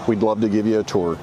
we'd love to give you a tour.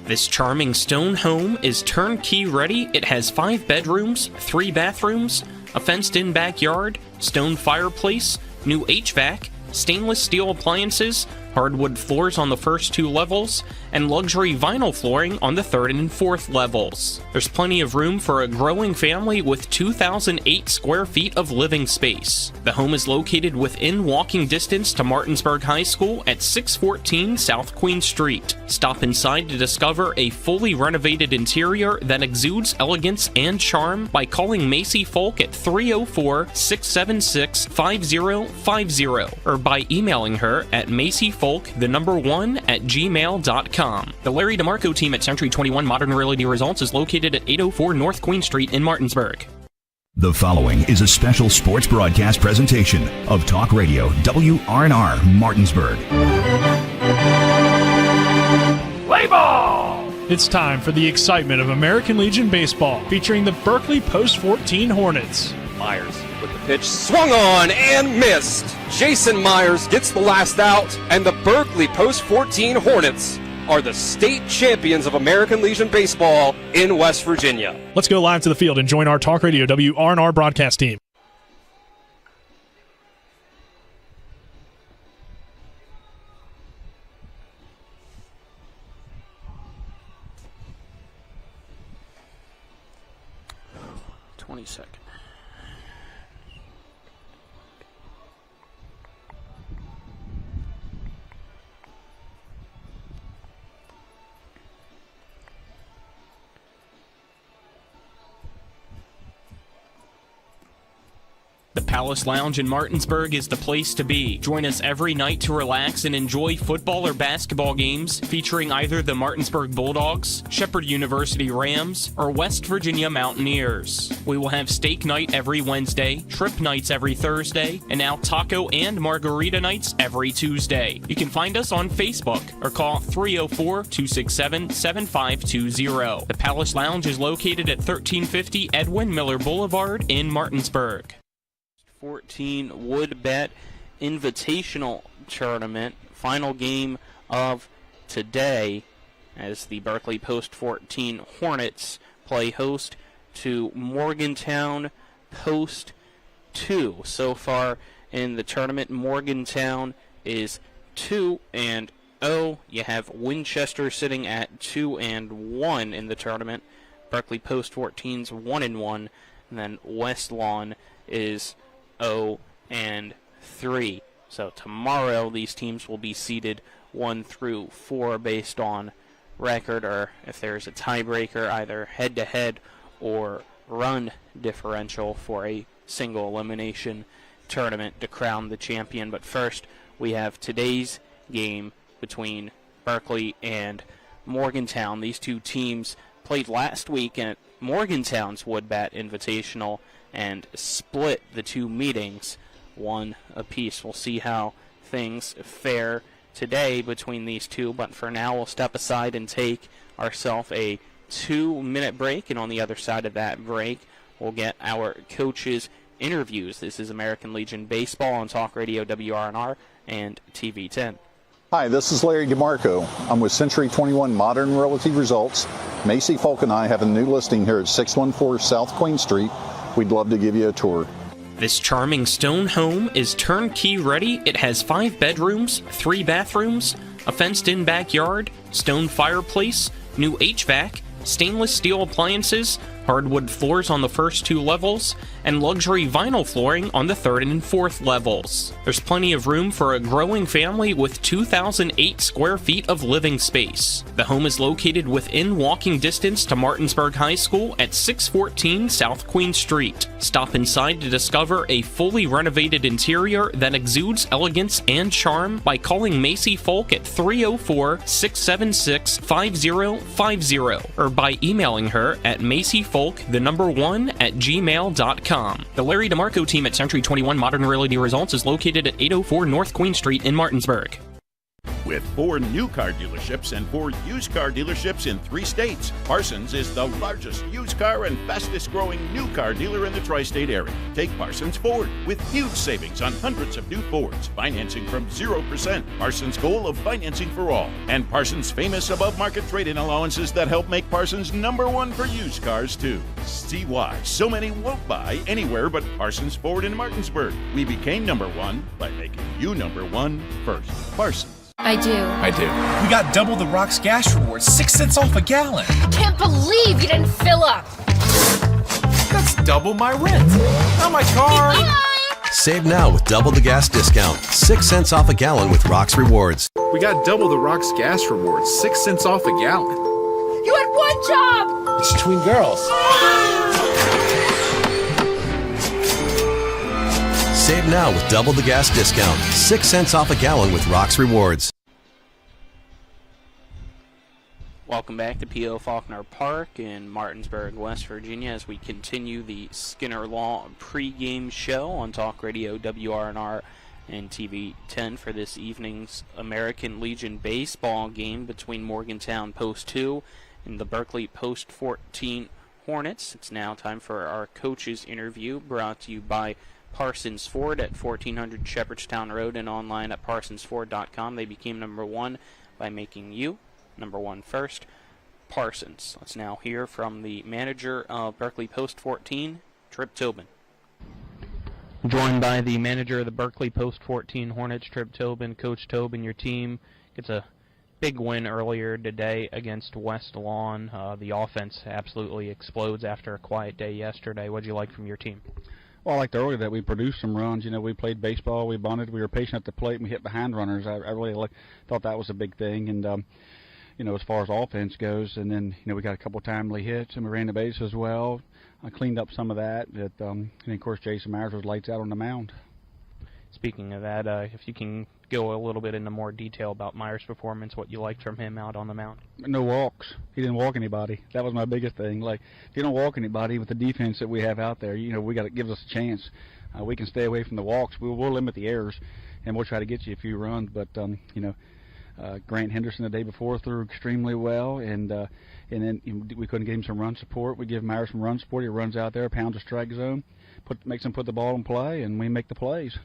This charming stone home is turnkey ready. It has 5 bedrooms, 3 bathrooms, a fenced-in backyard, stone fireplace, new HVAC, stainless steel appliances, hardwood floors on the first 2 levels, and luxury vinyl flooring on the 3rd and 4th levels. There's plenty of room for a growing family with 2,008 square feet of living space. The home is located within walking distance to Martinsburg High School at 614 South Queen Street. Stop inside to discover a fully renovated interior that exudes elegance and charm by calling Macy Folk at 304-676-5050 or by emailing her at macyfolk1@gmail.com. The Larry DeMarco team at Century 21 Modern Realty Results is located at 804 North Queen Street in Martinsburg. The following is a special sports broadcast presentation of Talk Radio WRNR Martinsburg. Play ball! It's time for the excitement of American Legion Baseball, featuring the Berkeley Post-14 Hornets. Myers with the pitch, swung on and missed. Jason Myers gets the last out, and the Berkeley Post-14 Hornets are the state champions of American Legion Baseball in West Virginia. Let's go live to the field and join our Talk Radio WRNR broadcast team. Second. The Palace Lounge in Martinsburg is the place to be. Join us every night to relax and enjoy football or basketball games featuring either the Martinsburg Bulldogs, Shepherd University Rams, or West Virginia Mountaineers. We will have steak night every Wednesday, trip nights every Thursday, and now taco and margarita nights every Tuesday. You can find us on Facebook or call 304-267-7520. The Palace Lounge is located at 1350 Edwin Miller Boulevard in Martinsburg. 14 Wood Bet Invitational Tournament. Final game of today as the Berkeley Post 14 Hornets play host to Morgantown Post 2. So far in the tournament, Morgantown is 2-0. You have Winchester sitting at 2-1 in the tournament. Berkeley Post 14's 1-1, and then West Lawn is 0-3. So tomorrow these teams will be seeded 1 through 4 based on record, or if there's a tiebreaker, either head-to-head or run differential for a single elimination tournament to crown the champion. But first, we have today's game between Berkeley and Morgantown. These two teams played last week at Morgantown's Woodbat Invitational and split the two meetings 1 apiece. We'll see how things fare today between these two, but for now we'll step aside and take ourselves a 2-minute break, and on the other side of that break we'll get our coaches' interviews. This is American Legion Baseball on Talk Radio WRNR and TV 10. Hi, this is Larry DeMarco. I'm with Century 21 Modern Realty Results. Macy Folk and I have a new listing here at 614 South Queen Street. We'd love to give you a tour. This charming stone home is turnkey ready. It has 5 bedrooms, 3 bathrooms, a fenced-in backyard, stone fireplace, new HVAC, stainless steel appliances, hardwood floors on the first 2 levels, and luxury vinyl flooring on the 3rd and 4th levels. There's plenty of room for a growing family with 2,008 square feet of living space. The home is located within walking distance to Martinsburg High School at 614 South Queen Street. Stop inside to discover a fully renovated interior that exudes elegance and charm by calling Macy Folk at 304-676-5050 or by emailing her at macyfolk1@gmail.com. The Larry DeMarco team at Century 21 Modern Realty Results is located at 804 North Queen Street in Martinsburg. With 4 new car dealerships and 4 used car dealerships in 3 states, Parsons is the largest used car and fastest growing new car dealer in the tri-state area. Take Parsons Ford with huge savings on hundreds of new Fords, financing from 0%, Parsons' goal of financing for all, and Parsons' famous above-market trade-in allowances that help make Parsons #1 for used cars, too. See why so many won't buy anywhere but Parsons Ford in Martinsburg. We became #1 by making you #1 first. Parsons. I do. We got double the Rock's gas rewards, 6 cents off a gallon. I can't believe you didn't fill up. That's double my rent. Not my car. Save now with double the gas discount. 6 cents off a gallon with Rock's Rewards. We got double the Rock's gas rewards, 6 cents off a gallon. You had one job. It's between girls. Save now with double the gas discount. 6 cents off a gallon with Rock's Rewards. Welcome back to P.O. Faulkner Park in Martinsburg, West Virginia, as we continue the Skinner Law pregame show on Talk Radio WRNR and TV 10 for this evening's American Legion baseball game between Morgantown Post 2 and the Berkeley Post 14 Hornets. It's now time for our coaches interview, brought to you by Parsons Ford at 1400 Shepherdstown Road and online at parsonsford.com. They became #1 by making you #1 first. Parsons. Let's now hear from the manager of Berkeley Post 14, Trip Tobin. Joined by the manager of the Berkeley Post 14 Hornets, Trip Tobin. Coach Tobin, your team gets a big win earlier today against West Lawn. The offense absolutely explodes after a quiet day yesterday. What did you like from your team? Well, I liked earlier that we produced some runs. You know, we played baseball, we bunted, we were patient at the plate, and we hit behind runners. I really thought that was a big thing. And, you know, as far as offense goes, and then, you know, we got a couple timely hits, and we ran the base as well. I cleaned up some of that. And, of course, Jason Myers was lights out on the mound. Speaking of that, if you can go a little bit into more detail about Myers' performance, what you liked from him out on the mound. No walks. He didn't walk anybody. That was my biggest thing. Like, if you don't walk anybody with the defense that we have out there, you know, we got to give us a chance. We can stay away from the walks. We'll limit the errors, and we'll try to get you a few runs. But, you know, Grant Henderson the day before threw extremely well, and then we couldn't give him some run support. We give Myers some run support. He runs out there, pounds the strike zone, makes him put the ball in play, and we make the plays.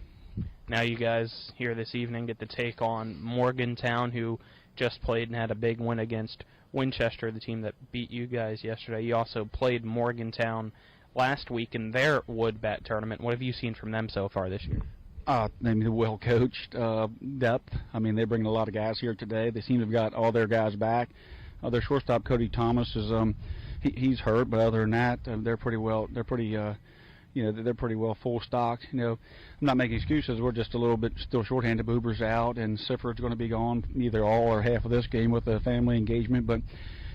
Now you guys here this evening get to take on Morgantown, who just played and had a big win against Winchester, the team that beat you guys yesterday. You also played Morgantown last week in their wood bat tournament. What have you seen from them so far this year? I mean, they're well coached, depth. I mean, they bring a lot of guys here today. They seem to have got all their guys back. Their shortstop Cody Thomas is he's hurt, but other than that, they're pretty well. They're pretty well full stock. You know, I'm not making excuses. We're just a little bit still shorthanded. Boober's out, and Sifford's going to be gone either all or half of this game with a family engagement. But,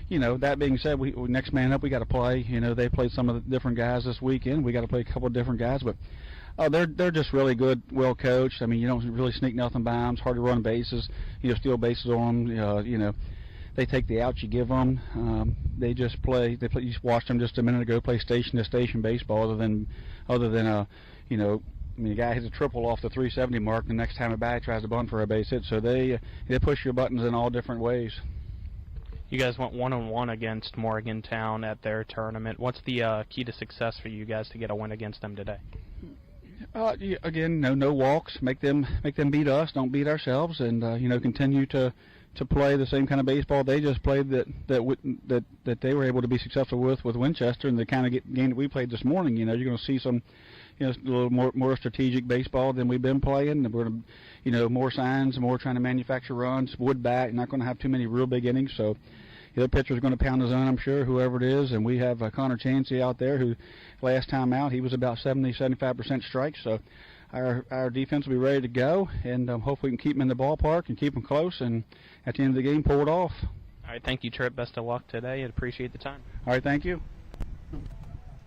you know, that being said, we next man up, we got to play. You know, they played some of the different guys this weekend. We got to play a couple of different guys, but they're just really good, well coached. I mean, you don't really sneak nothing by them. It's hard to run bases. You know, steal bases on them. You know, they take the outs you give them. They just play. You just watched them just a minute ago play station to station baseball. Other than you know, I mean, a guy hits a triple off the 370 mark. The next time a bat tries to bunt for a base hit. So they push your buttons in all different ways. You guys went 1-1 against Morgantown at their tournament. What's the key to success for you guys to get a win against them today? Again, no walks. Make them beat us. Don't beat ourselves, and you know, continue to play the same kind of baseball they just played that they were able to be successful with Winchester, and the kind of game that we played this morning. You know, you're going to see some, you know, a little more strategic baseball than we've been playing. We're going to, you know, more signs, more trying to manufacture runs, wood bat. You're not going to have too many real big innings, so the other pitcher's going to pound the zone, I'm sure, whoever it is. And we have Connor Chansey out there, who last time out he was about 70-75% strikes. So our defense will be ready to go, and hopefully we can keep them in the ballpark and keep them close, and at the end of the game pull it off. All right, thank you, Trip. Best of luck today, and appreciate the time. All right, thank you.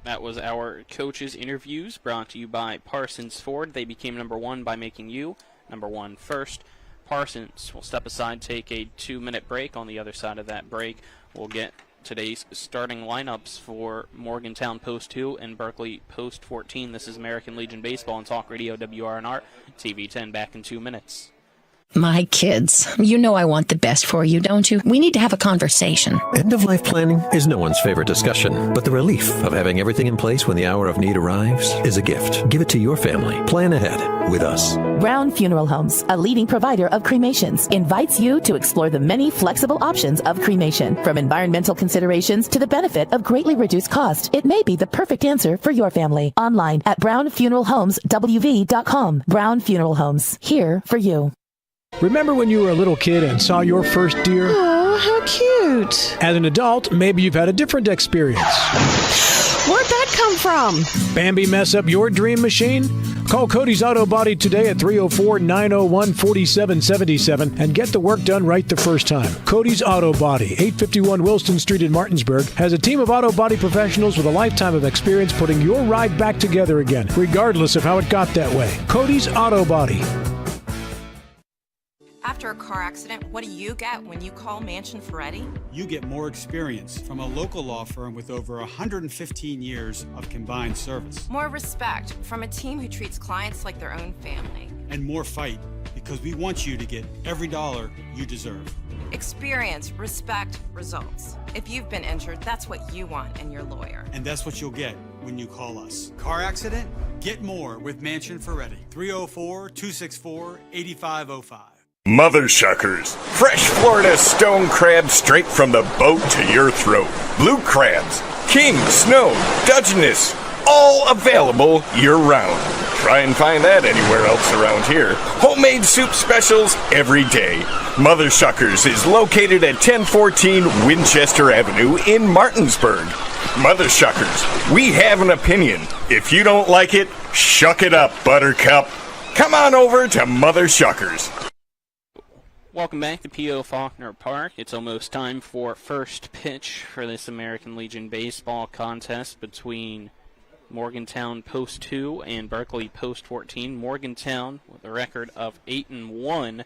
That was our coaches' interviews brought to you by Parsons Ford. They became #1 by making you #1 first. Parsons will step aside, take a 2-minute break. On the other side of that break, we'll get today's starting lineups for Morgantown Post 2 and Berkeley Post 14. This is American Legion Baseball on Talk Radio WRNR TV 10. Back in 2 minutes. My kids. You know I want the best for you, don't you? We need to have a conversation. End-of-life planning is no one's favorite discussion, but the relief of having everything in place when the hour of need arrives is a gift. Give it to your family. Plan ahead with us. Brown Funeral Homes, a leading provider of cremations, invites you to explore the many flexible options of cremation. From environmental considerations to the benefit of greatly reduced cost, it may be the perfect answer for your family. Online at brownfuneralhomeswv.com. Brown Funeral Homes, here for you. Remember when you were a little kid and saw your first deer? Oh, how cute. As an adult, maybe you've had a different experience. Where'd that come from? Bambi mess up your dream machine? Call Cody's Auto Body today at 304-901-4777 and get the work done right the first time. Cody's Auto Body, 851 Wilston Street in Martinsburg, has a team of auto body professionals with a lifetime of experience putting your ride back together again, regardless of how it got that way. Cody's Auto Body. After a car accident, what do you get when you call Mansion Ferretti? You get more experience from a local law firm with over 115 years of combined service. More respect from a team who treats clients like their own family. And more fight, because we want you to get every dollar you deserve. Experience, respect, results. If you've been injured, that's what you want in your lawyer. And that's what you'll get when you call us. Car accident? Get more with Mansion Ferretti. 304-264-8505. Mother Shuckers. Fresh Florida stone crab straight from the boat to your throat. Blue crabs, king, snow, Dungeness, all available year-round. Try and find that anywhere else around here. Homemade soup specials every day. Mother Shuckers is located at 1014 Winchester Avenue in Martinsburg. Mother Shuckers, we have an opinion. If you don't like it, shuck it up, Buttercup. Come on over to Mother Shuckers. Welcome back to P.O. Faulkner Park. It's almost time for first pitch for this American Legion baseball contest between Morgantown Post 2 and Berkeley Post 14. Morgantown with a record of 8-1.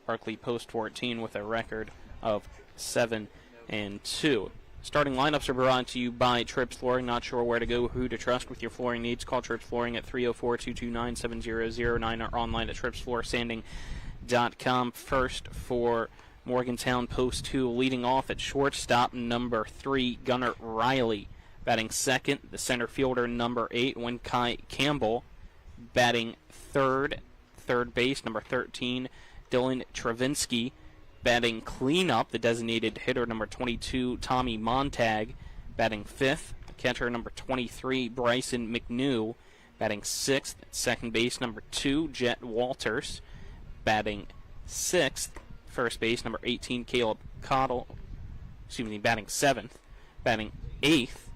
Berkeley Post 14 with a record of 7-2. Starting lineups are brought to you by Trips Flooring. Not sure where to go, who to trust with your flooring needs? Call Trips Flooring at 304-229-7009 or online at tripsfloorsanding.com. First for Morgantown Post 2, leading off at shortstop, number 3, Gunnar Riley. Batting second, the center fielder, number 8, Winkai Campbell. Batting third base, number 13, Dylan Travinsky. Batting cleanup, the designated hitter, number 22, Tommy Montag. Batting fifth, catcher, number 23, Bryson McNew. Batting sixth, second base, number 2, Jet Walters. Batting sixth, first base, number 18, Caleb Cottle. Batting seventh. Batting eighth,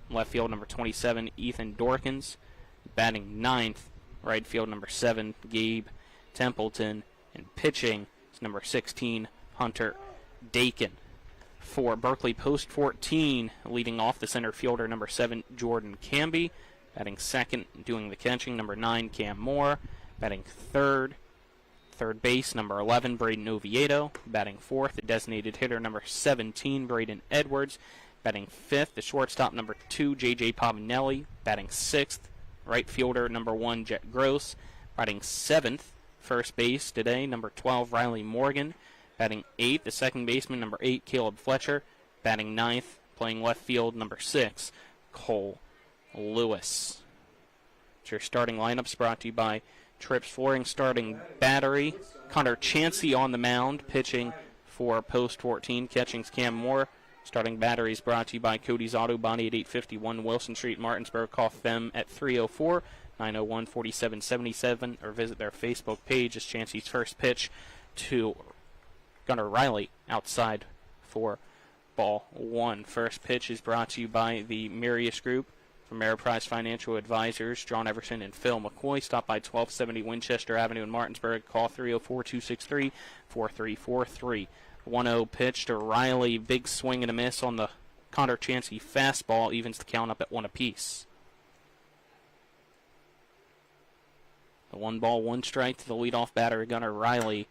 left field, number 27, Ethan Dorkins. Batting ninth, right field, number 7, Gabe Templeton. And pitching is number 16, Hunter Dakin. For Berkeley Post 14, leading off the center fielder, number 7, Jordan Camby. Batting second, doing the catching, number 9, Cam Moore. Batting third base, number 11, Braden Oviedo. Batting fourth, the designated hitter, number 17, Braden Edwards. Batting fifth, the shortstop, number 2, J.J. Pavanelli. Batting sixth, right fielder, number 1, Jet Gross. Batting seventh, first base today, number 12, Riley Morgan. Batting eighth, the second baseman, number 8, Caleb Fletcher. Batting ninth, playing left field, number 6, Cole Lewis. It's your starting lineups brought to you by Trips Flooring. Starting battery, Connor Chansey on the mound, pitching for Post 14. Catching's Cam Moore. Starting batteries brought to you by Cody's Auto Body at 851 Wilson Street, Martinsburg. Call them at 304-901-4777 or visit their Facebook page as Chansey's first pitch to Gunnar Riley outside for ball one. First pitch is brought to you by the Mirius Group. From Ameriprise Financial Advisors, John Everson and Phil McCoy. Stop by 1270 Winchester Avenue in Martinsburg. Call 304-263-4343. 1-0 pitch to Riley. Big swing and a miss on the Connor Chansey fastball. Evens the count up at 1 apiece. The 1-ball, 1 strike to the leadoff batter, Gunnar Riley.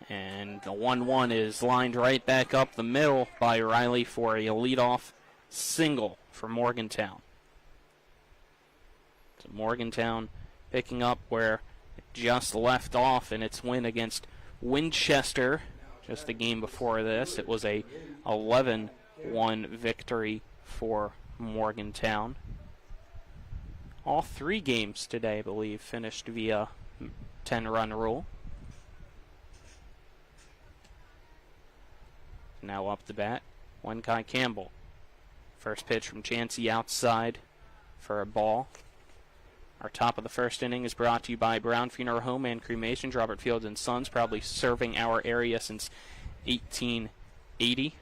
And the 1-1 is lined right back up the middle by Riley for a leadoff single for Morgantown. So Morgantown picking up where it just left off in its win against Winchester. Just the game before this, it was a 11-1 victory for Morgantown. All 3 games today, I believe, finished via 10-run rule. Now up the bat, Wenkai Campbell. First pitch from Chansey outside for a ball. Our top of the first inning is brought to you by Brown Funeral Home and Cremations, Robert Fields and Sons, proudly serving our area since 1880.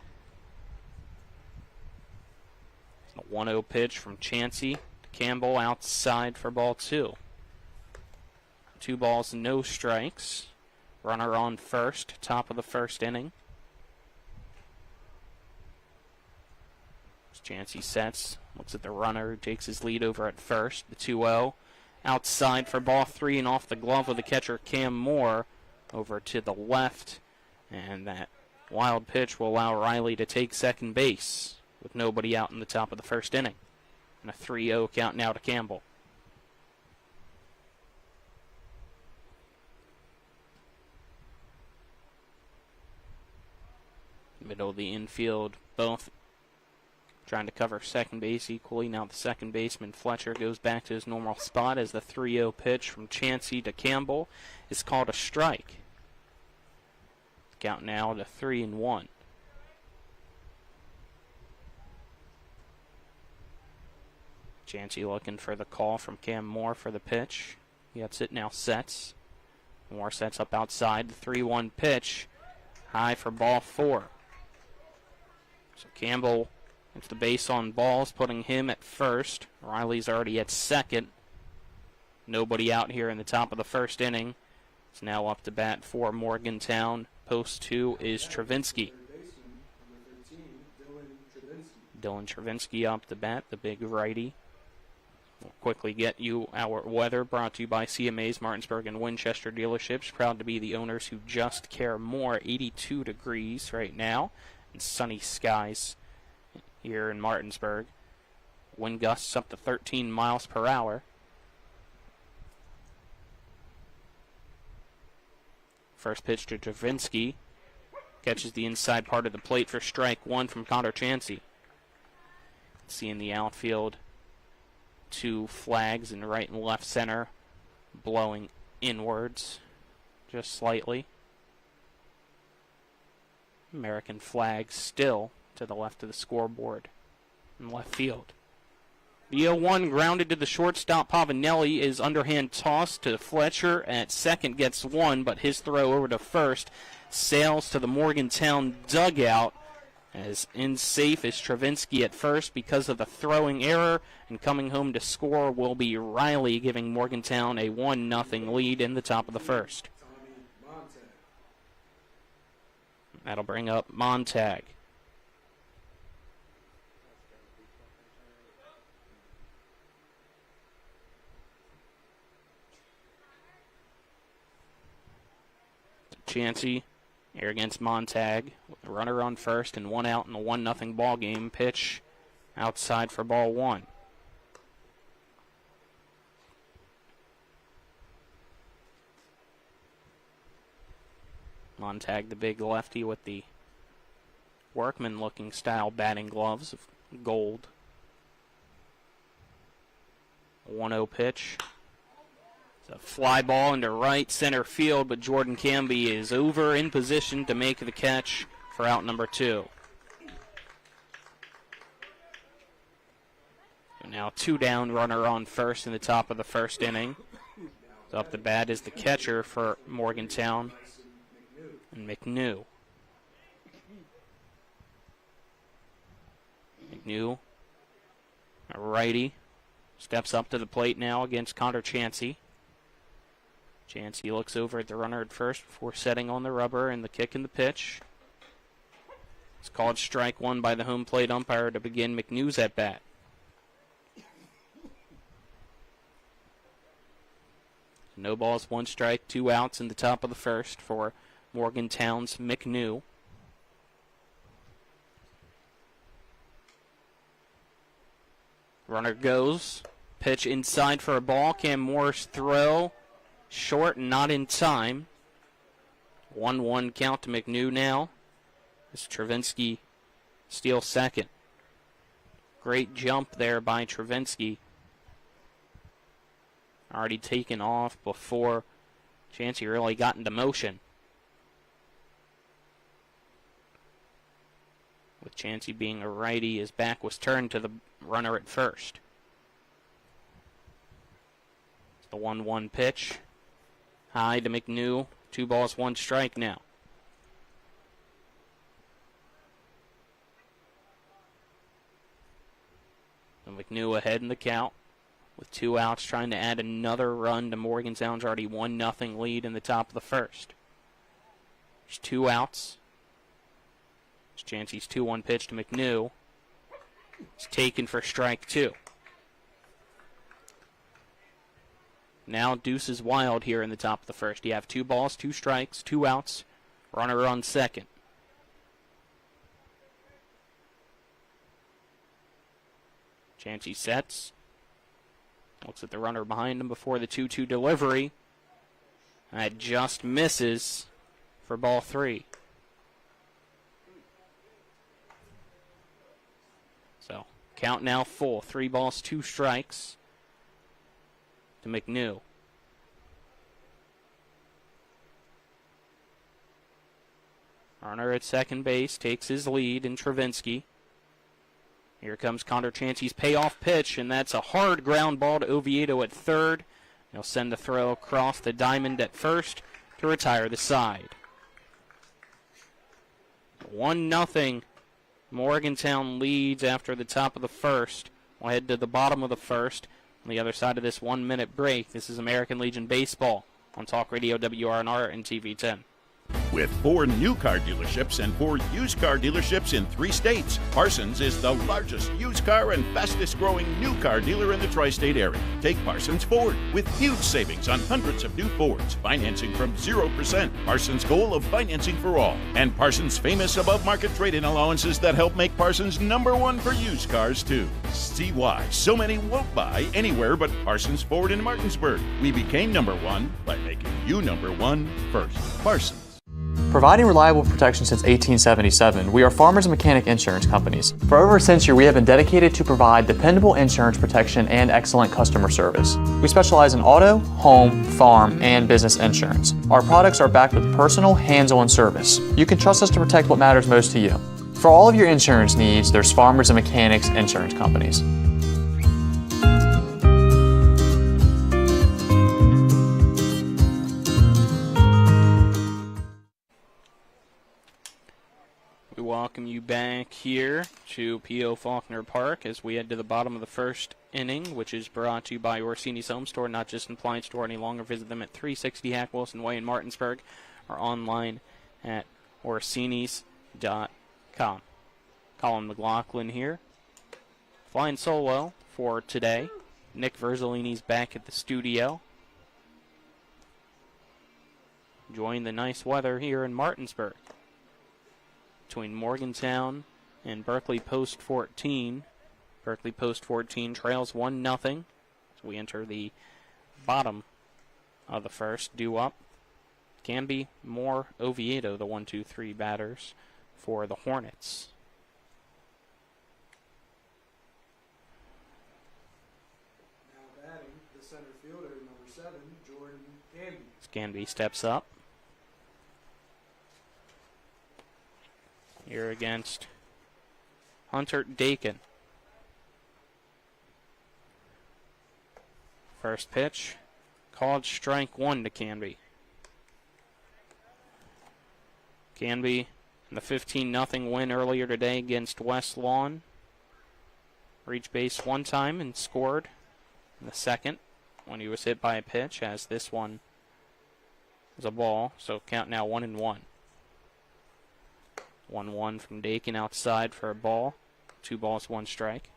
A 1-0 pitch from Chansey to Campbell outside for ball 2. 2 balls, no strikes. Runner on first, top of the first inning. As Chansey sets, looks at the runner who takes his lead over at first. The 2-0. Outside for ball 3 and off the glove of the catcher Cam Moore over to the left. And that wild pitch will allow Riley to take second base with nobody out in the top of the first inning. And a 3-0 count now to Campbell. Middle of the infield, both trying to cover second base equally. Now the second baseman, Fletcher, goes back to his normal spot as the 3-0 pitch from Chansey to Campbell is called a strike. Count now to 3-1. Chansey looking for the call from Cam Moore for the pitch. He gets it, now sets. Moore sets up outside, the 3-1 pitch. High for ball 4. So Campbell gets the base on balls, putting him at first. Riley's already at second. Nobody out here in the top of the first inning. It's now up to bat for Morgantown. Post 2 is Travinsky. Dylan Travinsky up the bat, the big righty. We'll quickly get you our weather, brought to you by CMA's Martinsburg and Winchester dealerships. Proud to be the owners who just care more. 82 degrees right now and sunny skies here in Martinsburg. Wind gusts up to 13 miles per hour. First pitch to Travinsky. Catches the inside part of the plate for strike 1 from Connor Chansey. See in the outfield, 2 flags in right and left center, blowing inwards just slightly. American flag still to the left of the scoreboard in left field. The 0-1 grounded to the shortstop. Pavanelli is underhand toss to Fletcher at second, gets 1, but his throw over to first sails to the Morgantown dugout. As in safe is Travinsky at first because of the throwing error, and coming home to score will be Riley, giving Morgantown a 1-0 lead in the top of the first. That'll bring up Montag. Chansey here against Montag, with a runner on first and 1 out in a 1-0 ball game. Pitch outside for ball 1. Montag, the big lefty with the workman-looking style batting gloves of gold. 1-0 pitch. It's a fly ball into right center field, but Jordan Camby is over in position to make the catch for out number 2. So now 2 down, runner on first in the top of the first inning. So up the bat is the catcher for Morgantown, and McNew. McNew, a righty, steps up to the plate now against Connor Chansey. Chansey looks over at the runner at first before setting on the rubber, and the kick and the pitch. It's called strike 1 by the home plate umpire to begin McNew's at bat. No balls, 1 strike, 2 outs in the top of the first for Morgantown's McNew. Runner goes. Pitch inside for a ball. Cam Moore's throw. Short and not in time. 1-1 count to McNew now. As Travinsky steals second. Great jump there by Travinsky. Already taken off before Chancey really got into motion. With Chancey being a righty, his back was turned to the runner at first. It's the 1-1 pitch. High to McNew. 2 balls, 1 strike now. And McNew ahead in the count with 2 outs, trying to add another run to Morgantown's already 1-0 lead in the top of the first. There's 2 outs. It's Chancey's 2-1 pitch to McNew. It's taken for strike 2. Now Deuce is wild here in the top of the first. You have 2 balls, 2 strikes, 2 outs, runner on second. Chancey sets. Looks at the runner behind him before the 2-2 delivery. That just misses for ball 3. So, count now full. 3 balls, 2 strikes to McNew. Runner at second base takes his lead in Travinsky. Here comes Connor Chancey's payoff pitch, and that's a hard ground ball to Oviedo at third. He'll send the throw across the diamond at first to retire the side. 1-0. Morgantown leads after the top of the first. We'll head to the bottom of the first. On the other side of this 1-minute break, this is American Legion Baseball on Talk Radio WRNR and TV 10. With 4 new car dealerships and 4 used car dealerships in 3 states, Parsons is the largest used car and fastest growing new car dealer in the tri-state area. Take Parsons Ford with huge savings on hundreds of new Fords, financing from 0%. Parsons' goal of financing for all, and Parsons' famous above-market trade-in allowances that help make Parsons #1 for used cars too. See why so many won't buy anywhere but Parsons Ford in Martinsburg. We became #1 by making you #1 first. Parsons. Providing reliable protection since 1877, we are Farmers and Mechanic Insurance Companies. For over a century, we have been dedicated to provide dependable insurance protection and excellent customer service. We specialize in auto, home, farm, and business insurance. Our products are backed with personal, hands-on service. You can trust us to protect what matters most to you. For all of your insurance needs, there's Farmers and Mechanics Insurance Companies. We welcome you back here to P.O. Faulkner Park as we head to the bottom of the first inning, which is brought to you by Orsini's Home Store, not just an appliance store any longer. Visit them at 360 Hack Wilson Way in Martinsburg or online at orsinis.com. Colin McLaughlin here, flying solo for today. Nick Verzolini's back at the studio, enjoying the nice weather here in Martinsburg. Between Morgantown and Berkeley Post 14. Berkeley Post 14 trails 1-0 as we enter the bottom of the first. Due up can be more Oviedo, the 1-2-3 batters for the Hornets. Now batting, the center fielder, number 7, Jordan Canby. Canby steps up. Here against Hunter Dakin. First pitch, called strike 1 to Canby. Canby in the 15-0 win earlier today against West Lawn. Reached base 1 time and scored in the second when he was hit by a pitch, as this one was a ball. So count now 1-1. 1-1 from Dakin outside for a ball. 2 balls, 1 strike.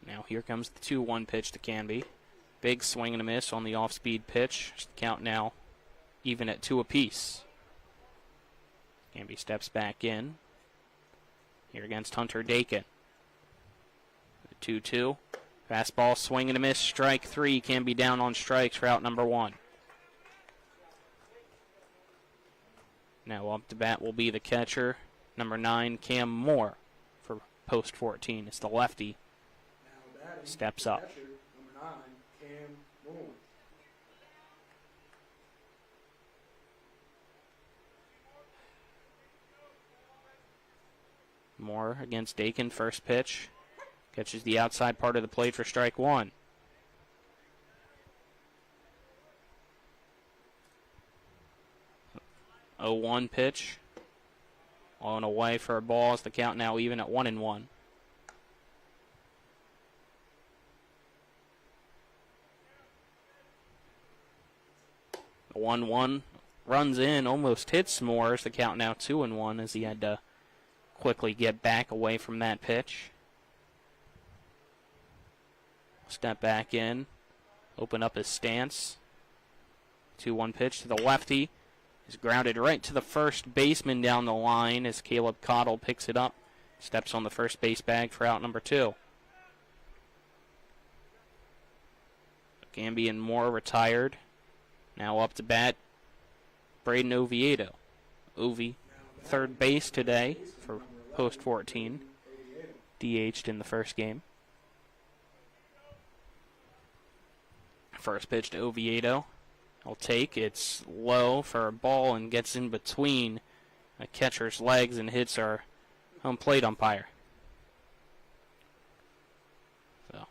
Now here comes the 2-1 pitch to Canby. Big swing and a miss on the off-speed pitch. Count now even at 2 apiece. Canby steps back in. Here against Hunter Dakin. The 2-2. Fastball, swing and a miss, strike 3. Can be down on strikes for out number 1. Now up to bat will be the catcher, number 9, Cam Moore, for post 14. It's the lefty. Steps up. Catcher, number 9, Cam Moore. Moore against Dakin, first pitch. Catches the outside part of the plate for strike 1. Oh, 1 pitch. On away for a ball. Is the count now even at 1-1. The 1-1 runs in, almost hits Moore. Is the count now 2-1 as he had to quickly get back away from that pitch. Step back in, open up his stance. 2-1 pitch to the lefty. Is grounded right to the first baseman down the line as Caleb Cottle picks it up. Steps on the first base bag for out number 2. Gamby and Moore retired. Now up to bat, Braden Oviedo. Ovi, third base today for post 14. DH'd in the first game. First pitch to Oviedo. He'll take. It's low for a ball and gets in between a catcher's legs and hits our home plate umpire. So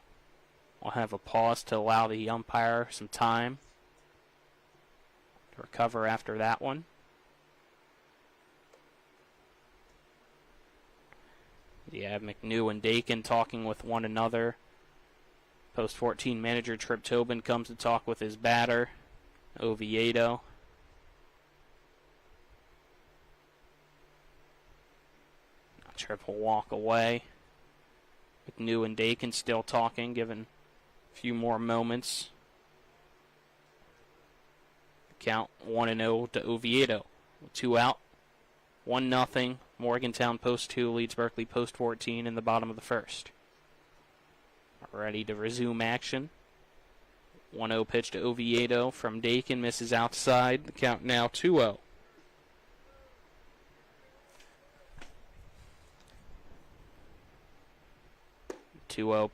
we'll have a pause to allow the umpire some time to recover after that one. You have McNew and Dakin talking with one another. Post 14 manager Trip Tobin comes to talk with his batter, Oviedo. Trip will walk away. McNew and Dakin still talking, given a few more moments. Count 1-0 to Oviedo. 2 out, 1-0. Morgantown post 2 leads Berkeley post 14 in the bottom of the first. Ready to resume action. 1-0 pitch to Oviedo from Dakin, misses outside. The count now 2-0.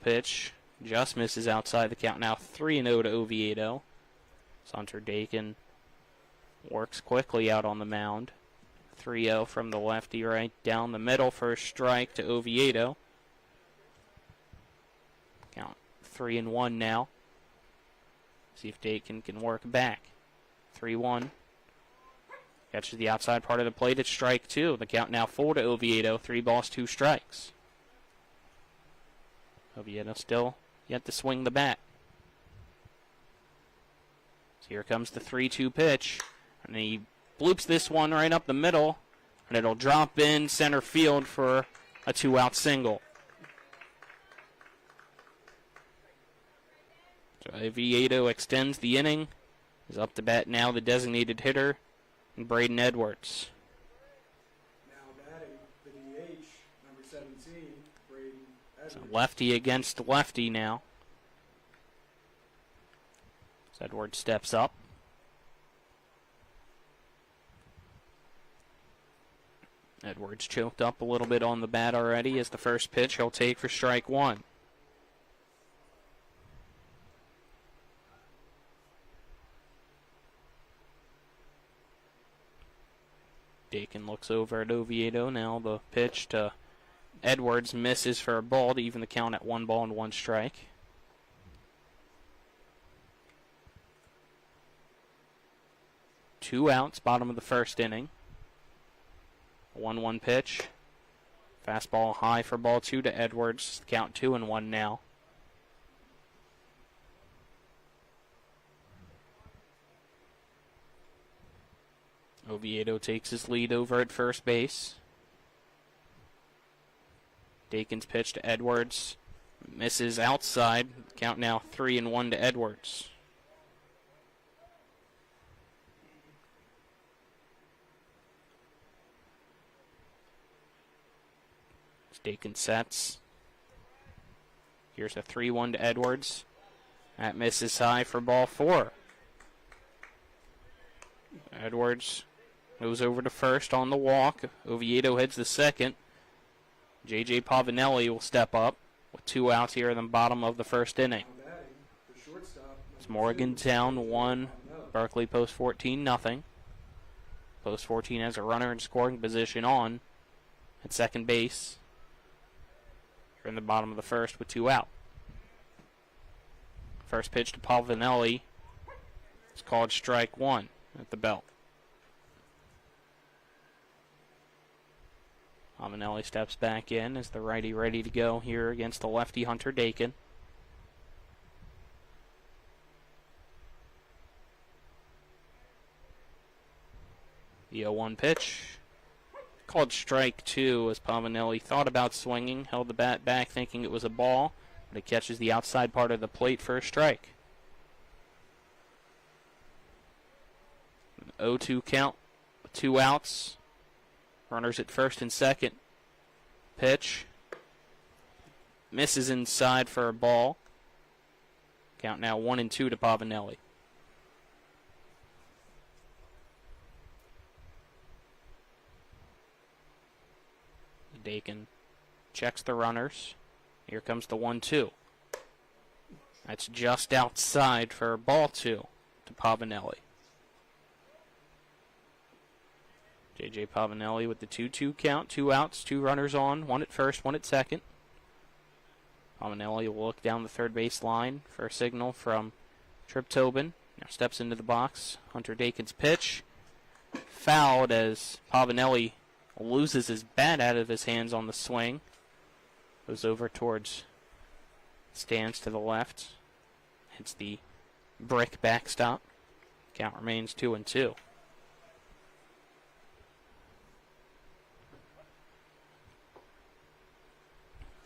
Pitch just misses outside. The count now 3-0 to Oviedo. Hunter Dakin works quickly out on the mound. 3-0 from the lefty right down the middle for a strike to Oviedo. Count 3-1 now. See if Dakin can work back. 3-1. Catches the outside part of the plate at strike 2. The count now 4 to Oviedo. 3 balls, 2 strikes. Oviedo still yet to swing the bat. So here comes the 3-2 pitch. And he bloops this one right up the middle. And it'll drop in center field for a 2-out single. So Oviedo extends the inning. Is up to bat now the designated hitter, Braden Edwards. Now batting the DH, number 17, Braden Edwards. So lefty against lefty now. As Edwards steps up. Edwards choked up a little bit on the bat already as the first pitch he'll take for strike 1. Dakin looks over at Oviedo. Now the pitch to Edwards misses for a ball to even the count at 1 ball and 1 strike. Two outs, bottom of the first inning. 1-1 pitch. Fastball high for ball 2 to Edwards. Count 2-1 now. Oviedo takes his lead over at first base. Dakin's pitch to Edwards. Misses outside. Count now 3-1 to Edwards. Dakin sets. Here's a 3-1 to Edwards. That misses high for ball 4. Edwards moves over to first on the walk. Oviedo heads to second. J.J. Pavanelli will step up with 2 outs here in the bottom of the first inning. It's Morgantown 1, Berkeley Post 14 nothing. Post 14 has a runner in scoring position on at second base. We're in the bottom of the first with 2 out. First pitch to Pavanelli. It's called strike 1 at the belt. Pavanelli steps back in as the righty ready to go here against the lefty Hunter Dakin. The 0-1 pitch. Called strike 2 as Pavanelli thought about swinging, held the bat back thinking it was a ball, but it catches the outside part of the plate for a strike. An 0-2 count, 2 outs. Runners at first and second. Pitch. Misses inside for a ball. Count now 1-2 to Pavanelli. Dakin checks the runners. Here comes the 1-2. That's just outside for ball 2 to Pavanelli. J.J. Pavanelli with the 2-2 count, 2 outs, 2 runners on, 1 at first, 1 at second. Pavanelli will look down the third base line for a signal from Trip Tobin. Now steps into the box. Hunter Dakin's pitch. Fouled as Pavanelli loses his bat out of his hands on the swing. Goes over towards stands to the left. Hits the brick backstop. Count remains 2-2.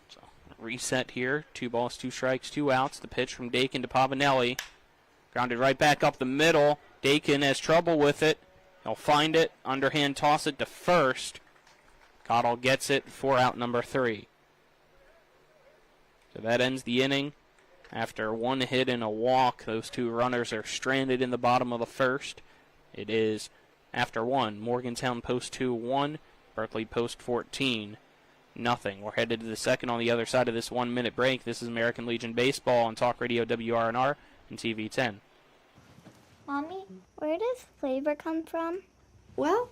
So reset here. 2 balls, 2 strikes, 2 outs. The pitch from Dakin to Pavanelli. Grounded right back up the middle. Dakin has trouble with it. He'll find it. Underhand toss it to first. Cottle gets it for out number 3. So that ends the inning. After 1 hit and a walk, those 2 runners are stranded in the bottom of the first. It is after 1, Morgantown Post 2 1, Berkeley Post 14 nothing. We're headed to the second on the other side of this 1-minute break. This is American Legion Baseball on Talk Radio WRNR and TV 10. Mommy, where does flavor come from? Well,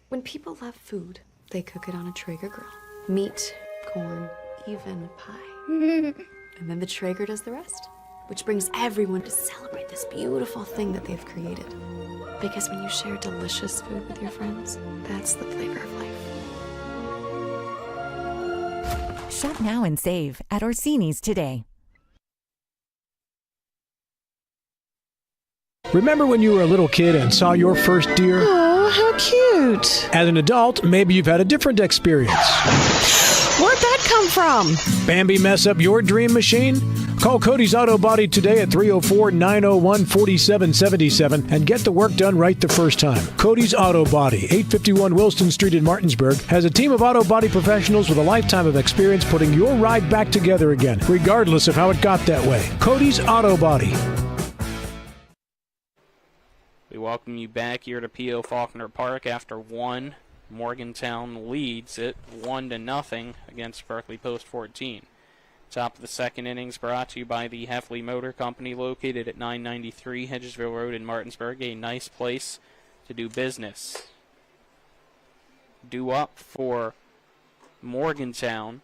when people love food, they cook it on a Traeger grill. Meat, corn, even pie. And then the Traeger does the rest, which brings everyone to celebrate this beautiful thing that they've created. Because when you share delicious food with your friends, that's the flavor of life. Shop now and save at Orsini's today. Remember when you were a little kid and saw your first deer? Oh, how cute. As an adult, maybe you've had a different experience. Where'd that come from? Bambi mess up your dream machine? Call Cody's Auto Body today at 304-901-4777 and get the work done right the first time. Cody's Auto Body, 851 Wilston Street in Martinsburg, has a team of auto body professionals with a lifetime of experience putting your ride back together again, regardless of how it got that way. Cody's Auto Body. We welcome you back here to P.O. Faulkner Park after 1. Morgantown leads it 1-0 against Berkeley Post 14. Top of the second innings brought to you by the Heffley Motor Company, located at 993 Hedgesville Road in Martinsburg. A nice place to do business. Due up for Morgantown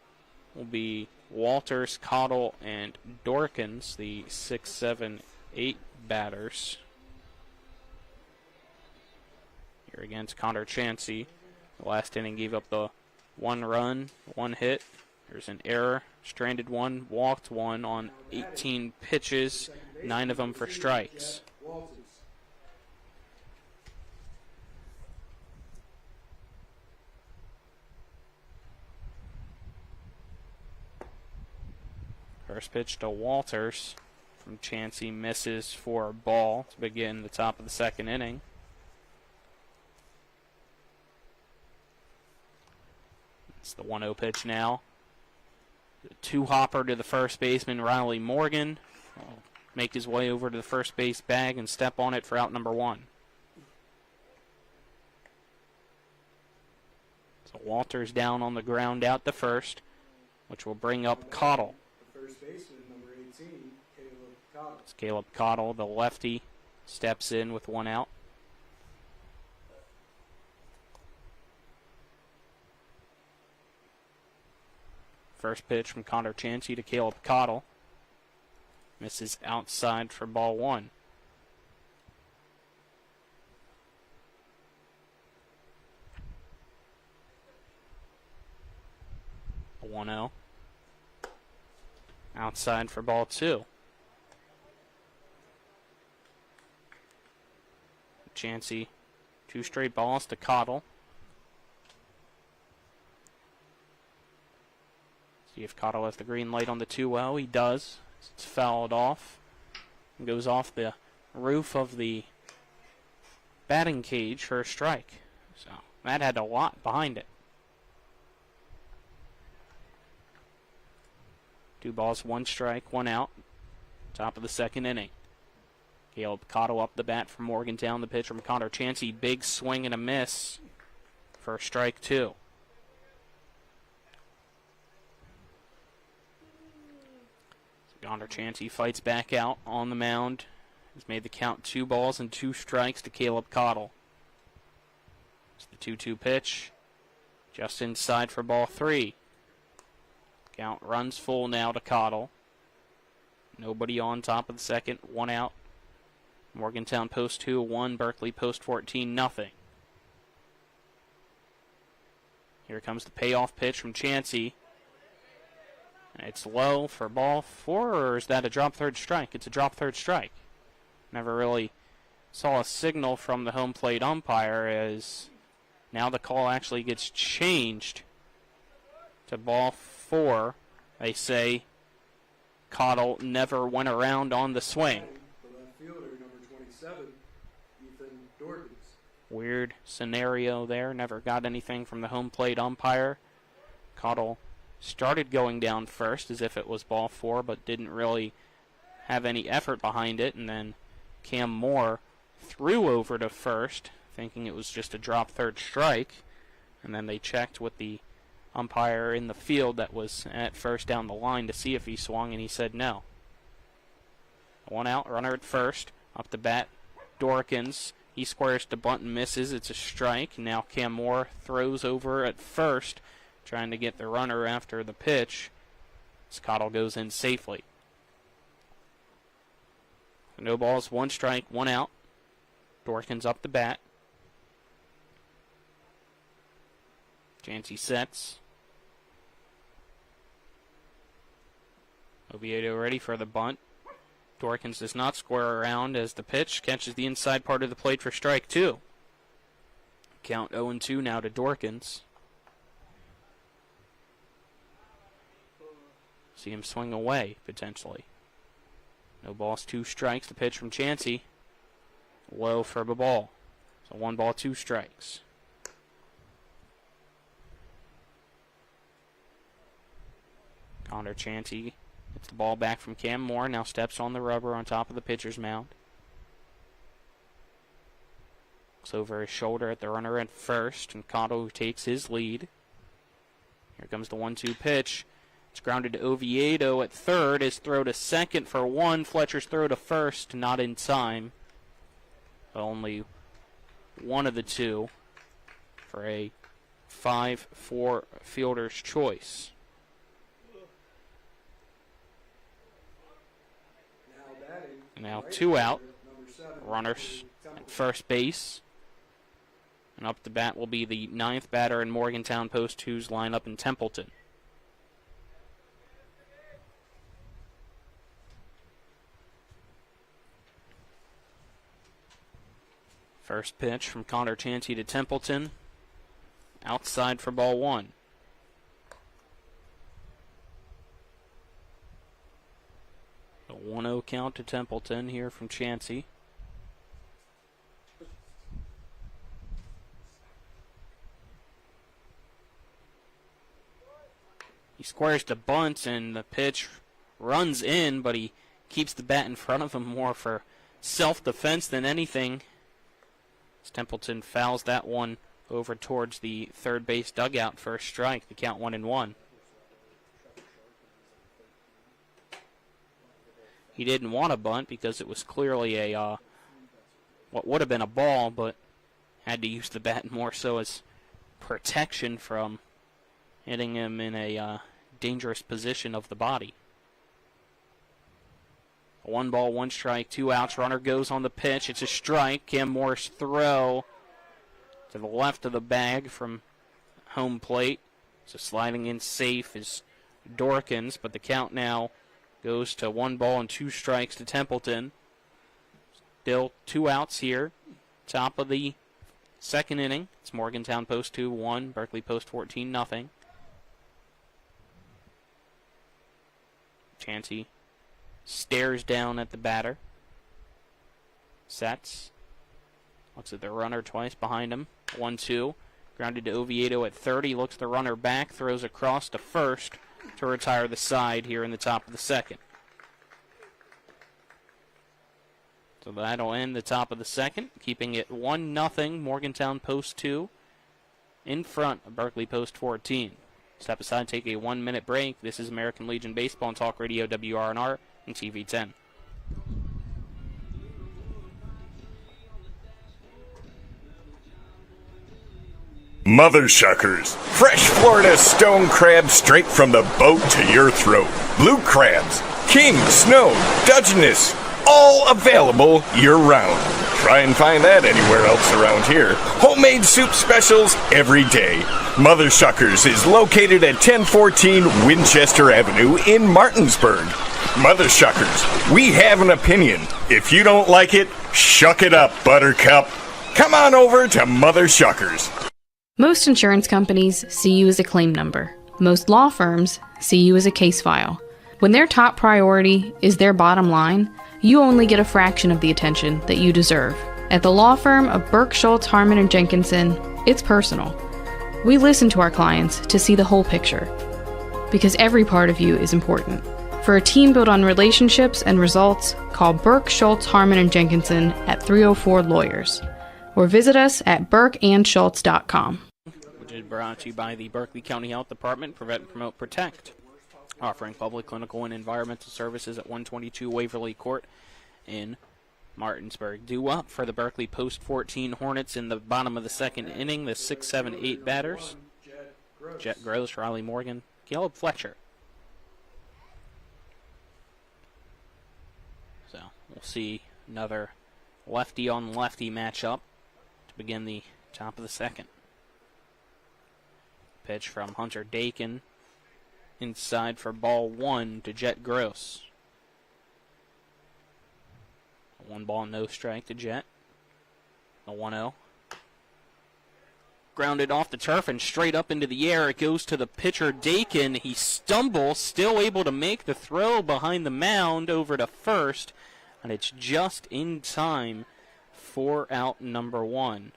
will be Walters, Cottle, and Dorkins, the 6, 7, 8 batters. Here against Connor Chansey. The last inning gave up the 1 run, 1 hit. There's an error, stranded 1, walked 1 on 18 pitches, 9 of them for strikes. First pitch to Walters from Chansey, misses for a ball to begin the top of the second inning. It's the 1-0 pitch now. Two-hopper to the first baseman, Riley Morgan. Will make his way over to the first base bag and step on it for out number 1. So Walters down on the ground out to first, which will bring up Cottle. The first baseman, number 18, Caleb Cottle. It's Caleb Cottle, the lefty, steps in with 1 out. First pitch from Connor Chansey to Caleb Cottle. Misses outside for ball 1. A 1-0. Outside for ball 2. Chansey, 2 straight balls to Cottle. See if Cottle has the green light on the 2-0. He does. It's fouled off. And goes off the roof of the batting cage for a strike. So that had a lot behind it. 2 balls, 1 strike, 1 out. Top of the second inning. Caleb Cottle up the bat for Morgantown. The pitch from Connor Chansey. Big swing and a miss for strike 2. Connor Chansey fights back out on the mound. He's made the count 2 balls and 2 strikes to Caleb Cottle. It's the 2-2 pitch. Just inside for ball 3. Count runs full now to Cottle. Nobody on top of the second. 1 out. Morgantown post 2, 1. Berkeley post 14, nothing. Here comes the payoff pitch from Chansey. It's low for ball 4, or is that a drop third strike? It's a drop third strike. Never really saw a signal from the home plate umpire, as now the call actually gets changed to ball 4. They say Cottle never went around on the swing. The left fielder, number 27, Ethan Dorkins. Weird scenario there. Never got anything from the home plate umpire. Cottle started going down first as if it was ball 4, but didn't really have any effort behind it. And then Cam Moore threw over to first, thinking it was just a drop third strike. And then they checked with the umpire in the field that was at first down the line to see if he swung, and he said no. 1 out, runner at first. Up to bat, Dorkins. He squares to bunt and misses. It's a strike. Now Cam Moore throws over at first, trying to get the runner after the pitch. Cottle goes in safely. No balls, 1 strike, 1 out. Dorkins up the bat. Chansey sets. Oviedo ready for the bunt. Dorkins does not square around as the pitch catches the inside part of the plate for strike 2. Count 0-2 now to Dorkins. See him swing away, potentially. No balls, 2 strikes. The pitch from Chansey. Low for the ball. So 1 ball, 2 strikes. Connor Chansey gets the ball back from Cam Moore. Now steps on the rubber on top of the pitcher's mound. Looks over his shoulder at the runner at first, and Cottle takes his lead. Here comes the 1-2 pitch. It's grounded to Oviedo at third. His throw to second for 1. Fletcher's throw to first, not in time. Only one of the 2 for a 5-4 fielder's choice. Now 2 out. Runners at first base. And up the bat will be the 9th batter in Morgantown post 2's lineup in Templeton. First pitch from Connor Chansey to Templeton. Outside for ball 1. A 1-0 count to Templeton here from Chansey. He squares the bunt, and the pitch runs in, but he keeps the bat in front of him more for self-defense than anything. As Templeton fouls that one over towards the third base dugout for a strike. The count 1-1. He didn't want a bunt because it was clearly a what would have been a ball, but had to use the bat more so as protection from hitting him in a dangerous position of the body. 1 ball, 1 strike, 2 outs. Runner goes on the pitch. It's a strike. Cam Morris throw to the left of the bag from home plate. So sliding in safe is Dorkins, but the count now goes to 1 ball and 2 strikes to Templeton. Still 2 outs here. Top of the second inning. It's Morgantown post 2-1, Berkeley post 14-0. Chansey stares down at the batter. Sets. Looks at the runner twice behind him. 1-2. Grounded to Oviedo at 30. Looks the runner back. Throws across to first to retire the side here in the top of the second. So that'll end the top of the second, keeping it 1-0 Morgantown post 2 in front of Berkeley post 14. Step aside, take a 1-minute break. This is American Legion Baseball and Talk Radio WRNR and TV 10. Mother Shuckers. Fresh Florida stone crab straight from the boat to your throat. Blue crabs, king, snow, Dutchness, all available year-round. Try and find that anywhere else around here. Homemade soup specials every day. Mother Shuckers is located at 1014 Winchester Avenue in Martinsburg. Mother Shuckers, we have an opinion. If you don't like it, shuck it up, Buttercup. Come on over to Mother Shuckers. Most insurance companies see you as a claim number. Most law firms see you as a case file. When their top priority is their bottom line, you only get a fraction of the attention that you deserve. At the law firm of Burke, Schultz, Harmon, and Jenkinson, it's personal. We listen to our clients to see the whole picture, because every part of you is important. For a team built on relationships and results, call Burke, Schultz, Harmon, and Jenkinson at 304 Lawyers, or visit us at burkeandschultz.com. Which is brought to you by the Berkeley County Health Department, Prevent, Promote, Protect. Offering public, clinical, and environmental services at 122 Waverly Court in Martinsburg. Due up for the Berkeley post 14 Hornets in the bottom of the second inning. The 6, 7, 8 batters. Jet Gross, Riley Morgan, Caleb Fletcher. So we'll see another lefty on lefty matchup to begin the top of the second. Pitch from Hunter Dakin. Inside for ball 1 to Jet Gross. 1 ball, no strike to Jet. The 1-0. Grounded off the turf and straight up into the air. It goes to the pitcher Dakin. He stumbles, still able to make the throw behind the mound over to first. And it's just in time for out number 1.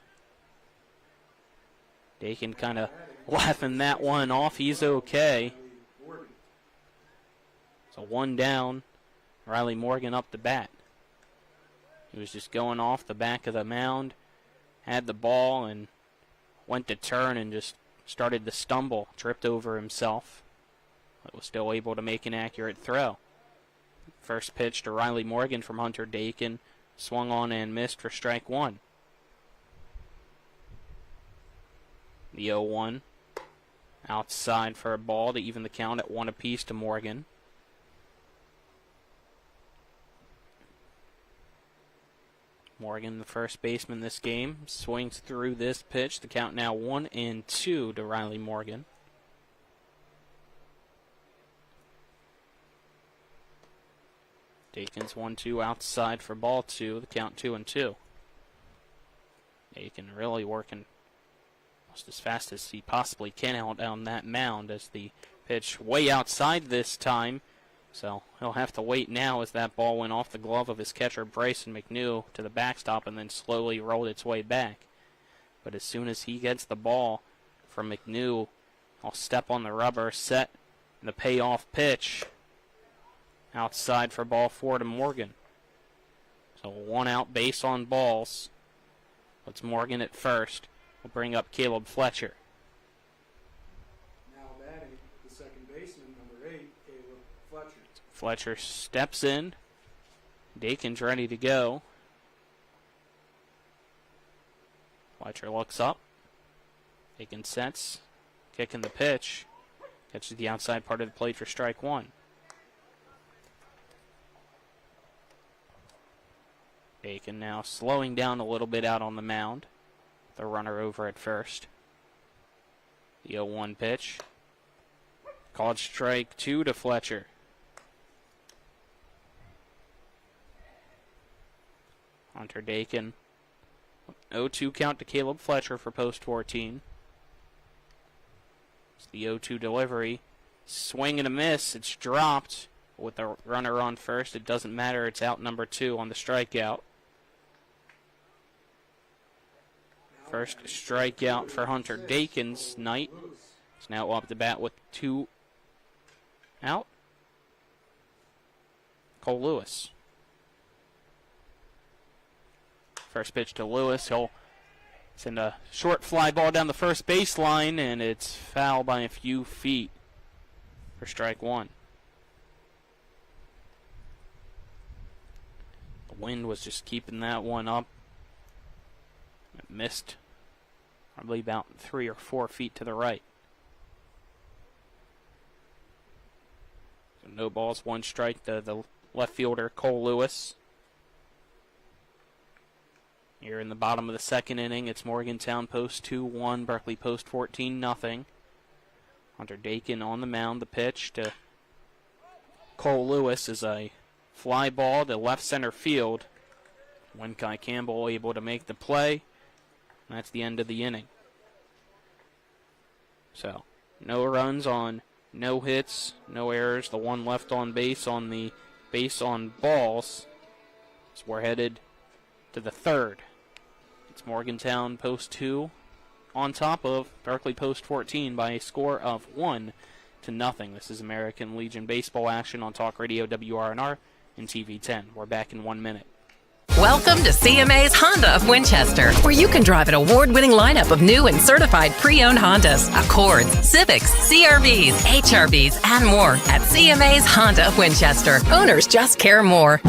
Dakin kind of laughing that one off. He's okay. So 1 down, Riley Morgan up the bat. He was just going off the back of the mound, had the ball, and went to turn and just started to stumble, tripped over himself, but was still able to make an accurate throw. First pitch to Riley Morgan from Hunter Dakin, swung on and missed for strike 1. The 0-1, outside for a ball to even the count at 1 apiece to Morgan. Morgan, the first baseman this game, swings through this pitch. The count now 1-2 to Riley Morgan. Dakin's 1-2 outside for ball 2. The count 2-2. Dakin really working almost as fast as he possibly can out on that mound as the pitch way outside this time. So he'll have to wait now as that ball went off the glove of his catcher, Bryson McNew, to the backstop and then slowly rolled its way back. But as soon as he gets the ball from McNew, he'll step on the rubber, set And the payoff pitch outside for ball 4 to Morgan. So 1 out, base on balls. It's Morgan at first. We'll bring up Caleb Fletcher. Now batting, the second baseman, number 8, Caleb Fletcher. Fletcher steps in. Dakin's ready to go. Fletcher looks up. Dakin sets. Kicking the pitch. Catches the outside part of the plate for strike 1. Dakin now slowing down a little bit out on the mound. The runner over at first. The 0-1 pitch. Called strike 2 to Fletcher. Hunter Dakin. 0-2 count to Caleb Fletcher for post 14. It's the 0-2 delivery. Swing and a miss. It's dropped. With the runner on first, it doesn't matter. It's out number 2 on the strikeout. First strikeout for Hunter Dakin's night. He's now up to bat with 2 out. Cole Lewis. First pitch to Lewis. He'll send a short fly ball down the first baseline, and it's foul by a few feet for strike 1. The wind was just keeping that one up. It missed probably about 3 or 4 feet to the right. So no balls, 1 strike to the left fielder, Cole Lewis. Here in the bottom of the second inning, it's Morgantown post 2-1, Berkeley post 14-0. Hunter Dakin on the mound. The pitch to Cole Lewis is a fly ball to left center field. Wenkai Campbell able to make the play. And that's the end of the inning. So, no runs on no hits, no errors. The 1 left on base on the base on balls. So we're headed to the 3rd. It's Morgantown post 2 on top of Berkeley post 14 by a score of 1-0. This is American Legion baseball action on Talk Radio WRNR and TV 10. We're back in 1 minute. Welcome to CMA's Honda of Winchester, where you can drive an award-winning lineup of new and certified pre-owned Hondas, Accords, Civics, CRVs, HRVs, and more at CMA's Honda of Winchester. Owners just care more.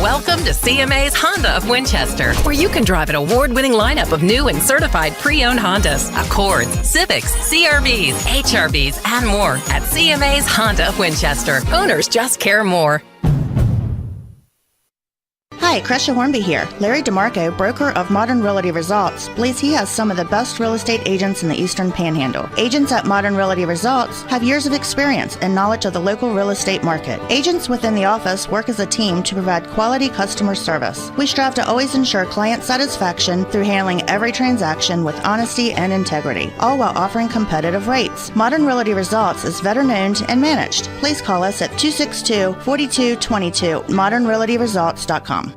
Welcome to CMA's Honda of Winchester, where you can drive an award-winning lineup of new and certified pre-owned Hondas, Accords, Civics, CRVs, HRVs, and more at CMA's Honda of Winchester. Owners just care more. Hi, Crescia Hornby here. Larry DeMarco, broker of Modern Realty Results, believes he has some of the best real estate agents in the Eastern Panhandle. Agents at Modern Realty Results have years of experience and knowledge of the local real estate market. Agents within the office work as a team to provide quality customer service. We strive to always ensure client satisfaction through handling every transaction with honesty and integrity, all while offering competitive rates. Modern Realty Results is veteran-owned and managed. Please call us at 262-4222, modernrealtyresults.com.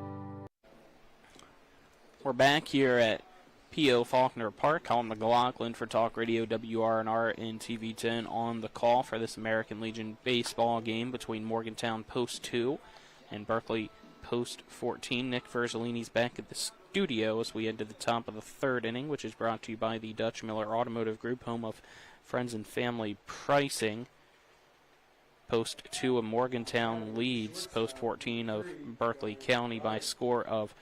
We're back here at P.O. Faulkner Park. Colin McLaughlin for Talk Radio WRNR and TV 10 on the call for this American Legion baseball game between Morgantown Post 2 and Berkeley Post 14. Nick Verzolini's back at the studio as we head to the top of the 3rd inning, which is brought to you by the Dutch Miller Automotive Group, home of friends and family pricing. Post 2 of Morgantown leads Post 14 of Berkeley County by a score of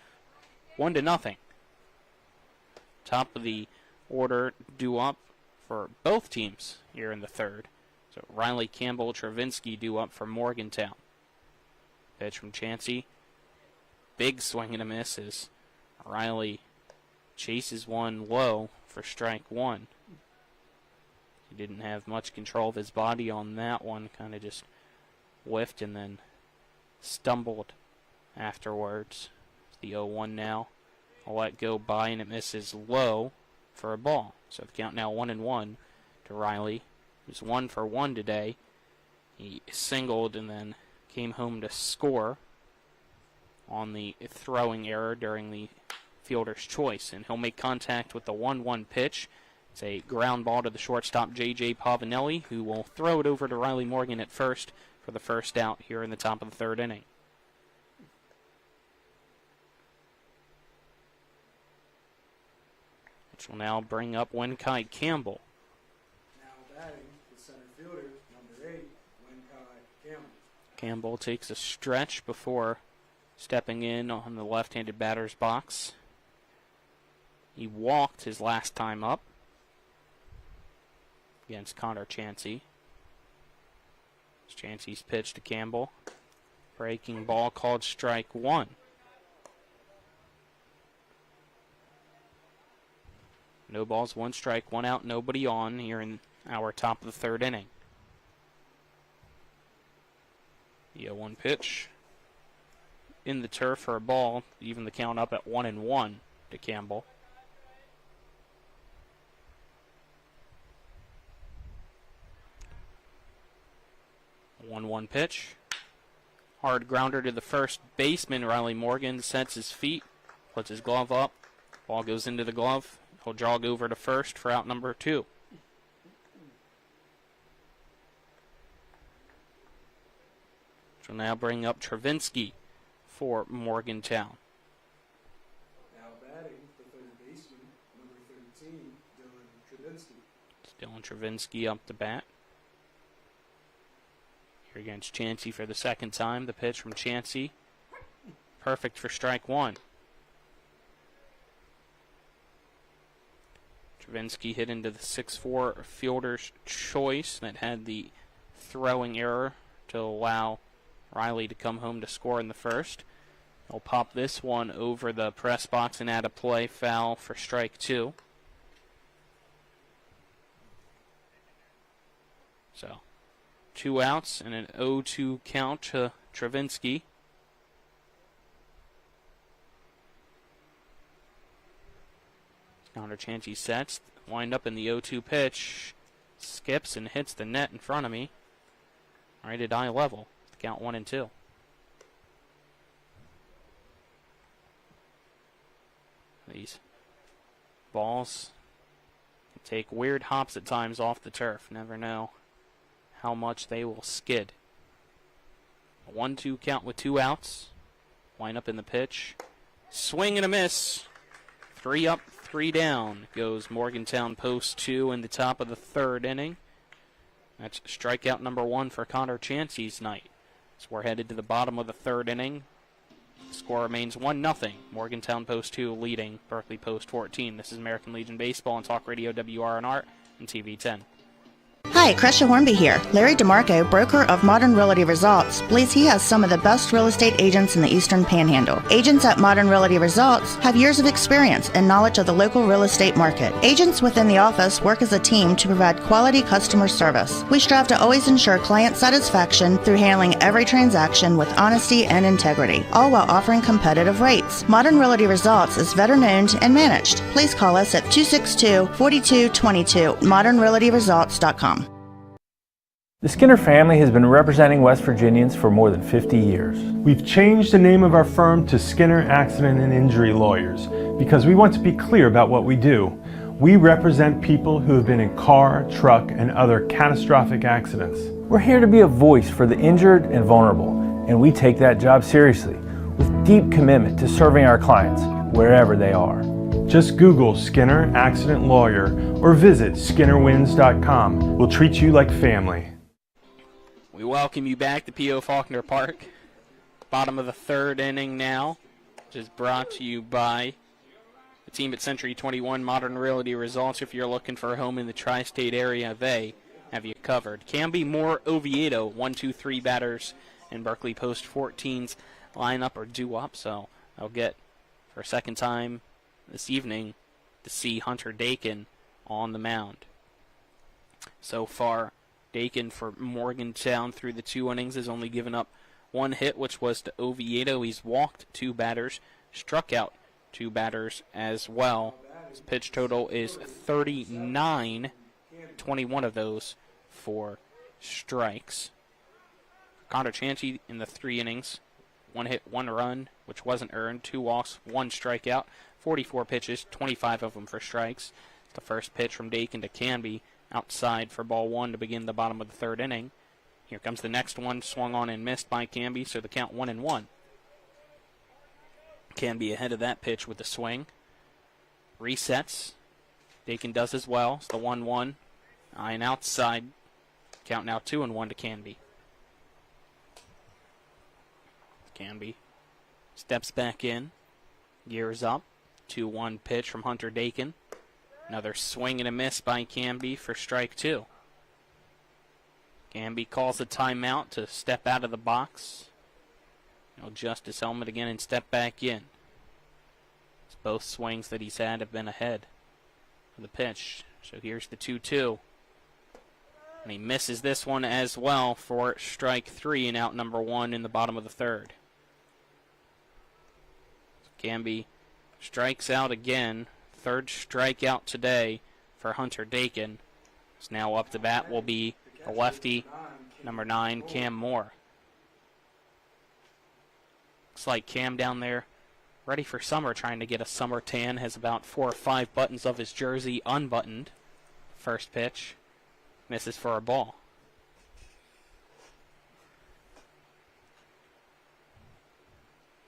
1-0. Top of the order due up for both teams here in the 3rd. So Riley Campbell, Travinsky due up for Morgantown. Pitch from Chansey. Big swing and a miss as Riley chases one low for strike 1. He didn't have much control of his body on that one. Kind of just whiffed and then stumbled afterwards. The 0-1 now. I'll let go by, and it misses low for a ball. So the count now 1-1 to Riley, who's 1 for 1 today. He singled and then came home to score on the throwing error during the fielder's choice. And he'll make contact with the 1-1 pitch. It's a ground ball to the shortstop, J.J. Pavanelli, who will throw it over to Riley Morgan at first for the first out here in the top of the third inning. Which will now bring up Wenkai Campbell. Now batting, the center fielder, number 8, Wenkai Campbell. Campbell takes a stretch before stepping in on the left-handed batter's box. He walked his last time up against Connor Chansey. Chansey's pitch to Campbell. Breaking ball called strike one. No balls, one strike, one out, nobody on here in our top of the third inning. The 0-1 pitch in the turf for a ball, even the count up at 1-1 to Campbell. A 1-1 pitch. Hard grounder to the first baseman. Riley Morgan sets his feet, puts his glove up. Ball goes into the glove. He'll jog over to first for out number 2. Which will now bring up Travinsky for Morgantown. Now batting, the third baseman, number 13, Dylan Travinsky. It's Dylan Travinsky up to bat. Here against Chansey for the second time. The pitch from Chansey. Perfect for strike one. Travinsky hit into the 6'4 fielder's choice that had the throwing error to allow Riley to come home to score in the first. He'll pop this one over the press box and add a play foul for strike two. So, 2 outs and an 0-2 count to Travinsky. Connor Chansey sets, wind up in the 0-2 pitch, skips and hits the net in front of me. Right at eye level, count 1-2. These balls can take weird hops at times off the turf. Never know how much they will skid. A 1-2 count with 2 outs. Wind up in the pitch. Swing and a miss. 3 up, 3 down goes Morgantown post 2 in the top of the third inning. That's strikeout number 1 for Connor Chansey's night. So we're headed to the bottom of the third inning. The score remains 1-0. Morgantown post 2 leading Berkeley post 14. This is American Legion Baseball on Talk Radio WRNR and TV 10. Hi, Crescia Hornby here. Larry DeMarco, broker of Modern Realty Results, believes he has some of the best real estate agents in the Eastern Panhandle. Agents at Modern Realty Results have years of experience and knowledge of the local real estate market. Agents within the office work as a team to provide quality customer service. We strive to always ensure client satisfaction through handling every transaction with honesty and integrity, all while offering competitive rates. Modern Realty Results is veteran-owned and managed. Please call us at 262-4222, modernrealtyresults.com. The Skinner family has been representing West Virginians for more than 50 years. We've changed the name of our firm to Skinner Accident and Injury Lawyers because we want to be clear about what we do. We represent people who have been in car, truck, and other catastrophic accidents. We're here to be a voice for the injured and vulnerable, and we take that job seriously with deep commitment to serving our clients wherever they are. Just Google Skinner Accident Lawyer or visit SkinnerWins.com. We'll treat you like family. We welcome you back to P.O. Faulkner Park. Bottom of the third inning now, which is brought to you by the team at Century 21 Modern Realty Results. If you're looking for a home in the tri-state area, they have you covered. Canby, Moore, Oviedo, 1, 2, 3 batters in Berkeley Post 14's lineup are due up, so I'll get for a second time this evening to see Hunter Dakin on the mound. So far, Dakin for Morgantown through the 2 innings has only given up 1 hit, which was to Oviedo. He's walked 2 batters, struck out 2 batters as well. His pitch total is 39, 21 of those for strikes. Connor Chansey in the 3 innings, 1 hit, 1 run, which wasn't earned, 2 walks, 1 strikeout, 44 pitches, 25 of them for strikes. The first pitch from Dakin to Canby, outside for ball 1 to begin the bottom of the 3rd inning. Here comes the next one, swung on and missed by Canby, so the count 1-1. Canby ahead of that pitch with the swing. Resets. Dakin does as well. It's the 1-1. Eyeing outside. Count now 2-1 to Canby. Canby steps back in. Gears up. 2-1 pitch from Hunter Dakin. Another swing and a miss by Canby for strike 2. Canby calls a timeout to step out of the box. He'll adjust his helmet again and step back in. Both swings that he's had have been ahead of the pitch. So here's the 2-2. And he misses this one as well for strike 3 and out number 1 in the bottom of the 3rd. So Canby strikes out again. 3rd strikeout today for Hunter Dakin. So now up to bat will be the lefty, number 9, Cam Moore. Looks like Cam down there ready for summer, trying to get a summer tan. Has about 4 or 5 buttons of his jersey unbuttoned. First pitch. Misses for a ball.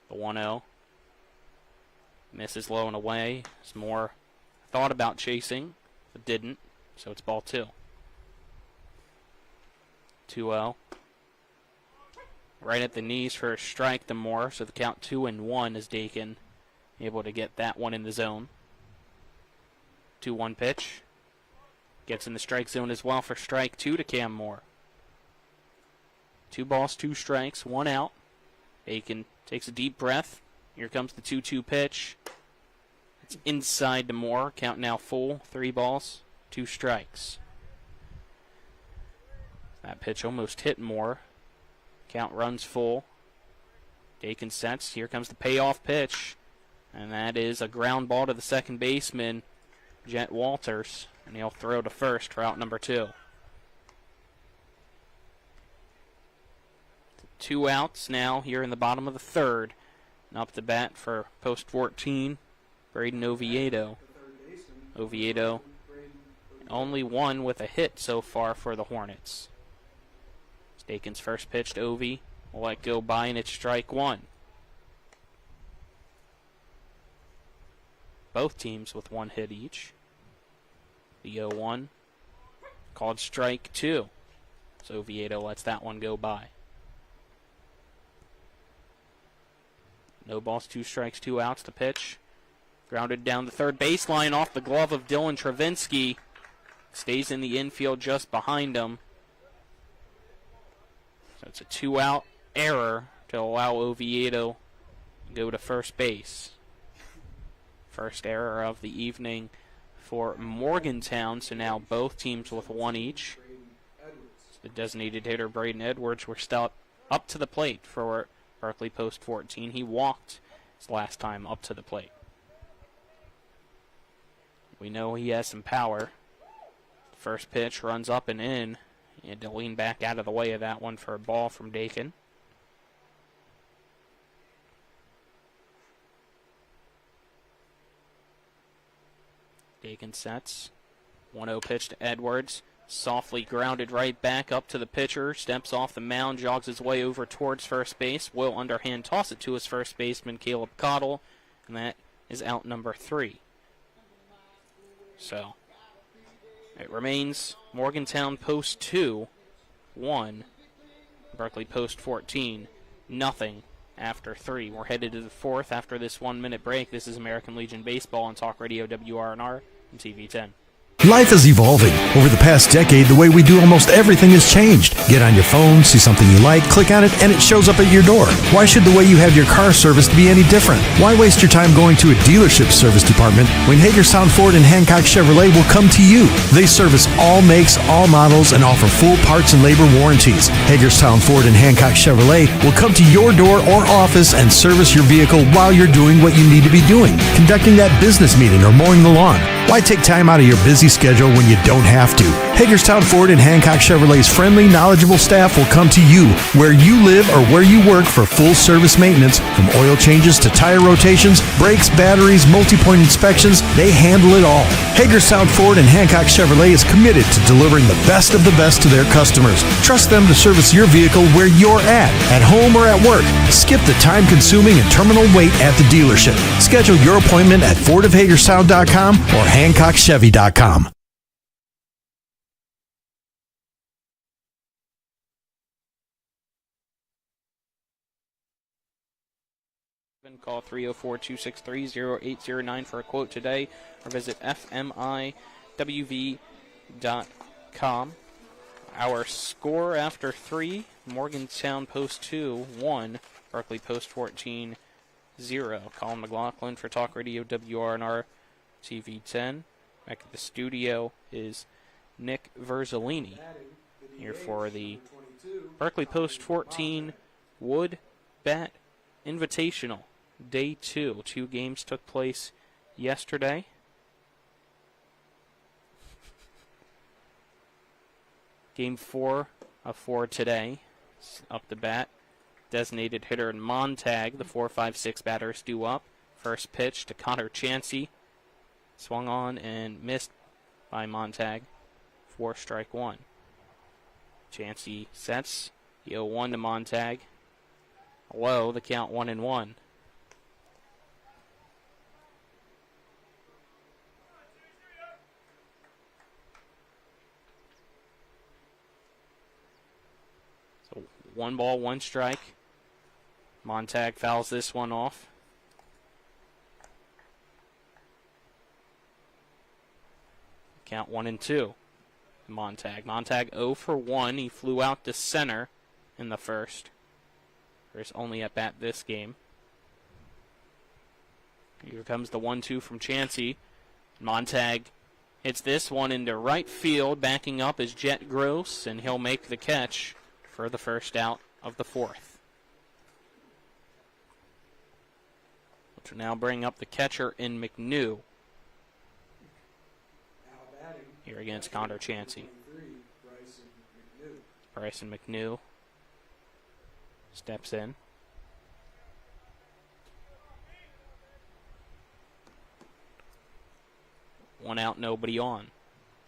The 1-0. Misses low and away. As Moore thought about chasing, but didn't. So it's ball 2. 2-0. Right at the knees for a strike to Moore, so the count 2-1 is Dakin able to get that one in the zone. 2-1 pitch. Gets in the strike zone as well for strike 2 to Cam Moore. 2 balls, 2 strikes, 1 out. Dakin takes a deep breath. Here comes the 2-2 pitch. It's inside to Moore. Count now full. 3 balls, 2 strikes. That pitch almost hit Moore. Count runs full. Dakin sets. Here comes the payoff pitch. And that is a ground ball to the second baseman, Jet Walters. And he'll throw to first for out number 2. 2 outs now here in the bottom of the 3rd. And up to bat for post 14, Braden Oviedo. Oviedo only 1 with a hit so far for the Hornets. Dakin's first pitch to Ovi will let go by, and it's strike 1. Both teams with 1 hit each. The 0-1 called strike 2. So Oviedo lets that one go by. No balls, 2 strikes, 2 outs. The pitch grounded down the third baseline off the glove of Dylan Travinsky. Stays in the infield just behind him. So it's a 2-out error to allow Oviedo to go to first base. First error of the evening for Morgantown, so now both teams with 1 each. So the designated hitter, Braden Edwards, we're still up to the plate for Berkeley post 14. He walked his last time up to the plate. We know he has some power. First pitch runs up and in. He had to lean back out of the way of that one for a ball from Dakin. Dakin sets. 1-0 pitch to Edwards. Softly grounded right back up to the pitcher. Steps off the mound, jogs his way over towards first base. Will underhand toss it to his first baseman, Caleb Cottle. And that is out number 3. So it remains Morgantown post 2, 1. Berkeley post 14, nothing after 3. We're headed to the 4th after this 1-minute break. This is American Legion Baseball on Talk Radio WRNR and TV 10. Life is evolving. Over the past decade, the way we do almost everything has changed. Get on your phone, see something you like, click on it, and it shows up at your door. Why should the way you have your car serviced be any different? Why waste your time going to a dealership service department when Hagerstown Ford and Hancock Chevrolet will come to you? They service all makes, all models, and offer full parts and labor warranties. Hagerstown Ford and Hancock Chevrolet will come to your door or office and service your vehicle while you're doing what you need to be doing, conducting that business meeting or mowing the lawn. Why take time out of your busy schedule when you don't have to? Hagerstown Ford and Hancock Chevrolet's friendly, knowledgeable staff will come to you where you live or where you work for full service maintenance. From oil changes to tire rotations, brakes, batteries, multi-point inspections, they handle it all. Hagerstown Ford and Hancock Chevrolet is committed to delivering the best of the best to their customers. Trust them to service your vehicle where you're at home or at work. Skip the time-consuming and terminal wait at the dealership. Schedule your appointment at fordofhagerstown.com or hancockchevy.com. Call 304-263-0809 for a quote today, or visit fmiwv.com. Our score after 3, Morgantown Post 2, 1, Berkeley Post 14, 0. Colin McLaughlin for Talk Radio WRNR TV 10. Back at the studio is Nick Verzolini here for the Berkeley Post 14 Wood Bat Invitational. Day 2. 2 games took place yesterday. Game 4 of 4 today. Up the bat. Designated hitter Montag. The 4-5-6 batters due up. First pitch to Connor Chansey. Swung on and missed by Montag. 4 strike 1. Chansey sets. The 0-1 to Montag. Low, the count 1-1. So 1 ball, 1 strike. Montag fouls this one off. Count 1-2. Montag. Montag 0 for 1. He flew out to center in the first. There's only at bat this game. Here comes the 1-2 from Chansey. Montag hits this one into right field. Backing up is Jet Gross, and he'll make the catch for the first out of the 4th. Which will now bring up the catcher in McNew. Here against Connor Chansey. Bryson McNew steps in. One out, nobody on.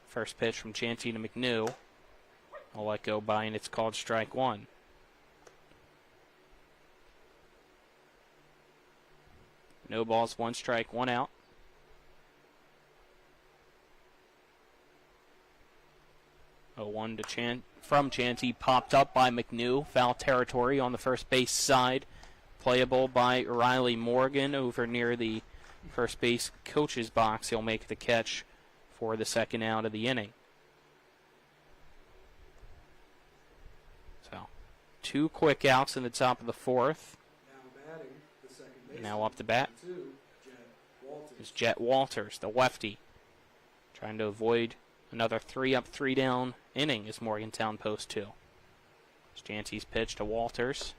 First pitch from Chansey to McNew. I'll let go by, and it's called strike 1. No balls, 1 strike, 1 out. One to from Chansey, popped up by McNew. Foul territory on the first base side. Playable by Riley Morgan over near the first base coach's box. He'll make the catch for the second out of the inning. So, 2 quick outs in the top of the 4th. Now up to bat is Jet Walters, the lefty, trying to avoid another 3-up, 3-down inning is Morgantown Post 2. Chansey's pitch to Walters.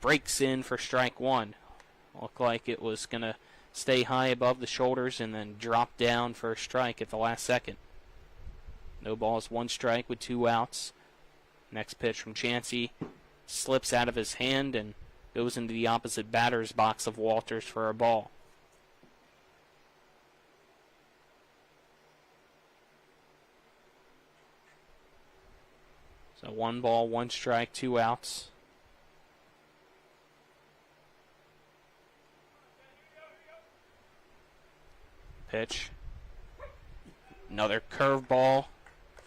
Breaks in for strike 1. Looked like it was going to stay high above the shoulders and then drop down for a strike at the last second. No balls, 1 strike with 2 outs. Next pitch from Chansey slips out of his hand and goes into the opposite batter's box of Walters for a ball. So 1 ball, 1 strike, 2 outs. Pitch. Another curveball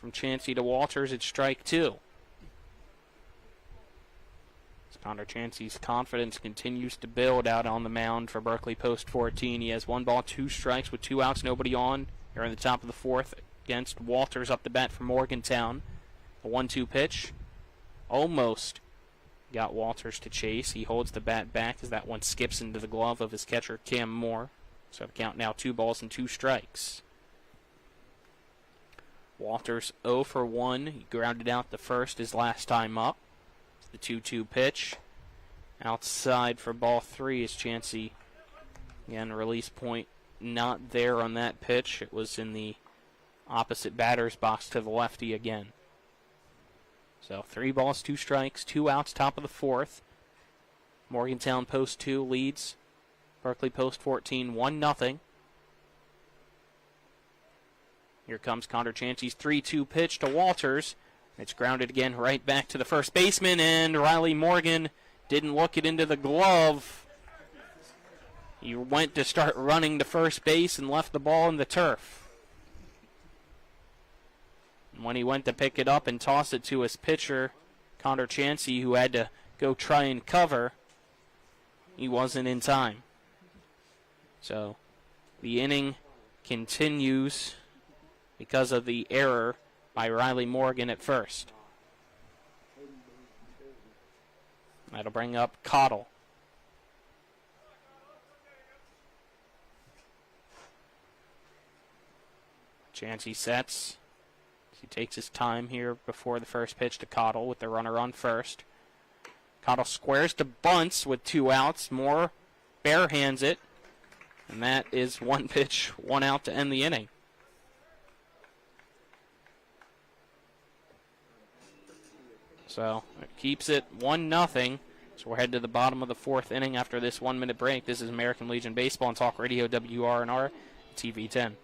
from Chansey to Walters. It's strike 2. As Connor Chansey's confidence continues to build out on the mound for Berkeley Post 14. He has 1 ball, 2 strikes with 2 outs, nobody on. Here in the top of the 4th against Walters up the bat for Morgantown. A 1-2 pitch. Almost got Walters to chase. He holds the bat back as that one skips into the glove of his catcher, Cam Moore. So the count now 2 balls and 2 strikes. Walters 0 for 1. He grounded out the first his last time up. The 2-2 pitch. Outside for ball 3 is Chansey. Again, release point not there on that pitch. It was in the opposite batter's box to the lefty again. So 3 balls, 2 strikes, 2 outs, top of the 4th. Morgantown post 2 leads Berkeley post 14, 1-0. Here comes Connor Chancey's 3-2 pitch to Walters. It's grounded again right back to the first baseman, and Riley Morgan didn't look it into the glove. He went to start running to first base and left the ball in the turf. And when he went to pick it up and toss it to his pitcher, Connor Chancey, who had to go try and cover, he wasn't in time. So the inning continues because of the error by Riley Morgan at first. That'll bring up Cottle. Chancey sets. He takes his time here before the first pitch to Cottle with the runner on first. Cottle squares to bunts with 2 outs. Moore bare hands it. And that is 1 pitch, 1 out to end the inning. So it keeps it 1-0. So we're headed to the bottom of the 4th inning after this 1-minute break. This is American Legion Baseball and Talk Radio, WRNR, TV 10.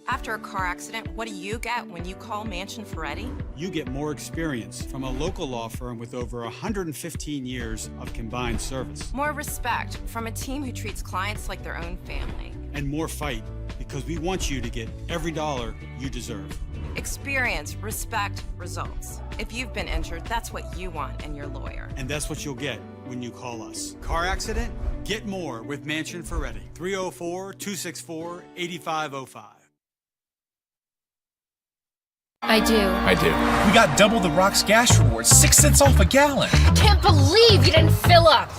After a car accident, what do you get when you call Mansion Ferretti? You get more experience from a local law firm with over 115 years of combined service. More respect from a team who treats clients like their own family. And more fight, because we want you to get every dollar you deserve. Experience, respect, results. If you've been injured, that's what you want in your lawyer. And that's what you'll get when you call us. Car accident? Get more with Mansion Ferretti. 304-264-8505. I do. We got double the Rock's gas rewards, 6 cents off a gallon. Can't believe you didn't fill up.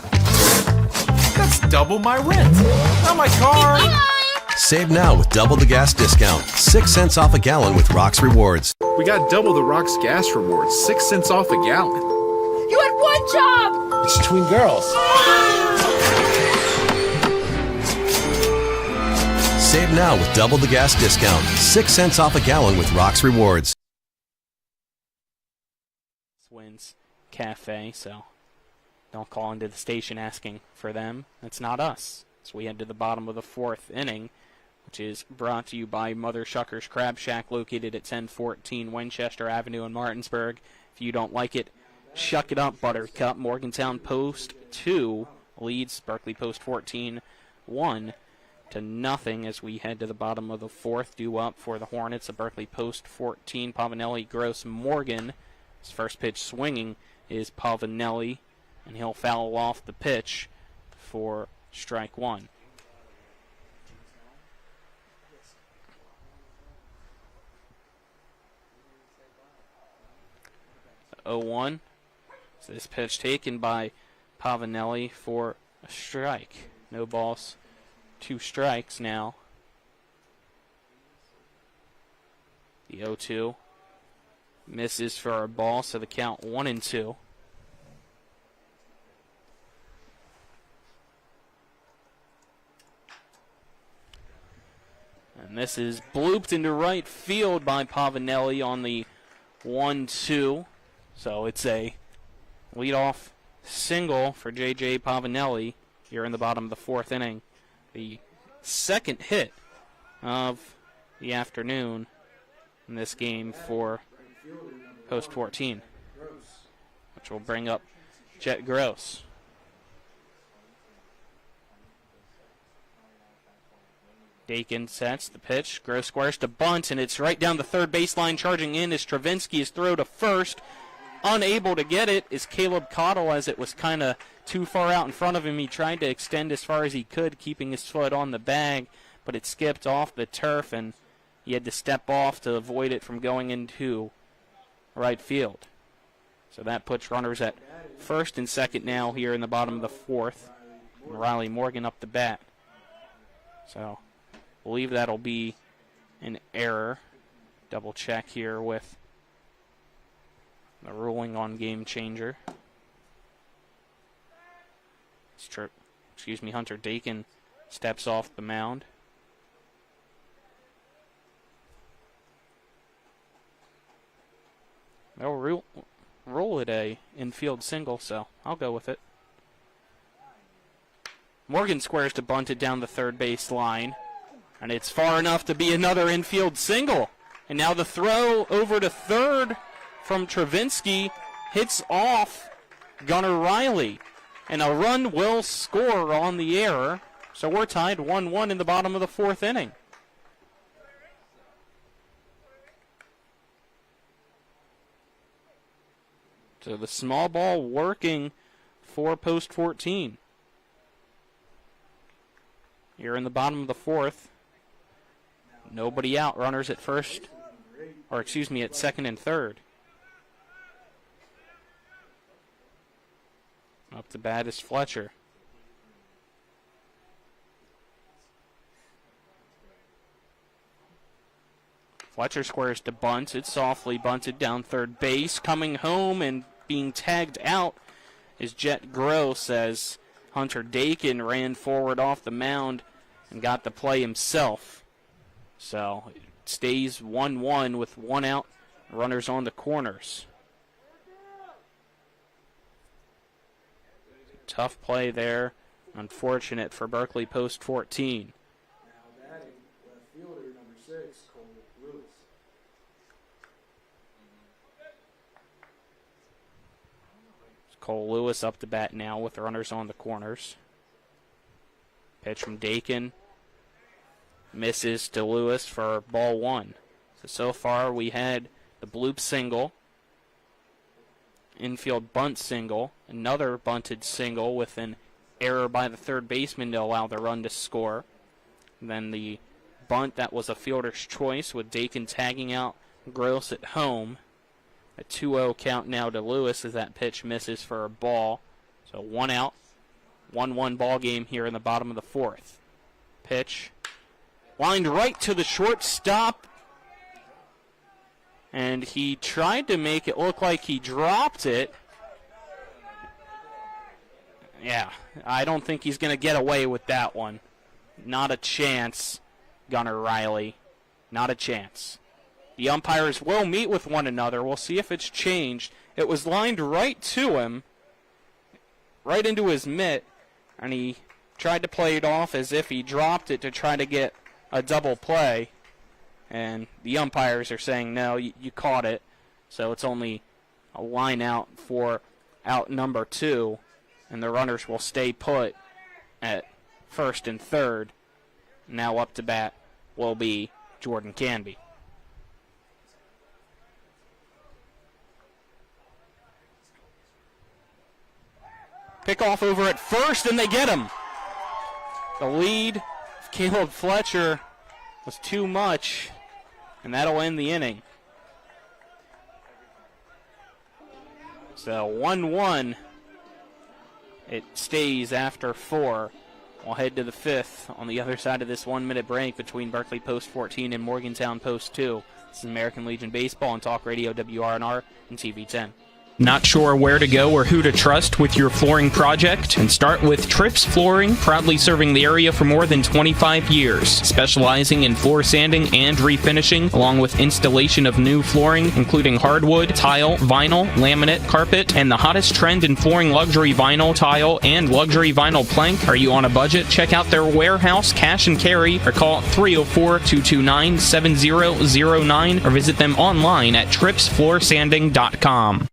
That's double my rent. Not my car. Save now with double the gas discount. 6 cents off a gallon with Rock's Rewards. We got double the Rock's gas rewards, 6 cents off a gallon. You had 1 job. It's between girls. Save now with double the gas discount. 6 cents off a gallon with Rock's Rewards. Wins Cafe, so don't call into the station asking for them. That's not us. So we head to the bottom of the 4th inning, which is brought to you by Mother Shucker's Crab Shack, located at 1014 Winchester Avenue in Martinsburg. If you don't like it, shuck it up, Buttercup. Morgantown Post 2 leads Berkeley Post 14, 1-0 as we head to the bottom of the 4th. Due up for the Hornets, a Berkeley Post 14. Pavanelli, Gross, Morgan. His first pitch swinging is Pavanelli, and he'll foul off the pitch for strike 1. The 0-1. So this pitch taken by Pavanelli for a strike. No balls, 2 strikes now. The 0-2 misses for a ball, so the count 1-2. And this is blooped into right field by Pavanelli on the 1-2. So it's a leadoff single for J.J. Pavanelli here in the bottom of the 4th inning. The second hit of the afternoon in this game for Post 14, which will bring up Jet Gross. Dakin sets the pitch. Gross squares to bunt, and it's right down the third baseline. Charging in is Stravinsky. His throw to first. Unable to get it is Caleb Cottle, as it was kind of too far out in front of him. He tried to extend as far as he could, keeping his foot on the bag, but it skipped off the turf, and he had to step off to avoid it from going into right field. So that puts runners at first and second now here in the bottom of the 4th. And Riley Morgan up the bat. So I believe that'll be an error. Double check here with the ruling on game changer. Hunter Dakin steps off the mound. They'll roll it a infield single, so I'll go with it. Morgan squares to bunt it down the third base line, and it's far enough to be another infield single. And now the throw over to third from Travinsky hits off Gunnar Riley, and a run will score on the error. So we're tied 1-1 in the bottom of the fourth inning. So the small ball working for Post 14. Here in the bottom of the fourth. Nobody out. Runners at first, or excuse me, at second and third. Up to bat is Fletcher. Fletcher squares to bunt. It's softly bunted down third base. Coming home and being tagged out is Jet Gross as Hunter Dakin ran forward off the mound and got the play himself. So it stays 1-1 with one out, runners on the corners. Tough play there. Unfortunate for Berkeley Post 14. Now batting, left fielder number 6, Cole Lewis. Cole Lewis up to bat now with runners on the corners. Pitch from Dakin. Misses to Lewis for ball one. So far we had the bloop single, infield bunt single, another bunted single with an error by the third baseman to allow the run to score. Then the bunt that was a fielder's choice with Dakin tagging out Gross at home. A 2-0 count now to Lewis as that pitch misses for a ball. So one out, 1-1 ball game here in the bottom of the fourth. Pitch lined right to the shortstop, and he tried to make it look like he dropped it. Yeah, I don't think he's going to get away with that one. Not a chance, Gunnar Riley. Not a chance. The umpires will meet with one another. We'll see if it's changed. It was lined right to him, right into his mitt, and he tried to play it off as if he dropped it to try to get a double play. And the umpires are saying, no, you caught it. So it's only a line out for out number 2. And the runners will stay put at first and third. Now up to bat will be Jordan Canby. Pickoff over at first, and they get him. The lead of Caleb Fletcher was too much, and that'll end the inning. So 1-1. It stays after 4. We'll head to the 5th on the other side of this 1-minute break between Berkeley Post 14 and Morgantown Post 2. This is American Legion Baseball on Talk Radio WRNR and TV 10. Not sure where to go or who to trust with your flooring project? And start with Trips Flooring, proudly serving the area for more than 25 years, specializing in floor sanding and refinishing, along with installation of new flooring, including hardwood, tile, vinyl, laminate, carpet, and the hottest trend in flooring, luxury vinyl, tile, and luxury vinyl plank. Are you on a budget? Check out their warehouse, cash and carry, or call 304-229-7009, or visit them online at tripsfloorsanding.com.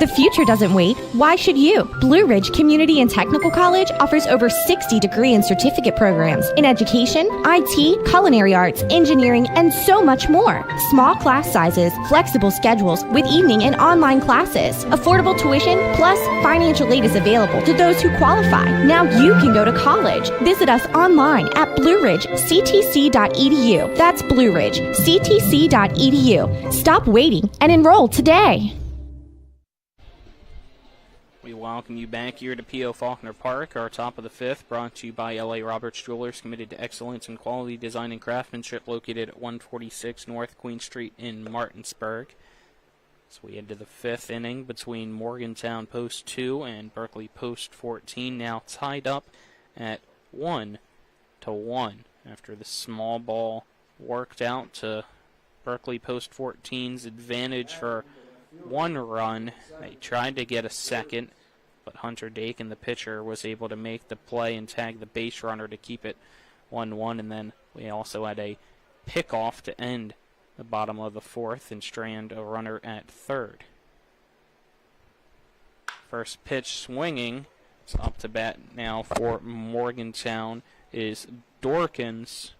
The future doesn't wait. Why should you? Blue Ridge Community and Technical College offers over 60 degree and certificate programs in education, IT, culinary arts, engineering, and so much more. Small class sizes, flexible schedules with evening and online classes, affordable tuition, plus financial aid is available to those who qualify. Now you can go to college. Visit us online at blueridgectc.edu. That's blueridgectc.edu. Stop waiting and enroll today. We welcome you back here to P.O. Faulkner Park, our top of the 5th, brought to you by L.A. Roberts Jewelers, committed to excellence in quality design and craftsmanship, located at 146 North Queen Street in Martinsburg. So we head to the 5th inning between Morgantown Post 2 and Berkeley Post 14, now tied up at 1-1 after the small ball worked out to Berkeley Post 14's advantage for 1 run. They tried to get a second, but Hunter Dakin, the pitcher, was able to make the play and tag the base runner to keep it 1-1. And then we also had a pickoff to end the bottom of the 4th and strand a runner at third. First pitch swinging. It's up to bat now for Morgantown is Dorkins.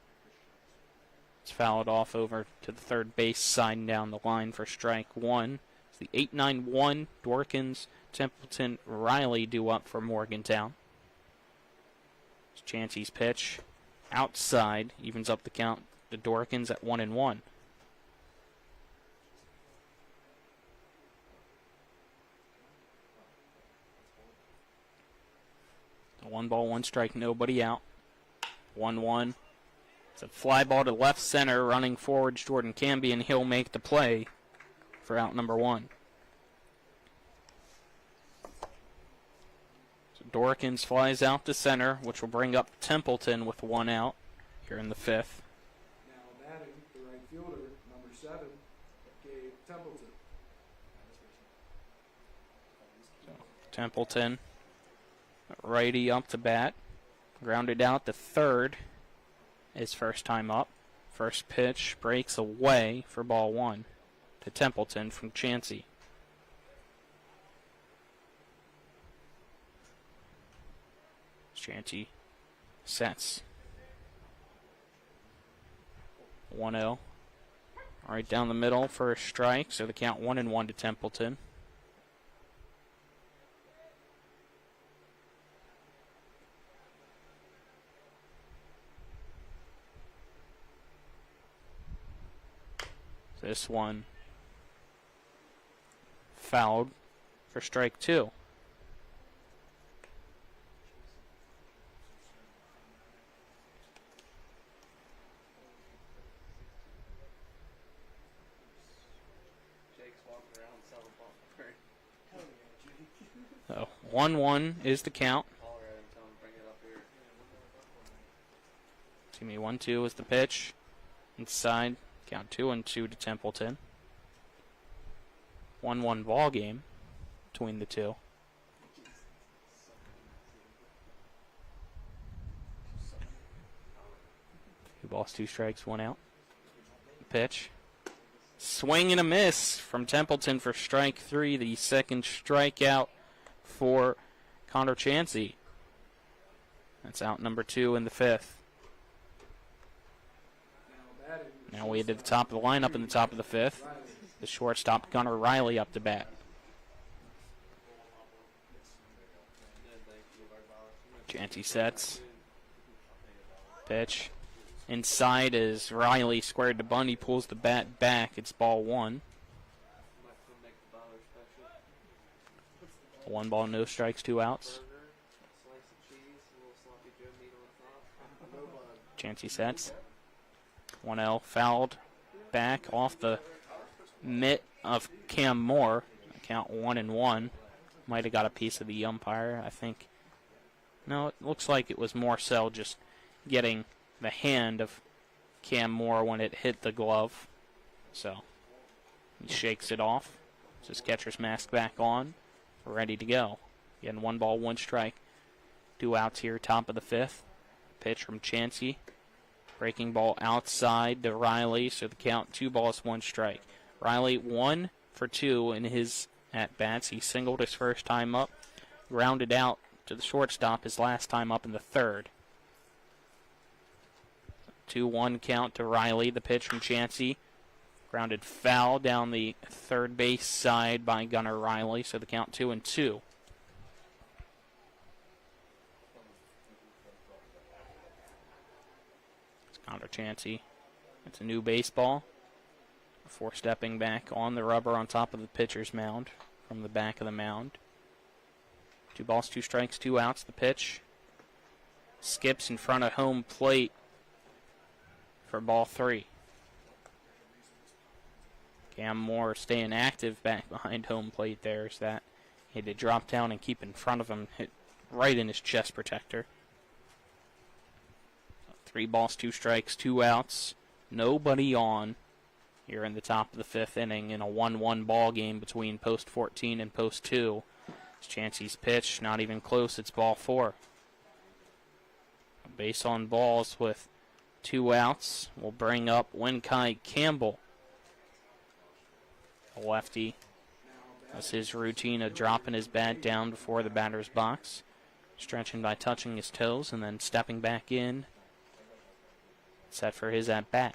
It's fouled off over to the third base side and down the line for strike 1. It's the 8-9-1. Dorkins, Templeton, Riley due up for Morgantown. It's Chancey's pitch. Outside, evens up the count to Dorkins at 1-1. The 1 ball, 1 strike, nobody out. 1-1. It's a fly ball to left center, running forward Jordan Canby, and he'll make the play for out number 1. So Dorkins flies out to center, which will bring up Templeton with 1 out here in the 5th. Now batting, the right fielder, number 7, Gabe Templeton. So Templeton, righty up to bat, grounded out to third. His first time up. First pitch breaks away for ball 1 to Templeton from Chancey. Chancey sets. 1-0. Right down the middle for a strike, so the count 1-1 to Templeton. This one fouled for strike 2. So 1-1 is the count. Excuse me, 1-2 is the pitch. Inside. Count 2-2 to Templeton. 1-1 ball game between the two. Two balls, 2 strikes, 1 out. Pitch. Swing and a miss from Templeton for strike 3. The second strikeout for Connor Chancey. That's out number 2 in the 5th. Now we did the top of the lineup in the top of the 5th. The shortstop, Gunnar Riley, up to bat. Chancey sets. Pitch. Inside as Riley squared to Bundy, pulls the bat back. It's ball 1. 1 ball, no strikes, 2 outs. Chancey sets. 1-0 fouled back off the mitt of Cam Moore. Count 1-1. Might have got a piece of the umpire, I think. No, it looks like it was more so just getting the hand of Cam Moore when it hit the glove. So he shakes it off. Puts his catcher's mask back on. Ready to go. Again, 1 ball, 1 strike. 2 outs here, top of the 5th. Pitch from Chancey. Breaking ball outside to Riley, so the count 2 balls, 1 strike. Riley 1 for 2 in his at-bats. He singled his first time up, grounded out to the shortstop his last time up in the 3rd. 2-1 count to Riley, the pitch from Chancey. Grounded foul down the third base side by Gunnar Riley, so the count 2-2. Connor Chancey. It's a new baseball. Before stepping back on the rubber on top of the pitcher's mound from the back of the mound. 2 balls, 2 strikes, 2 outs. The pitch skips in front of home plate for ball 3. Cam Moore staying active back behind home plate there as that he had to drop down and keep in front of him, hit right in his chest protector. 3 balls, 2 strikes, 2 outs. Nobody on. here in the top of the 5th inning in a 1-1 ball game between post 14 and post 2. It's Chansey's pitch, not even close, it's ball 4. A base on balls with 2 outs will bring up Winkai Campbell. A lefty. That's his routine of dropping his bat down before the batter's box, stretching by touching his toes and then stepping back in. Set for his at-bat.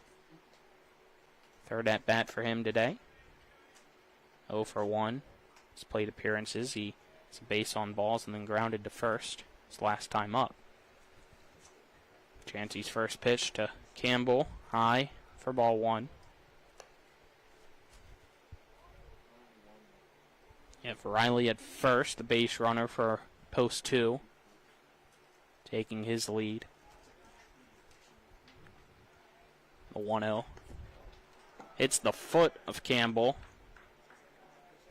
3rd at-bat for him today. 0 for 1. His plate appearances, he's a base on balls and then grounded to first. His last time up. Chansey's first pitch to Campbell, high for ball 1. You have Riley at first, the base runner for post 2, taking his lead. The 1-0. Hits the foot of Campbell.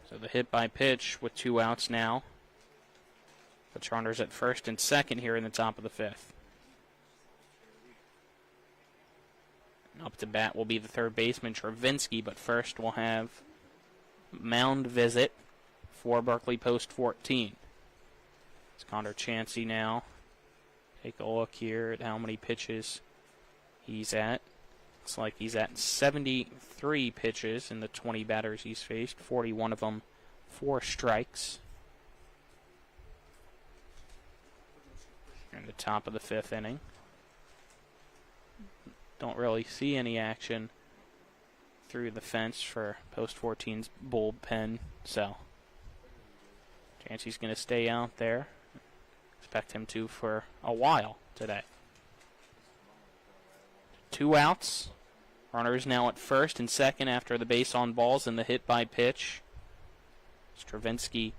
So the hit by pitch with 2 outs now. Puts runners at first and second here in the top of the 5th. And up to bat will be the 3rd baseman, Travinsky, but first we'll have mound visit for Berkeley post 14. It's Connor Chansey now. Take a look here at how many pitches he's at. Looks like he's at 73 pitches in the 20 batters he's faced, 41 of them 4 strikes. In the top of the 5th inning. Don't really see any action through the fence for post 14's bullpen, so Chansey's going to stay out there. Expect him to for a while today. 2 outs. Runners now at first and second after the base on balls and the hit by pitch. Stravinsky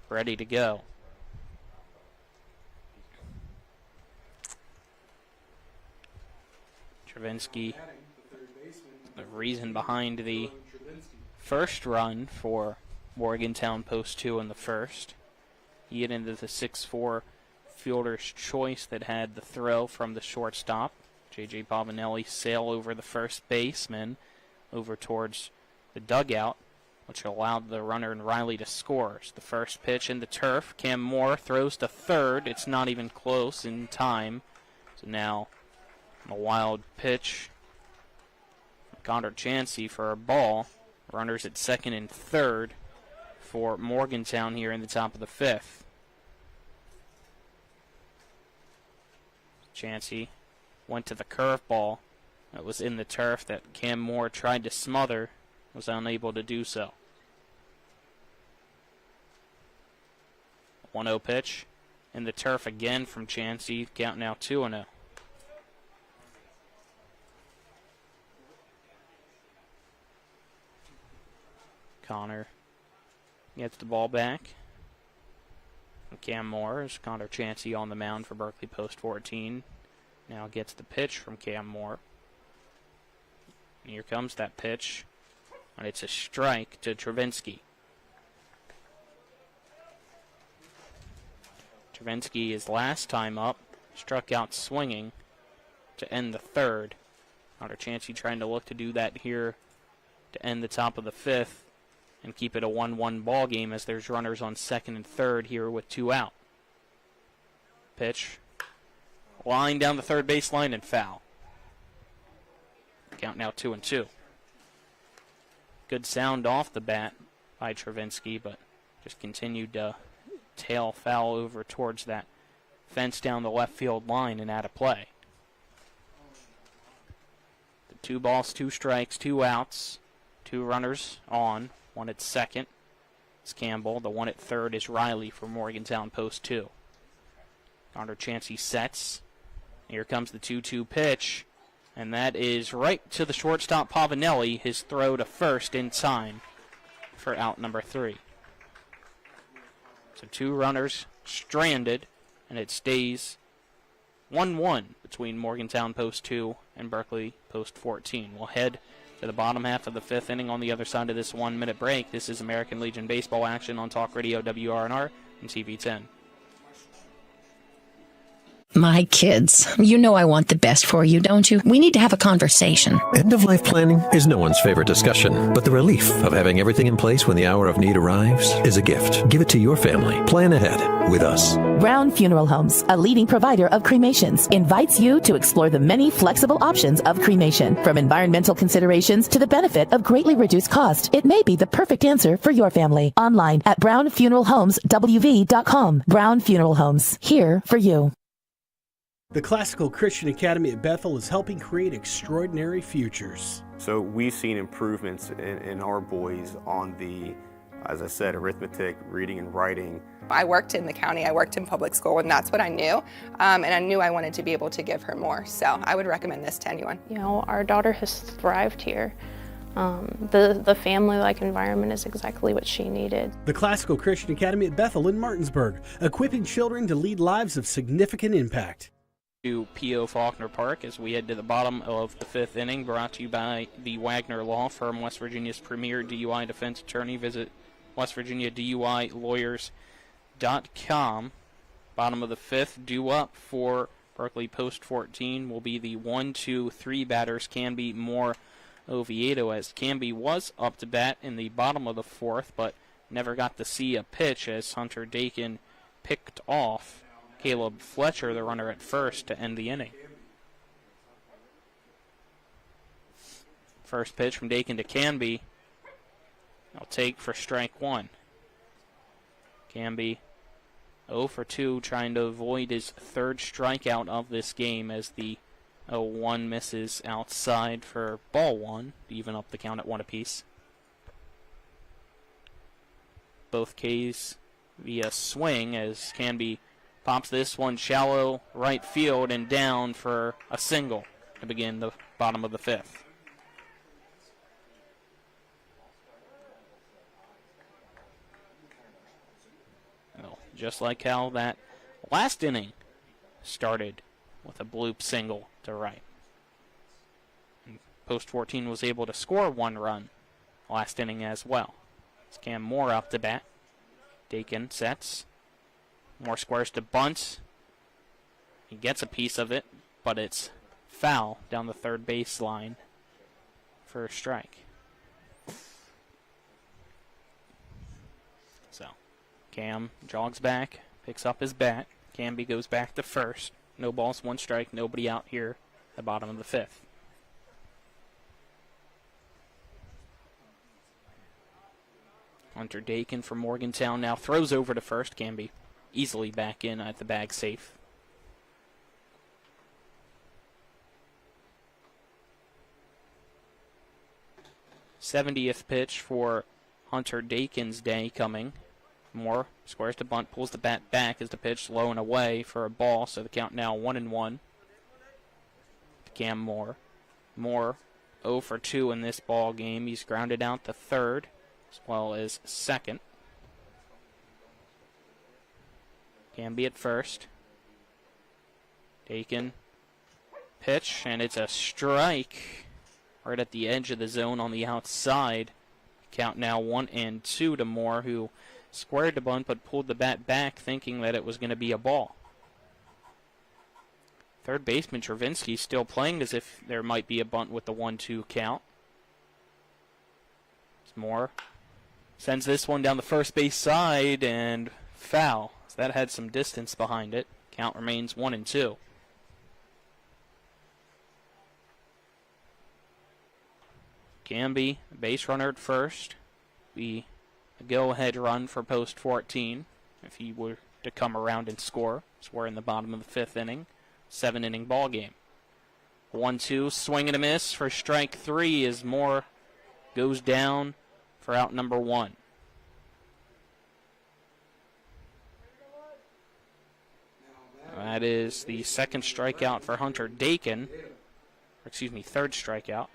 ready to go. Stravinsky, the reason behind the first run for Morgantown post 2 in the first. He hit into the 6-4 fielder's choice that had the throw from the shortstop. J.J. Bobanelli sail over the first baseman over towards the dugout, which allowed the runner and Riley to score. It's the first pitch in the turf. Cam Moore throws to third. It's not even close in time. So now a wild pitch from Connor Chansey for a ball. Runners at second and third for Morgantown here in the top of the 5th. Chansey went to the curveball that was in the turf that Cam Moore tried to smother, was unable to do so. 1-0 pitch in the turf again from Chansey, count now 2-0. Connor gets the ball back. And Cam Moore is Connor Chansey on the mound for Berkeley post 14. Now gets the pitch from Cam Moore. And here comes that pitch. And it's a strike to Travinsky. Travinsky, his last time up, struck out swinging to end the 3rd. Connor Chansey trying to look to do that here to end the top of the 5th and keep it a 1-1 ball game as there's runners on second and third here with 2 out. Pitch. Line down the third baseline and foul. Count now 2-2. Good sound off the bat by Travinsky, but just continued to tail foul over towards that fence down the left field line and out of play. The 2 balls, 2 strikes, 2 outs, 2 runners on. 1 at second is Campbell. The 1 at third is Riley for Morgantown post 2. Connor Chansey sets. Here comes the 2-2 pitch. And that is right to the shortstop Pavanelli. His throw to first in time for out number 3. So 2 runners stranded. And it stays 1-1 between Morgantown post 2 and Berkeley post 14. We'll head to the bottom half of the 5th inning on the other side of this 1-minute break. This is American Legion Baseball action on Talk Radio WRNR and TV 10. My kids. You know I want the best for you, don't you? We need to have a conversation. End-of-life planning is no one's favorite discussion, but the relief of having everything in place when the hour of need arrives is a gift. Give it to your family. Plan ahead with us. Brown Funeral Homes, a leading provider of cremations, invites you to explore the many flexible options of cremation. From environmental considerations to the benefit of greatly reduced cost, it may be the perfect answer for your family. Online at brownfuneralhomeswv.com. Brown Funeral Homes, here for you. The Classical Christian Academy at Bethel is helping create extraordinary futures. So we've seen improvements in our boys on the, as I said, arithmetic, reading and writing. I worked in the county, I worked in public school, and that's what I knew. And I knew I wanted to be able to give her more. So I would recommend this to anyone. You know, our daughter has thrived here. The family-like environment is exactly what she needed. The Classical Christian Academy at Bethel in Martinsburg, equipping children to lead lives of significant impact. To P.O. Faulkner Park as we head to the bottom of the fifth inning, brought to you by the Wagner Law Firm, West Virginia's premier DUI defense attorney. Visit westvirginiaduilawyers.com. Bottom of the fifth, due up for Berkeley Post 14 will be the 1-2-3 batters, Canby, Moore, Oviedo, as Canby was up to bat in the bottom of the fourth, but never got to see a pitch as Hunter Dakin picked off Caleb Fletcher, the runner at first, to end the inning. First pitch from Dakin to Canby. I'll take for strike one. Canby 0 for 2, trying to avoid his third strikeout of this game as the 0-1 misses outside for ball one, to even up the count at one apiece. Both Ks via swing as Canby pops this one shallow right field and down for a single to begin the bottom of the fifth. Well, just like how that last inning started with a bloop single to right. And Post 14 was able to score one run last inning as well. It's Cam Moore up to bat. Dakin sets. Moore squares to bunt. He gets a piece of it, but it's foul down the third baseline for a strike. So, Cam jogs back, picks up his bat. Canby goes back to first. No balls, one strike, nobody out here at the bottom of the fifth. Hunter Dakin from Morgantown now throws over to first. Canby easily back in at the bag safe. '70th pitch for Hunter Dakin's day coming. Moore squares to bunt, pulls the bat back as the pitch low and away for a ball, so the count now 1-1. Cam Moore. Moore 0 for 2 in this ball game. He's grounded out to third as well as second. Canby at first. Dakin pitch, and it's a strike right at the edge of the zone on the outside. Count now 1-2 to Moore, who squared the bunt but pulled the bat back thinking that it was going to be a ball. Third baseman Travinsky still playing as if there might be a bunt with the 1-2 count. It's Moore sends this one down the first base side and foul. So that had some distance behind it. Count remains 1-2. Canby, base runner at first. Be a go-ahead run for Post 14 if he were to come around and score. So we're in the bottom of the fifth inning. 7-inning ball game. 1-2, swing and a miss for strike three as Moore goes down for out number one. That is the second strikeout for Hunter Dakin. Third strikeout.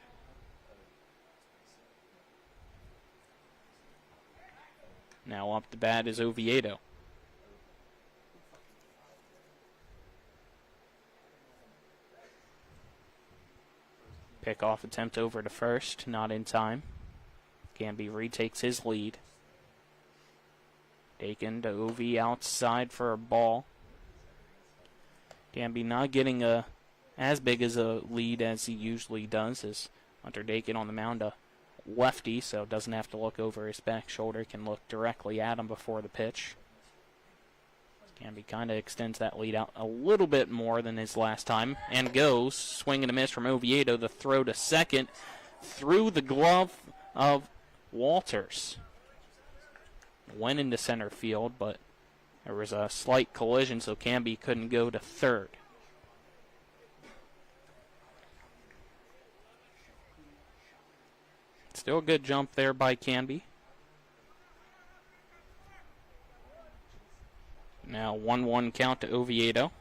Now up to bat is Oviedo. Pickoff attempt over to first, not in time. Canby retakes his lead. Dakin to Ovi outside for a ball. Canby not getting as big as a lead as he usually does, as Hunter Dakin on the mound, a lefty, so doesn't have to look over his back shoulder, can look directly at him before the pitch. Canby kind of extends that lead out a little bit more than his last time, and goes, swing and a miss from Oviedo, the throw to second, through the glove of Walters. Went into center field, but there was a slight collision, so Canby couldn't go to third. Still a good jump there by Canby. Now 1-1 count to Oviedo.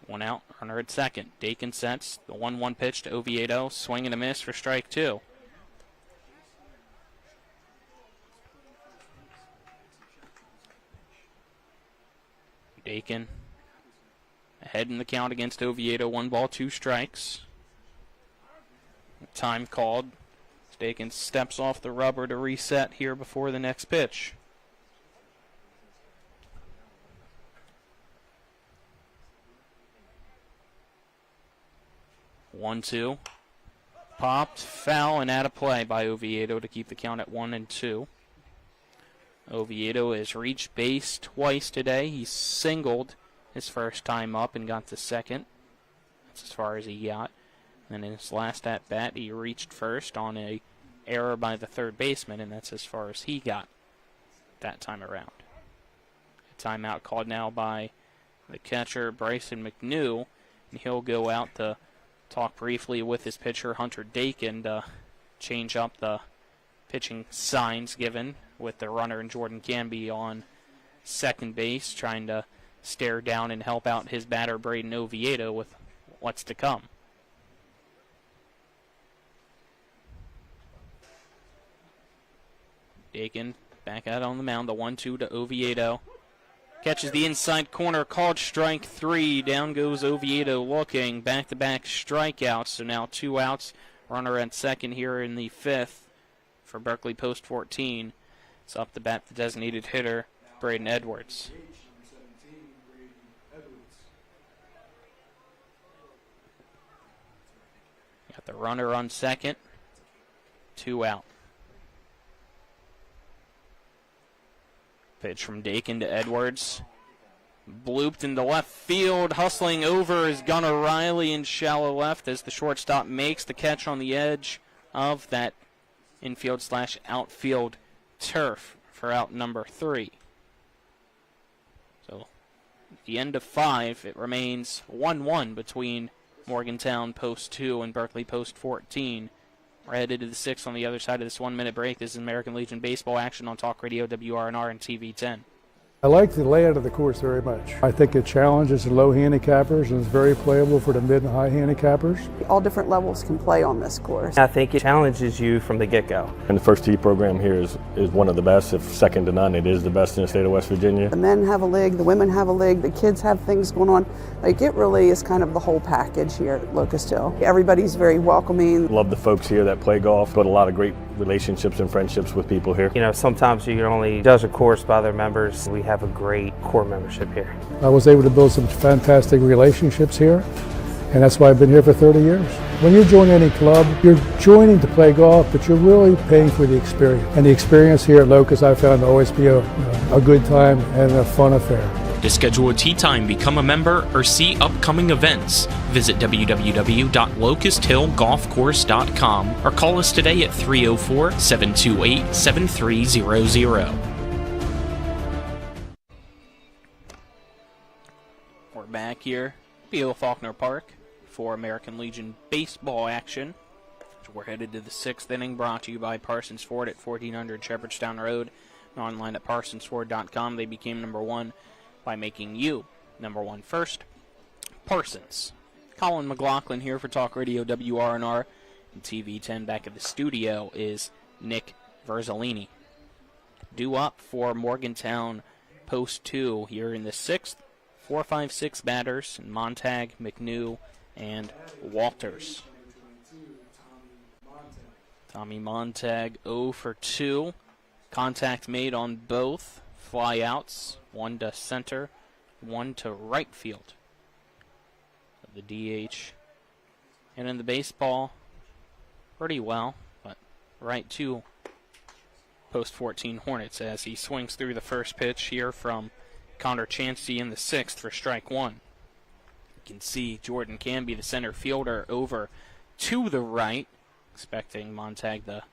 One out, runner at second. Dakin sets the 1-1 pitch to Oviedo. Swing and a miss for strike two. Dakin ahead in the count against Oviedo. 1 ball, 2 strikes. Time called. Dakin steps off the rubber to reset here before the next pitch. One, two. Popped, foul, and out of play by Oviedo to keep the count at 1-2. Oviedo has reached base twice today. He singled his first time up and got to second. That's as far as he got. And in his last at-bat, he reached first on a error by the third baseman, and that's as far as he got that time around. A timeout called now by the catcher, Bryson McNew, and he'll go out to talk briefly with his pitcher, Hunter Dakin, to change up the pitching signs given with the runner and Jordan Canby on second base, trying to stare down and help out his batter, Braden Oviedo, with what's to come. Dakin back out on the mound, the 1-2 to Oviedo. Catches the inside corner, called strike 3. Down goes Oviedo looking. Back-to-back strikeouts, so now 2 outs. Runner at second here in the 5th for Berkeley Post 14. It's up to bat the designated hitter, Braden Edwards. Got the runner on second. 2 out. Pitch from Dakin to Edwards. Blooped into left field. Hustling over is Gunnar Riley in shallow left as the shortstop makes the catch on the edge of that infield/outfield turf for out number 3. So at the end of 5, it remains 1-1 between Morgantown Post 2 and Berkeley Post 14. We're headed to the 6th on the other side of this 1-minute break. This is American Legion Baseball action on Talk Radio, WRNR, and TV 10. I like the layout of the course very much. I think it challenges the low handicappers and is very playable for the mid and high handicappers. All different levels can play on this course. I think it challenges you from the get-go. And the first tee program here is one of the best, if second to none. It is the best in the state of West Virginia. The men have a league, the women have a league, the kids have things going on. Like, it really is kind of the whole package here at Locust Hill. Everybody's very welcoming. Love the folks here that play golf, but a lot of great relationships and friendships with people here. You know, sometimes you can only judge a course by their members. We have a great core membership here. I was able to build some fantastic relationships here, and that's why I've been here for 30 years. When you join any club, you're joining to play golf, but you're really paying for the experience. And the experience here at Locust I found to always be a good time and a fun affair. To schedule a tee time, become a member, or see upcoming events, visit www.locusthillgolfcourse.com or call us today at 304-728-7300. We're back here, Beal Faulkner Park, for American Legion baseball action. We're headed to the 6th inning, brought to you by Parsons Ford at 1400 Shepherdstown Road. Online at parsonsford.com. They became number 1 by making you number 1 first. Parsons. Colin McLaughlin here for Talk Radio WRNR and TV 10. Back at the studio is Nick Verzolini. Due up for Morgantown Post 2 here in the 6th. 4, 5, 6 batters, Montag, McNew, and Walters. Tommy Montag 0 for 2. Contact made on both. fly outs, one to center, one to right field. The DH and in the baseball pretty well, but right to post 14 Hornets as he swings through the first pitch here from Connor Chansey in the 6th for strike one. You can see Jordan Canby, the center fielder, over to the right, expecting Montag to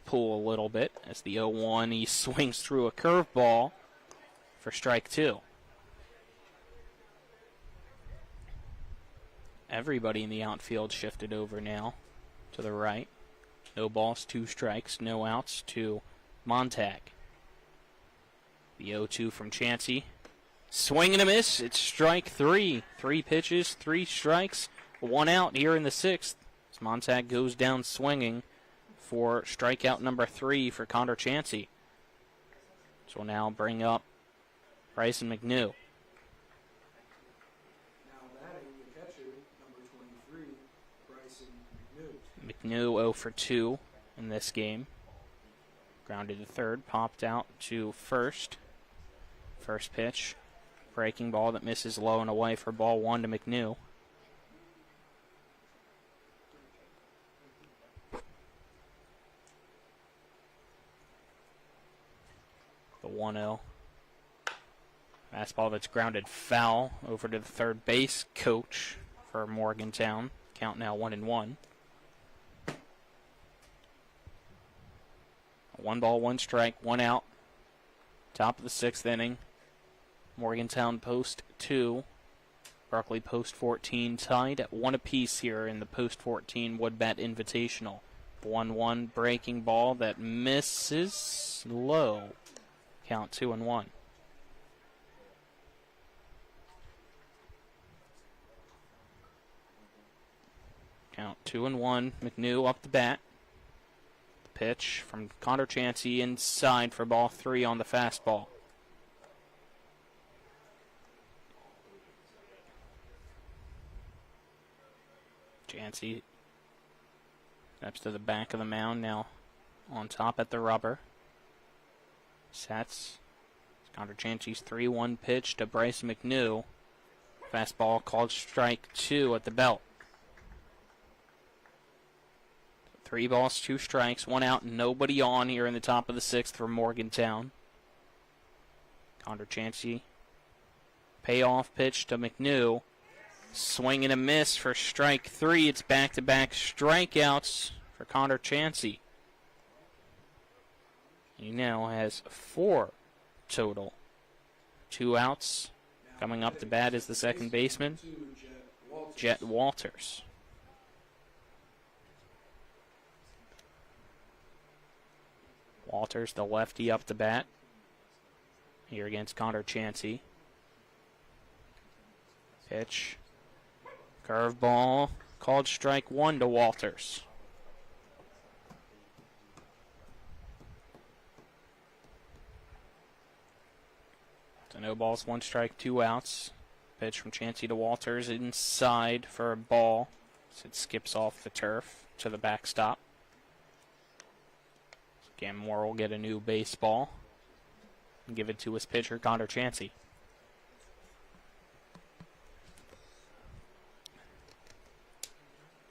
pull a little bit. As the 0-1, he swings through a curveball for strike two. Everybody in the outfield shifted over now to the right. No balls, 2 strikes, no outs to Montag. The 0-2 from Chansey. Swing and a miss. It's strike 3. 3 pitches, 3 strikes, 1 out here in the 6th. As Montag goes down swinging for strikeout number 3 for Connor Chansey. So we'll now bring up Bryson McNew. McNew 0 for 2 in this game. Grounded to third, popped out to first. First pitch, breaking ball that misses low and away for ball 1 to McNew. The 1-0. Fastball that's grounded foul over to the third base coach for Morgantown. Count now 1-1. 1 ball, 1 strike, 1 out. Top of the 6th inning. Morgantown post 2. Berkeley post 14 tied at 1 apiece here in the post 14 Woodbat Invitational. 1-1 breaking ball that misses low. Count 2-1. Count 2-1. McNew up the bat. Pitch from Connor Chansey inside for ball 3 on the fastball. Chansey steps to the back of the mound now on top at the rubber. Sets. Connor Chansey's 3-1 pitch to Bryce McNew. Fastball called strike 2 at the belt. 3 balls, 2 strikes, 1 out, nobody on here in the top of the 6th for Morgantown. Connor Chansey. Payoff pitch to McNew. Swing and a miss for strike 3. It's back-to-back strikeouts for Connor Chansey. He now has 4 total. 2 outs. Coming up to bat is the second baseman, Jet Walters. Walters, the lefty, up to bat here against Connor Chansey. Pitch. Curveball. Called strike 1 to Walters. So no balls, 1 strike, 2 outs. Pitch from Chansey to Walters inside for a ball. So it skips off the turf to the backstop. Cam Moore will get a new baseball and give it to his pitcher, Connor Chansey.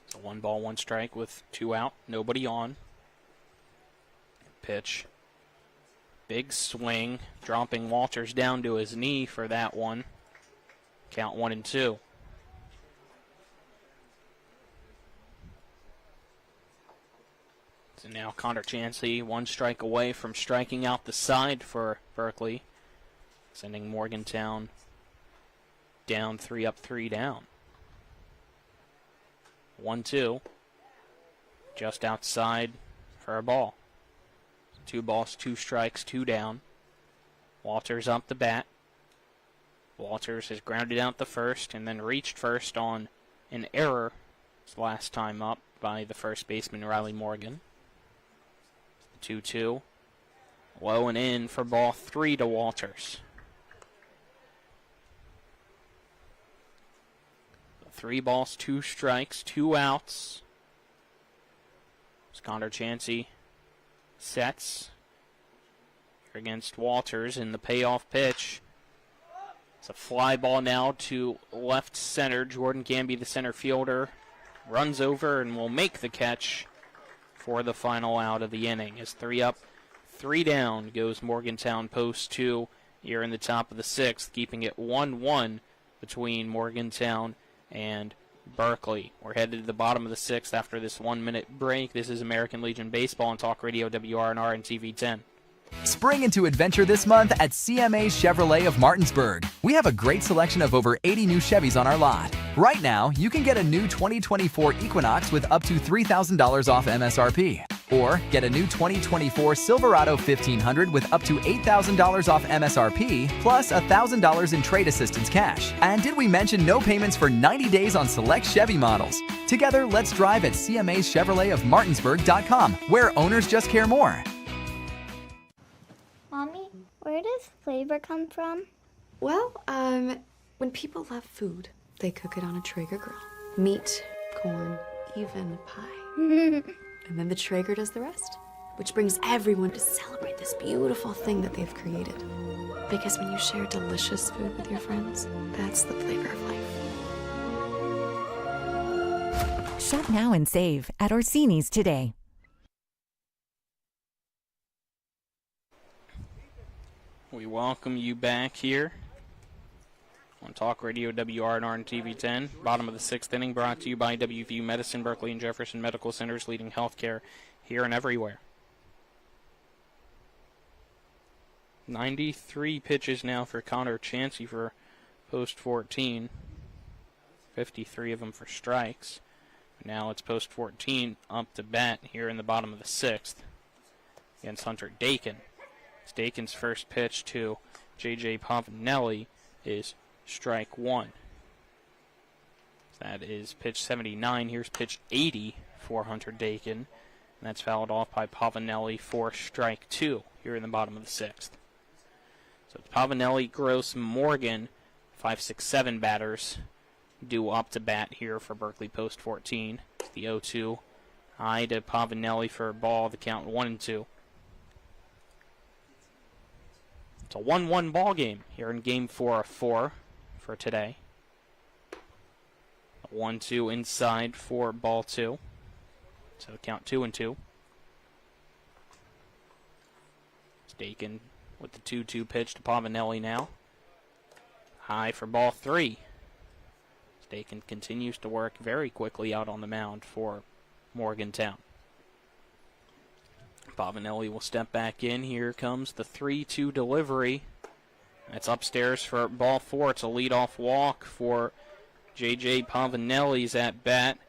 So 1 ball, 1 strike with 2 out, nobody on. Pitch. Big swing, dropping Walters down to his knee for that one. Count 1-2. And now Connor Chansey 1 strike away from striking out the side for Berkeley, sending Morgantown down 3 up, 3 down. 1-2, just outside for a ball. 2 balls, 2 strikes, 2 down. Walters up the bat. Walters has grounded out the first and then reached first on an error his last time up by the first baseman, Riley Morgan. 2-2. Low and in for ball 3 to Walters. 3 balls, 2 strikes, 2 outs. As Connor Chansey sets. against Walters in the payoff pitch. It's a fly ball now to left center. Jordan Gamby, the center fielder, runs over and will make the catch for the final out of the inning. As 3 up, 3 down goes Morgantown post 2 here in the top of the 6th, keeping it 1-1 between Morgantown and Berkeley. We're headed to the bottom of the 6th after this 1-minute break. This is American Legion Baseball on Talk Radio WRNR and TV 10. Spring into adventure this month at CMA Chevrolet of Martinsburg. We have a great selection of over 80 new Chevys on our lot. Right now, you can get a new 2024 Equinox with up to $3,000 off MSRP. Or get a new 2024 Silverado 1500 with up to $8,000 off MSRP, plus $1,000 in trade assistance cash. And did we mention no payments for 90 days on select Chevy models? Together, let's drive at CMA's Chevrolet of Martinsburg.com, where owners just care more. Mommy, where does flavor come from? Well, when people love food, they cook it on a Traeger grill. Meat, corn, even pie. And then the Traeger does the rest, which brings everyone to celebrate this beautiful thing that they've created. Because when you share delicious food with your friends, that's the flavor of life. Shop now and save at Orsini's today. We welcome you back here on Talk Radio WRNR and TV 10. Bottom of the 6th inning brought to you by WVU Medicine, Berkeley and Jefferson Medical Centers, leading healthcare here and everywhere. 93 pitches now for Connor Chansey for post 14. 53 of them for strikes. Now it's post 14 up to bat here in the bottom of the 6th against Hunter Dakin. Dakin's first pitch to J.J. Pavanelli is strike 1. That is pitch 79. Here's pitch 80 for Hunter Dakin. And that's fouled off by Pavanelli for strike 2 here in the bottom of the 6th. So it's Pavanelli, Gross, Morgan, 5, 6, 7 batters due up to bat here for Berkeley post 14. It's the 0-2. High to Pavanelli for a ball. The count 1-2. It's a 1-1 ball game here in game 4 of 4 for today. 1-2 inside for ball 2. So count 2-2. Dakin with the 2-2 pitch to Pavanelli now. High for ball 3. Dakin continues to work very quickly out on the mound for Morgantown. Pavanelli will step back in. Here comes the 3-2 delivery. That's upstairs for ball 4. It's a leadoff walk for J.J. Pavanelli's at bat.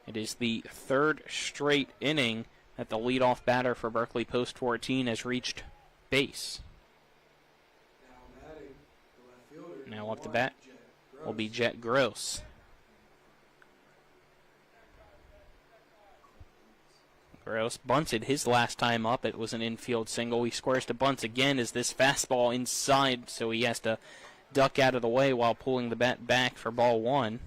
It is the 3rd straight inning that the leadoff batter for Berkeley post 14 has reached base. Now up to bat will be Jet Gross. Gross bunted his last time up. It was an infield single. He squares to bunt again as this fastball inside, so he has to duck out of the way while pulling the bat back for ball 1.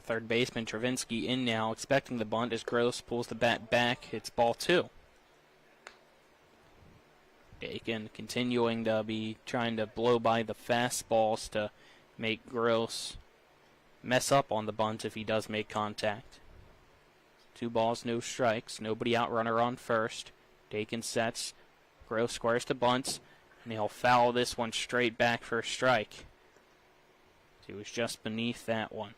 Third baseman Travinsky in now, expecting the bunt as Gross pulls the bat back. It's ball 2. Dakin continuing to be trying to blow by the fastballs to make Gross mess up on the bunt if he does make contact. 2 balls, no strikes. Nobody out, runner on first. Dakin sets. Gross squares to bunts, and he'll foul this one straight back for a strike. He was just beneath that one.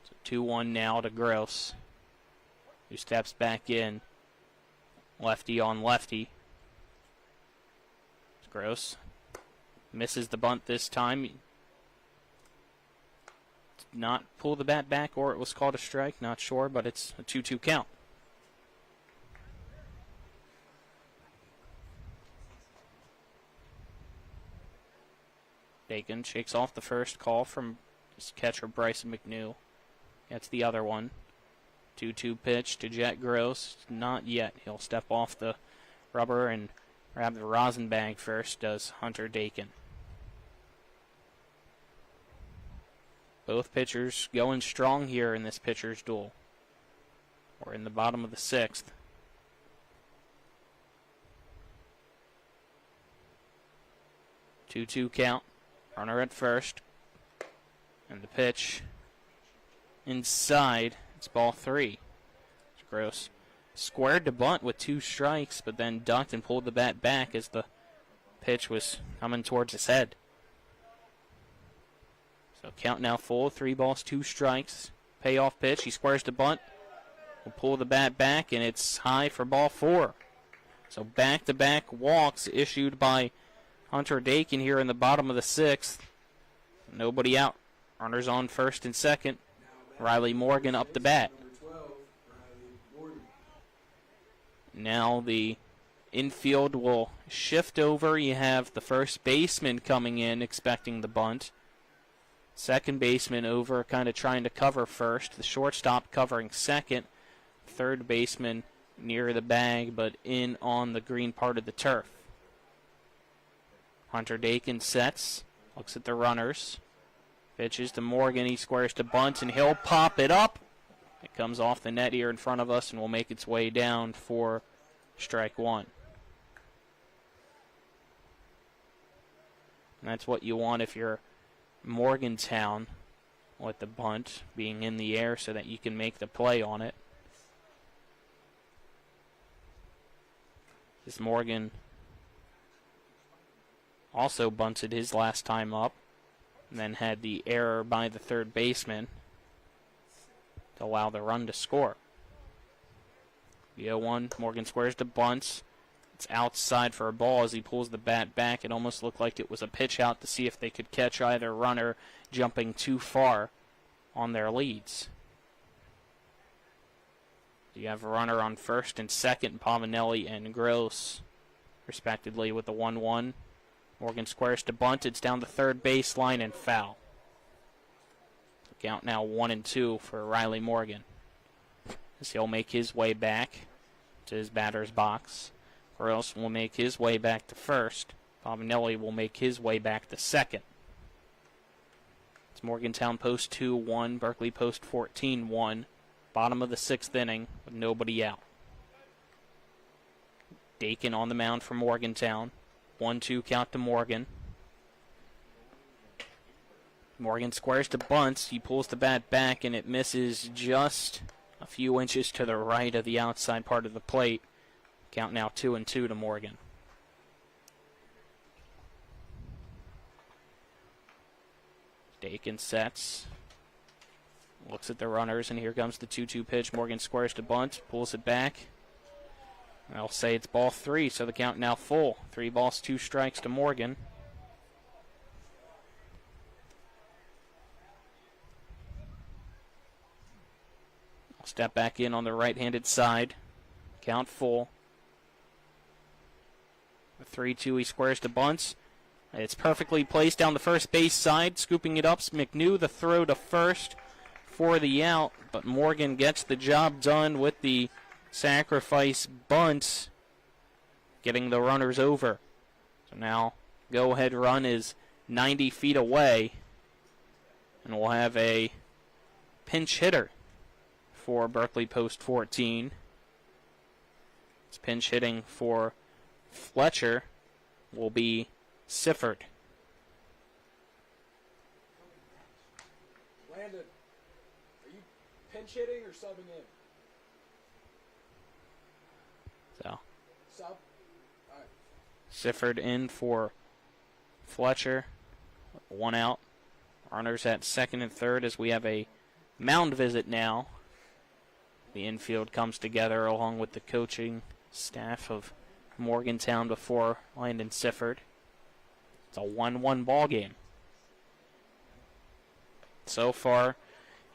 So 2-1 now to Gross, who steps back in. Lefty on lefty. Gross misses the bunt this time. Did not pull the bat back, or it was called a strike. Not sure, but it's a 2-2 count. Dakin shakes off the first call from his catcher Bryson McNew. That's the other one. 2-2 pitch to Jet Gross. Not yet. He'll step off the rubber and grab the rosin bag first, does Hunter Dakin. Both pitchers going strong here in this pitcher's duel. We're in the bottom of the 6th. Two count. Runner at first. And the pitch inside. It's ball 3. It's Gross. Squared to bunt with 2 strikes, but then ducked and pulled the bat back as the pitch was coming towards his head. So count now full. 3 balls, 2 strikes. Payoff pitch. He squares to bunt. Will pull the bat back, and it's high for ball 4. So back-to-back walks issued by Hunter Dakin here in the bottom of the 6th. Nobody out. Runners on first and second. Riley Morgan up the bat. Now the infield will shift over. You have the first baseman coming in expecting the bunt. Second baseman over kind of trying to cover first. The shortstop covering second. Third baseman near the bag but in on the green part of the turf. Hunter Dakin sets. Looks at the runners. Pitches to Morgan. He squares to bunt and he'll pop it up. It comes off the net here in front of us and will make its way down for strike 1. And that's what you want if you're Morgantown, with the bunt being in the air so that you can make the play on it. This Morgan also bunted his last time up and then had the error by the third baseman to allow the run to score. The 0-1, Morgan squares to bunts. It's outside for a ball as he pulls the bat back. It almost looked like it was a pitch out to see if they could catch either runner jumping too far on their leads. You have a runner on first and second, Pavanelli and Gross, respectively, with the 1-1. Morgan squares to bunt. It's down the third baseline and foul. The count now 1-2 for Riley Morgan, as he'll make his way back to his batter's box. Gross will make his way back to first. Pavanelli will make his way back to second. It's Morgantown post 2-1, Berkeley post 14-1. Bottom of the 6th inning with nobody out. Dakin on the mound for Morgantown. 1-2 count to Morgan. Morgan squares to bunts. He pulls the bat back and it misses just a few inches to the right of the outside part of the plate. Count now 2-2 to Morgan. Dakin sets. Looks at the runners, and here comes the 2-2 pitch. Morgan squares to bunt, pulls it back. I'll say it's ball 3, so the count now full. 3 balls, 2 strikes to Morgan. I'll step back in on the right-handed side. Count full. 3-2, he squares to bunts. It's perfectly placed down the first base side. Scooping it up, McNew, the throw to first for the out, but Morgan gets the job done with the sacrifice bunt, getting the runners over. So now go-ahead run is 90 feet away, and we'll have a pinch hitter for Berkeley post 14. It's pinch hitting for Fletcher will be Sifford. Landon, are you pinch hitting or subbing in? So, Sub? All right. Sifford in for Fletcher. 1 out. Runners at second and third as we have a mound visit now. The infield comes together along with the coaching staff of Morgantown before Landon Sifford. It's a 1-1 ball game. So far,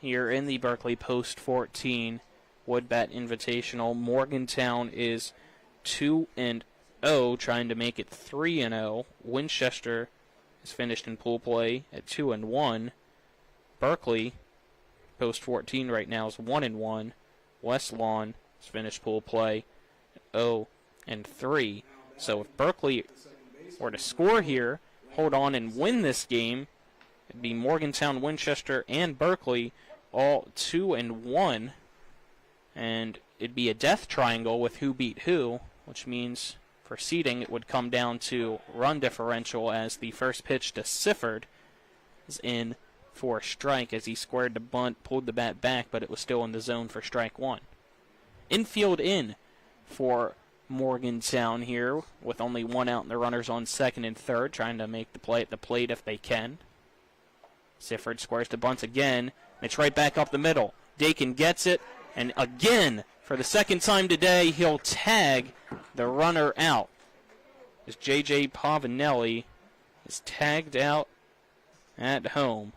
here in the Berkeley Post 14 Woodbat Invitational, Morgantown is 2-0, trying to make it 3-0. Winchester is finished in pool play at 2-1. Berkeley, Post 14 right now, is 1-1. West Lawn is finished pool play at 0-3. So if Berkeley were to score here, hold on and win this game, It'd be Morgantown, Winchester, and Berkeley, all 2-1. And it'd be a death triangle with who beat who, which means for seeding it would come down to run differential, as the first pitch to Sifford is in for a strike as he squared the bunt, pulled the bat back, but it was still in the zone for strike one. Infield in for Morgantown here with only one out and the runners on second and third, trying to make the play at the plate if they can. Sifford squares the bunt again. It's right back up the middle. Dakin gets it, and again, for the second time today, he'll tag the runner out. As J.J. Pavanelli is tagged out at home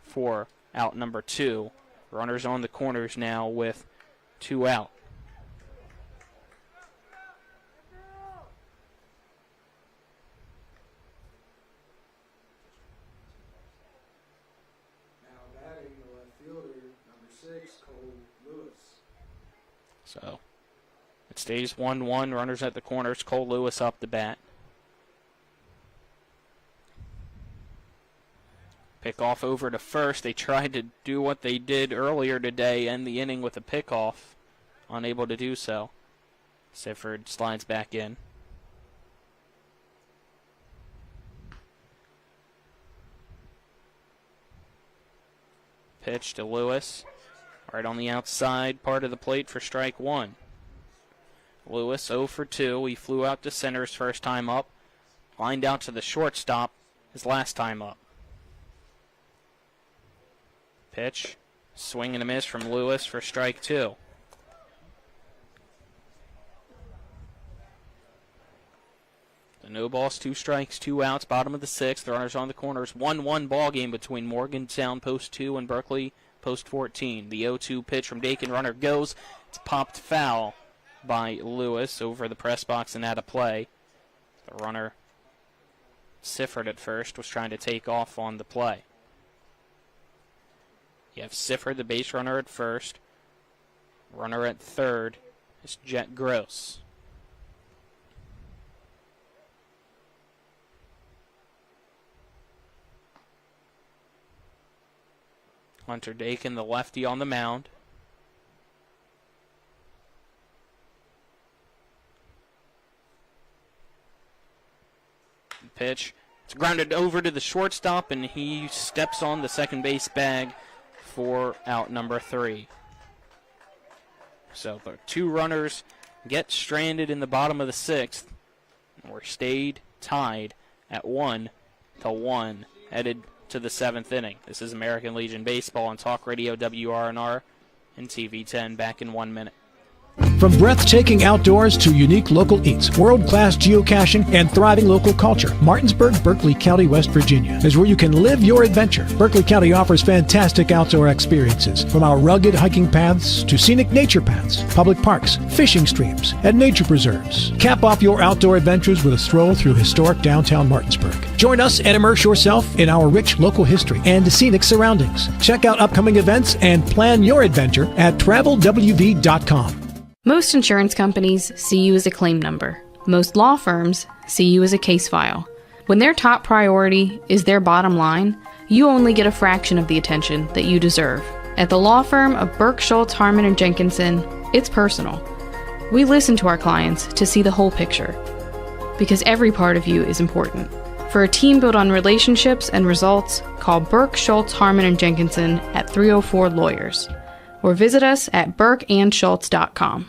for out number 2. Runners on the corners now with 2 out. Now batting the left fielder, number 6, Cole Lewis. So it stays 1-1. Runners at the corners. Cole Lewis up the bat. Pick-off over to first. They tried to do what they did earlier today, end the inning with a pick-off. Unable to do so. Sifford slides back in. Pitch to Lewis. Right on the outside part of the plate for strike one. Lewis 0 for 2. He flew out to center his first time up. Lined out to the shortstop his last time up. Pitch, swing and a miss from Lewis for strike 2. The no balls, 2 strikes, 2 outs, bottom of the 6th. The runners on the corners. 1-1 ball game between Morgantown post 2 and Berkeley post 14. The 0-2 pitch from Dakin, runner goes. It's popped foul by Lewis over the press box and out of play. The runner, Sifford at first, was trying to take off on the play. You have Sifford, the base runner, at first. Runner at third is Jet Gross. Hunter Dakin, the lefty, on the mound. Pitch. It's grounded over to the shortstop, and he steps on the second base bag for out number 3. So the 2 runners get stranded in the bottom of the 6th. And we're stayed tied at 1-1, headed to the 7th inning. This is American Legion Baseball on Talk Radio WRNR and TV 10. Back in 1 minute. From breathtaking outdoors to unique local eats, world-class geocaching, and thriving local culture, Martinsburg, Berkeley County, West Virginia is where you can live your adventure. Berkeley County offers fantastic outdoor experiences, from our rugged hiking paths to scenic nature paths, public parks, fishing streams, and nature preserves. Cap off your outdoor adventures with a stroll through historic downtown Martinsburg. Join us and immerse yourself in our rich local history and scenic surroundings. Check out upcoming events and plan your adventure at travelwv.com. Most insurance companies see you as a claim number. Most law firms see you as a case file. When their top priority is their bottom line, you only get a fraction of the attention that you deserve. At the law firm of Burke, Schultz, Harmon, and Jenkinson, it's personal. We listen to our clients to see the whole picture, because every part of you is important. For a team built on relationships and results, call Burke, Schultz, Harmon, and Jenkinson at 304 Lawyers, or visit us at burkeandschultz.com.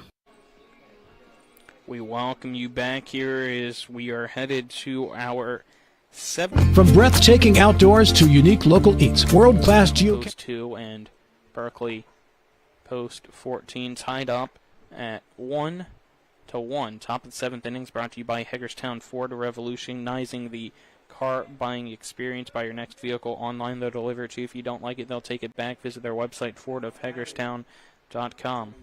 We welcome you back here as we are headed to our 7th. From breathtaking outdoors to unique local eats, world-class Post 2 and Berkeley Post 14 tied up at 1-1. Top of the 7th innings brought to you by Hagerstown Ford, revolutionizing the car buying experience. Buy your next vehicle online. They'll deliver it to you. If you don't like it, they'll take it back. Visit their website, fordofhagerstown.com.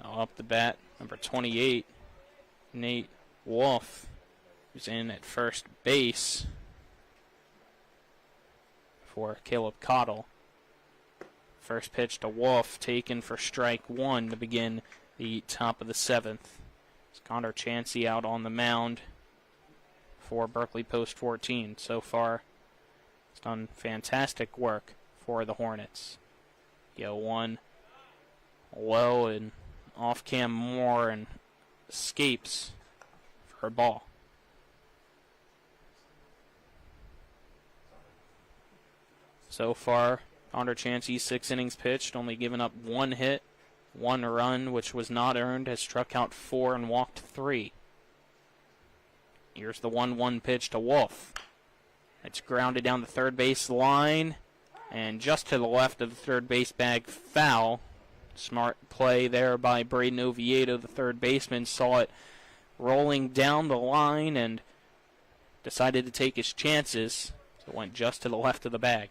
Now up the bat, number 28, Nate Wolf, who's in at first base for Caleb Cottle. First pitch to Wolf, taken for strike 1 to begin the top of the 7th. It's Connor Chansey out on the mound for Berkeley Post 14. So far, he's done fantastic work for the Hornets. 1 low and off Cam Moore and escapes for a ball. So far, Connor Chansey, 6 innings pitched, only given up 1 hit, 1 run, which was not earned, has struck out 4 and walked 3. Here's the 1-1 pitch to Wolf. It's grounded down the third base line, and just to the left of the third base bag, foul. Smart play there by Braden Oviedo, the third baseman, saw it rolling down the line and decided to take his chances. So it went just to the left of the bag.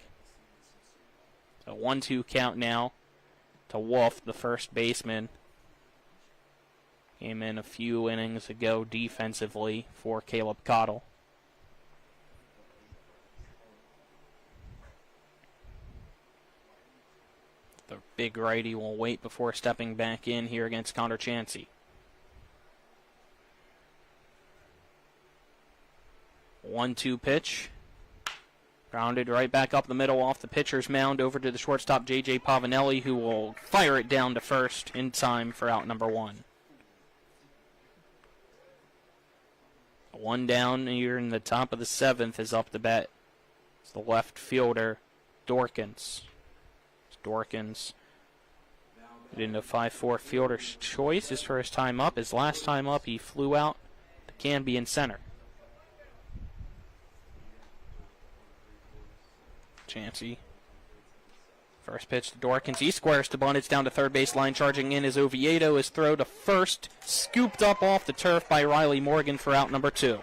So 1-2 count now to Wolf, the first baseman. Came in a few innings ago defensively for Caleb Cottle. The big righty will wait before stepping back in here against Connor Chansey. 1-2 pitch. Grounded right back up the middle off the pitcher's mound over to the shortstop, J.J. Pavanelli, who will fire it down to first in time for out number 1. 1 down here in the top of the 7th is up to bat. It's the left fielder, Dorkins. Dorkins into 5-4 fielder's choice. His first time up. His last time up, he flew out to Canby in center. Chansey. First pitch to Dorkins. He squares to bunt. It's down to third base line. Charging in is Oviedo. His throw to first. Scooped up off the turf by Riley Morgan for out number 2.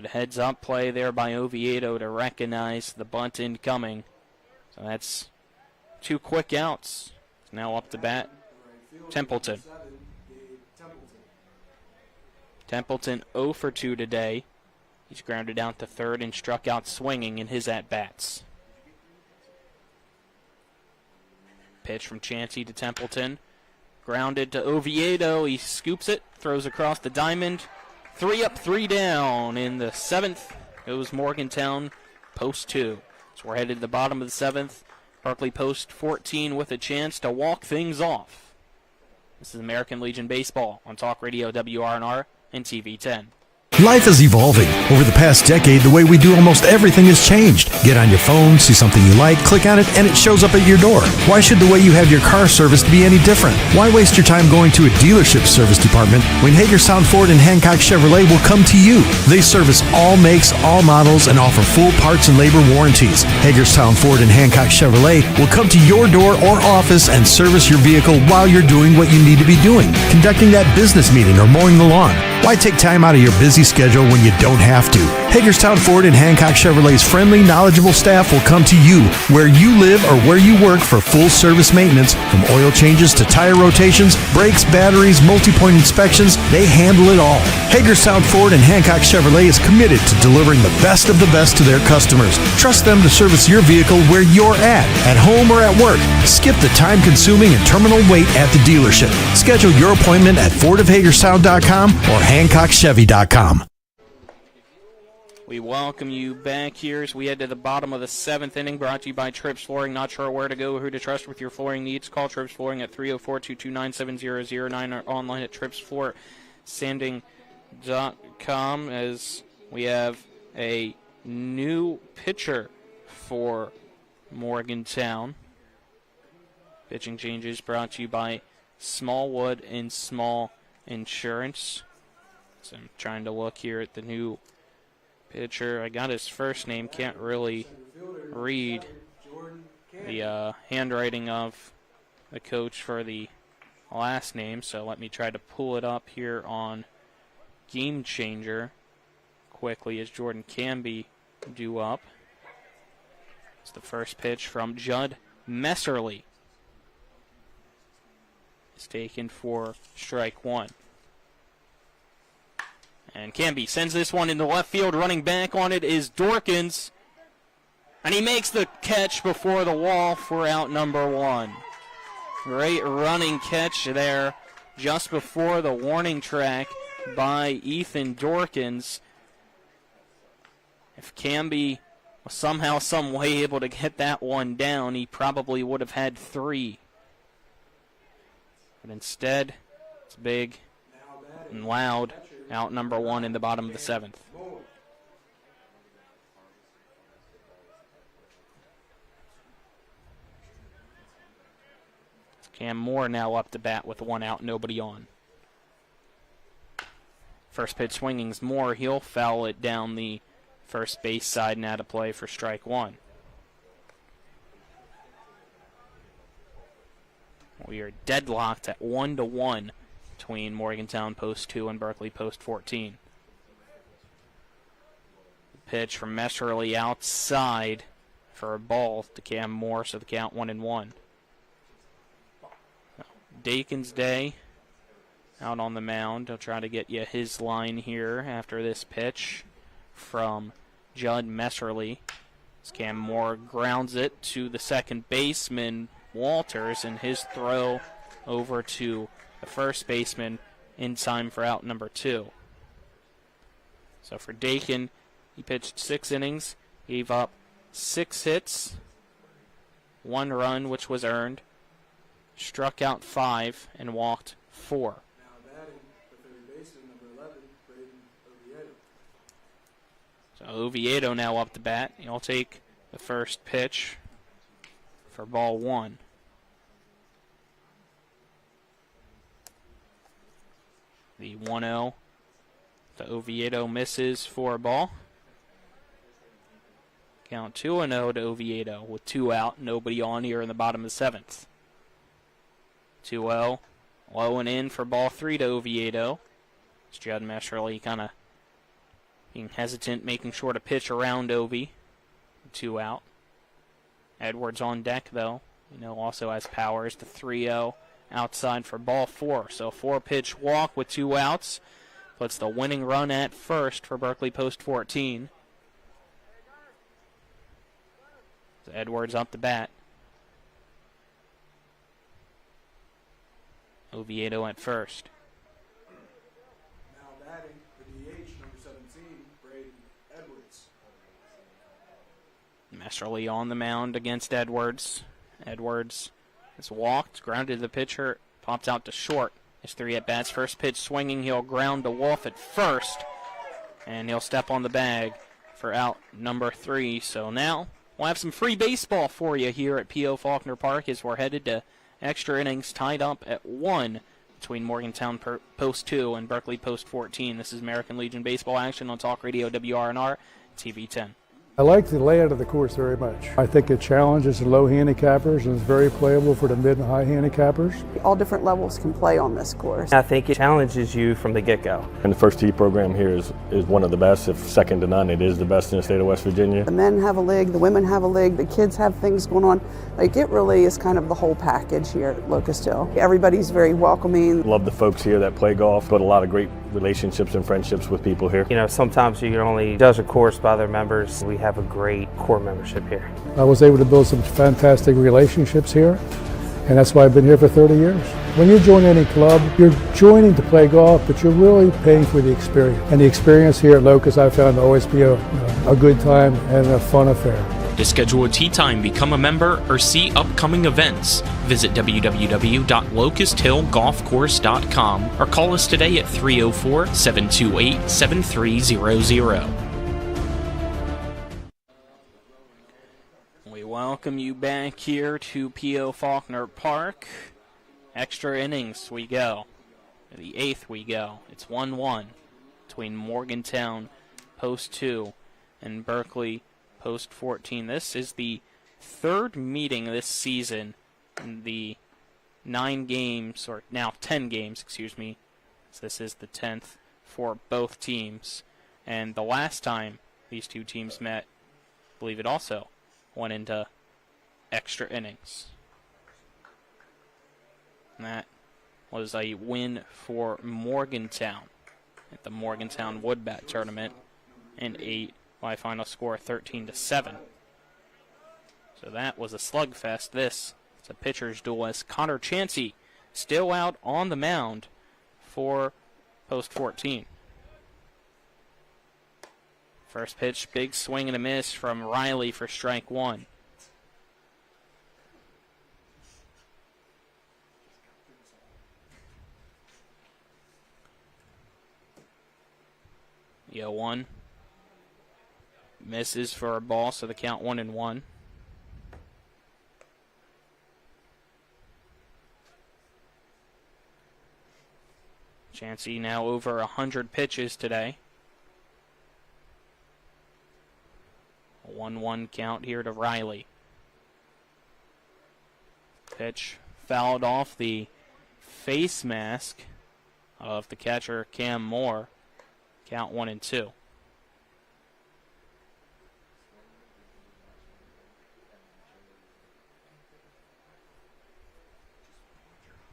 A heads-up play there by Oviedo to recognize the bunt incoming. So that's 2 quick outs. It's now up to bat Templeton. Templeton 0 for 2 today. He's grounded out to third and struck out swinging in his at-bats. Pitch from Chansey to Templeton. Grounded to Oviedo. He scoops it, throws across the diamond. 3 up, 3 down. In the 7th goes Morgantown, Post 2. So we're headed to the bottom of the 7th. Berkeley Post 14 with a chance to walk things off. This is American Legion Baseball on Talk Radio WRNR and TV 10. Life is evolving. Over the past decade, the way we do almost everything has changed. Get on your phone, see something you like, click on it, and it shows up at your door. Why should the way you have your car serviced be any different? Why waste your time going to a dealership service department when Hagerstown Ford and Hancock Chevrolet will come to you? They service all makes, all models, and offer full parts and labor warranties. Hagerstown Ford and Hancock Chevrolet will come to your door or office and service your vehicle while you're doing what you need to be doing, conducting that business meeting or mowing the lawn. Why take time out of your busy schedule when you don't have to? Hagerstown Ford and Hancock Chevrolet's friendly, knowledgeable staff will come to you where you live or where you work for full service maintenance, from oil changes to tire rotations, brakes, batteries, multi-point inspections. They handle it all. Hagerstown Ford and Hancock Chevrolet is committed to delivering the best of the best to their customers. Trust them to service your vehicle where you're at home or at work. Skip the time-consuming and terminal wait at the dealership. Schedule your appointment at fordofhagerstown.com or hancockchevy.com. We welcome you back here as we head to the bottom of the 7th inning, brought to you by Trips Flooring. Not sure where to go or who to trust with your flooring needs? Call Trips Flooring at 304-229-7009 or online at tripsfloorsanding.com, as we have a new pitcher for Morgantown. Pitching changes brought to you by Smallwood and Small Insurance. So I'm trying to look here at the new pitcher. I got his first name, can't really read the handwriting of the coach for the last name, so let me try to pull it up here on Game Changer quickly as Jordan Canby due up. It's the first pitch from Judd Messerly. It's taken for strike 1. And Canby sends this one into left field. Running back on it is Dorkins. And he makes the catch before the wall for out number 1. Great running catch there just before the warning track by Ethan Dorkins. If Camby was somehow, some way able to get that one down, he probably would have had 3. But instead, it's big and loud. Out number 1 in the bottom of the 7th. Cam Moore now up to bat with 1 out, nobody on. First pitch swinging's Moore. He'll foul it down the first base side and out of play for strike 1. We are deadlocked at 1-1 between Morgantown Post 2 and Berkeley Post 14. Pitch from Messerly outside for a ball to Cam Moore, so the count 1-1. Dakin's Day out on the mound. He'll try to get you his line here after this pitch from Judd Messerly. As Cam Moore grounds it to the second baseman, Walters, and his throw over to the first baseman in time for out number 2. So for Dakin, he pitched 6 innings, gave up 6 hits, 1 run, which was earned, struck out 5, and walked 4. Now batting the third baseman, number 11, Braden Oviedo. So Oviedo now up to bat. He'll take the first pitch for ball 1. The 1-0 to Oviedo misses for a ball. Count 2-0 to Oviedo with 2 out, nobody on here in the bottom of the 7th. 2-0, low and in for ball 3 to Oviedo. It's Judd Messerly kind of being hesitant, making sure to pitch around Ovi. 2 out. Edwards on deck, though. Also has powers. The 3-0 outside for ball 4. So 4-pitch walk with 2 outs. Puts the winning run at first for Berkeley Post 14. So Edwards up to bat. Oviedo at first. Now batting the DH, number 17, Braden Edwards. Messerly on the mound against Edwards. Edwards has walked, grounded the pitcher, popped out to short. His 3 at-bats. First pitch swinging, he'll ground to Wolf at first, and he'll step on the bag for out number 3. So now we'll have some free baseball for you here at P.O. Faulkner Park as we're headed to extra innings, tied up at 1 between Morgantown Post 2 and Berkeley Post 14. This is American Legion baseball action on Talk Radio WRNR TV 10. I like the layout of the course very much. I think it challenges the low handicappers and is very playable for the mid and high handicappers. All different levels can play on this course. I think it challenges you from the get-go. And the first tee program here is one of the best, if second to none. It is the best in the state of West Virginia. The men have a league, the women have a league, the kids have things going on. Like, it really is kind of the whole package here at Locust Hill. Everybody's very welcoming. Love the folks here that play golf. Got a lot of great relationships and friendships with people here. Sometimes you can only judge a course by their members. We have a great core membership here. I was able to build some fantastic relationships here, and that's why I've been here for 30 years. When you join any club, you're joining to play golf, but you're really paying for the experience. And the experience here at Locust I found to always be a good time and a fun affair. To schedule a tee time, become a member, or see upcoming events, visit www.locusthillgolfcourse.com or call us today at 304-728-7300. We welcome you back here to P.O. Faulkner Park. Extra innings we go. The 8th we go. It's 1-1 between Morgantown Post 2 and Berkeley Post 14. This is the 3rd meeting this season in the 9 games, or now 10 games, excuse me. So this is the 10th for both teams. And the last time these two teams met, I believe it also went into extra innings. And that was a win for Morgantown at the Morgantown Woodbat Tournament, and 8 by final score 13-7. So that was a slugfest. This is a pitcher's duel as Connor Chansey still out on the mound for Post 14. First pitch, big swing and a miss from Riley for strike one. The 0-1 misses for a ball, so the count 1-1. Chansey now over 100 pitches today. A 1-1 count here to Riley. Pitch fouled off the face mask of the catcher Cam Moore. Count 1-2.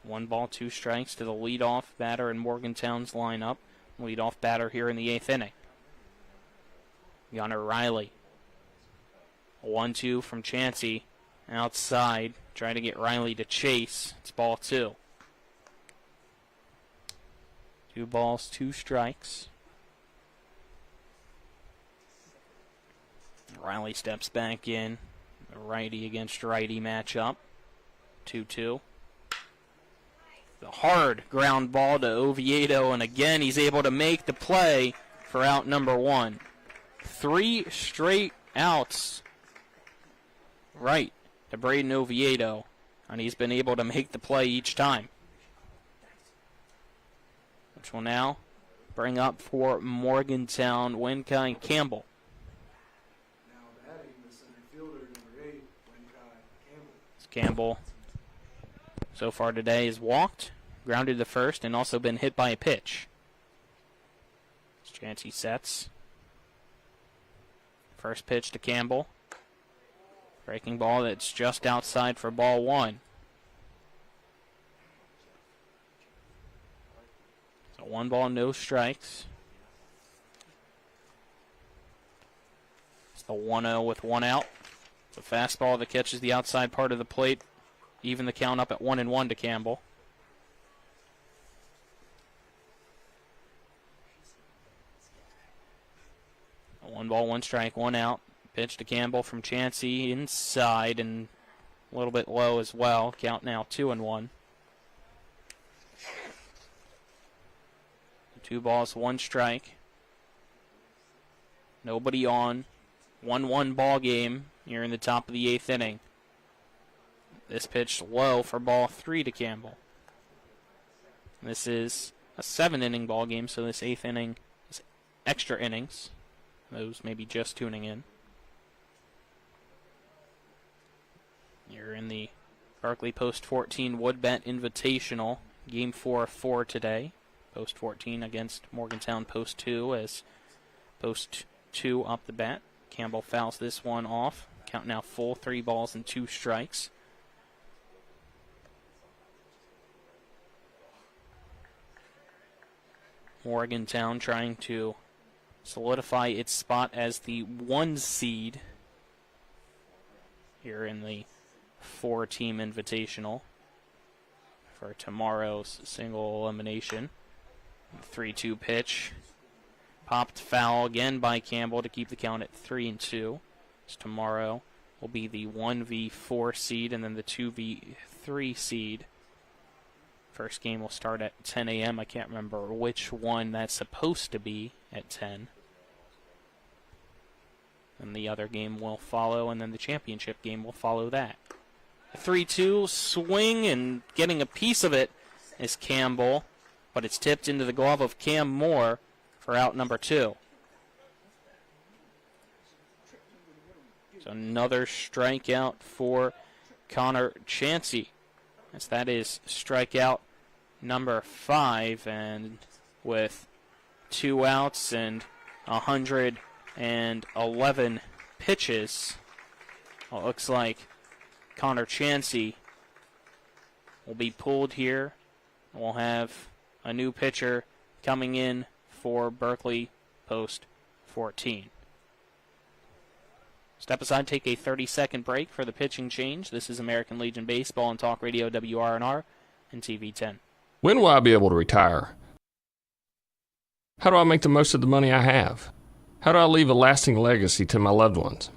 One ball, two strikes to the leadoff batter in Morgantown's lineup. Leadoff batter here in the 8th inning. Gunnar Riley. A 1-2 from Chansey. Outside, trying to get Riley to chase. It's ball two. 2 balls, 2 strikes. Riley steps back in. A righty against righty matchup. 2-2. The hard ground ball to Oviedo, and again he's able to make the play for out number 1. 3 straight outs right to Braden Oviedo, and he's been able to make the play each time. Which will now bring up for Morgantown Wenkai Campbell. Now batting the center fielder, number 8, Wenkai Campbell. Campbell so far today has walked, grounded to first, and also been hit by a pitch. Chansey sets. First pitch to Campbell. Breaking ball that's just outside for ball 1. So 1 ball, no strikes. It's the 1-0 with 1 out. It's a fastball that catches the outside part of the plate. Even the count up at 1-1 to Campbell. A 1 ball, 1 strike, 1 out. Pitch to Campbell from Chansey inside and a little bit low as well. Count now 2-1. 2 balls, 1 strike. Nobody on. 1-1 ball game here in the top of the 8th inning. This pitch low for ball 3 to Campbell. This is a 7-inning ball game, so this 8th inning is extra innings. Those may be just tuning in. You're in the Berkeley Post 14 Woodbat Invitational, Game 4 of 4 today. Post 14 against Morgantown Post 2 as Post 2 up the bat. Campbell fouls this one off. Count now full, 3 balls and 2 strikes. Morgantown trying to solidify its spot as the 1 seed here in the 4-team invitational for tomorrow's single elimination. 3-2 pitch. Popped foul again by Campbell to keep the count at 3-2. So tomorrow will be the 1v4 seed and then the 2v3 seed. First game will start at 10 a.m. I can't remember which one that's supposed to be at 10. And the other game will follow, and then the championship game will follow that. A 3-2 swing, and getting a piece of it is Campbell, but it's tipped into the glove of Cam Moore for out number 2. So another strikeout for Connor Chansey, as that is strikeout number 5, and with 2 outs and 111 pitches, well, it looks like Connor Chansey will be pulled here. We'll have a new pitcher coming in for Berkeley Post 14. Step aside, take a 30-second break for the pitching change. This is American Legion Baseball on Talk Radio WRNR and TV 10. When will I be able to retire? How do I make the most of the money I have? How do I leave a lasting legacy to my loved ones?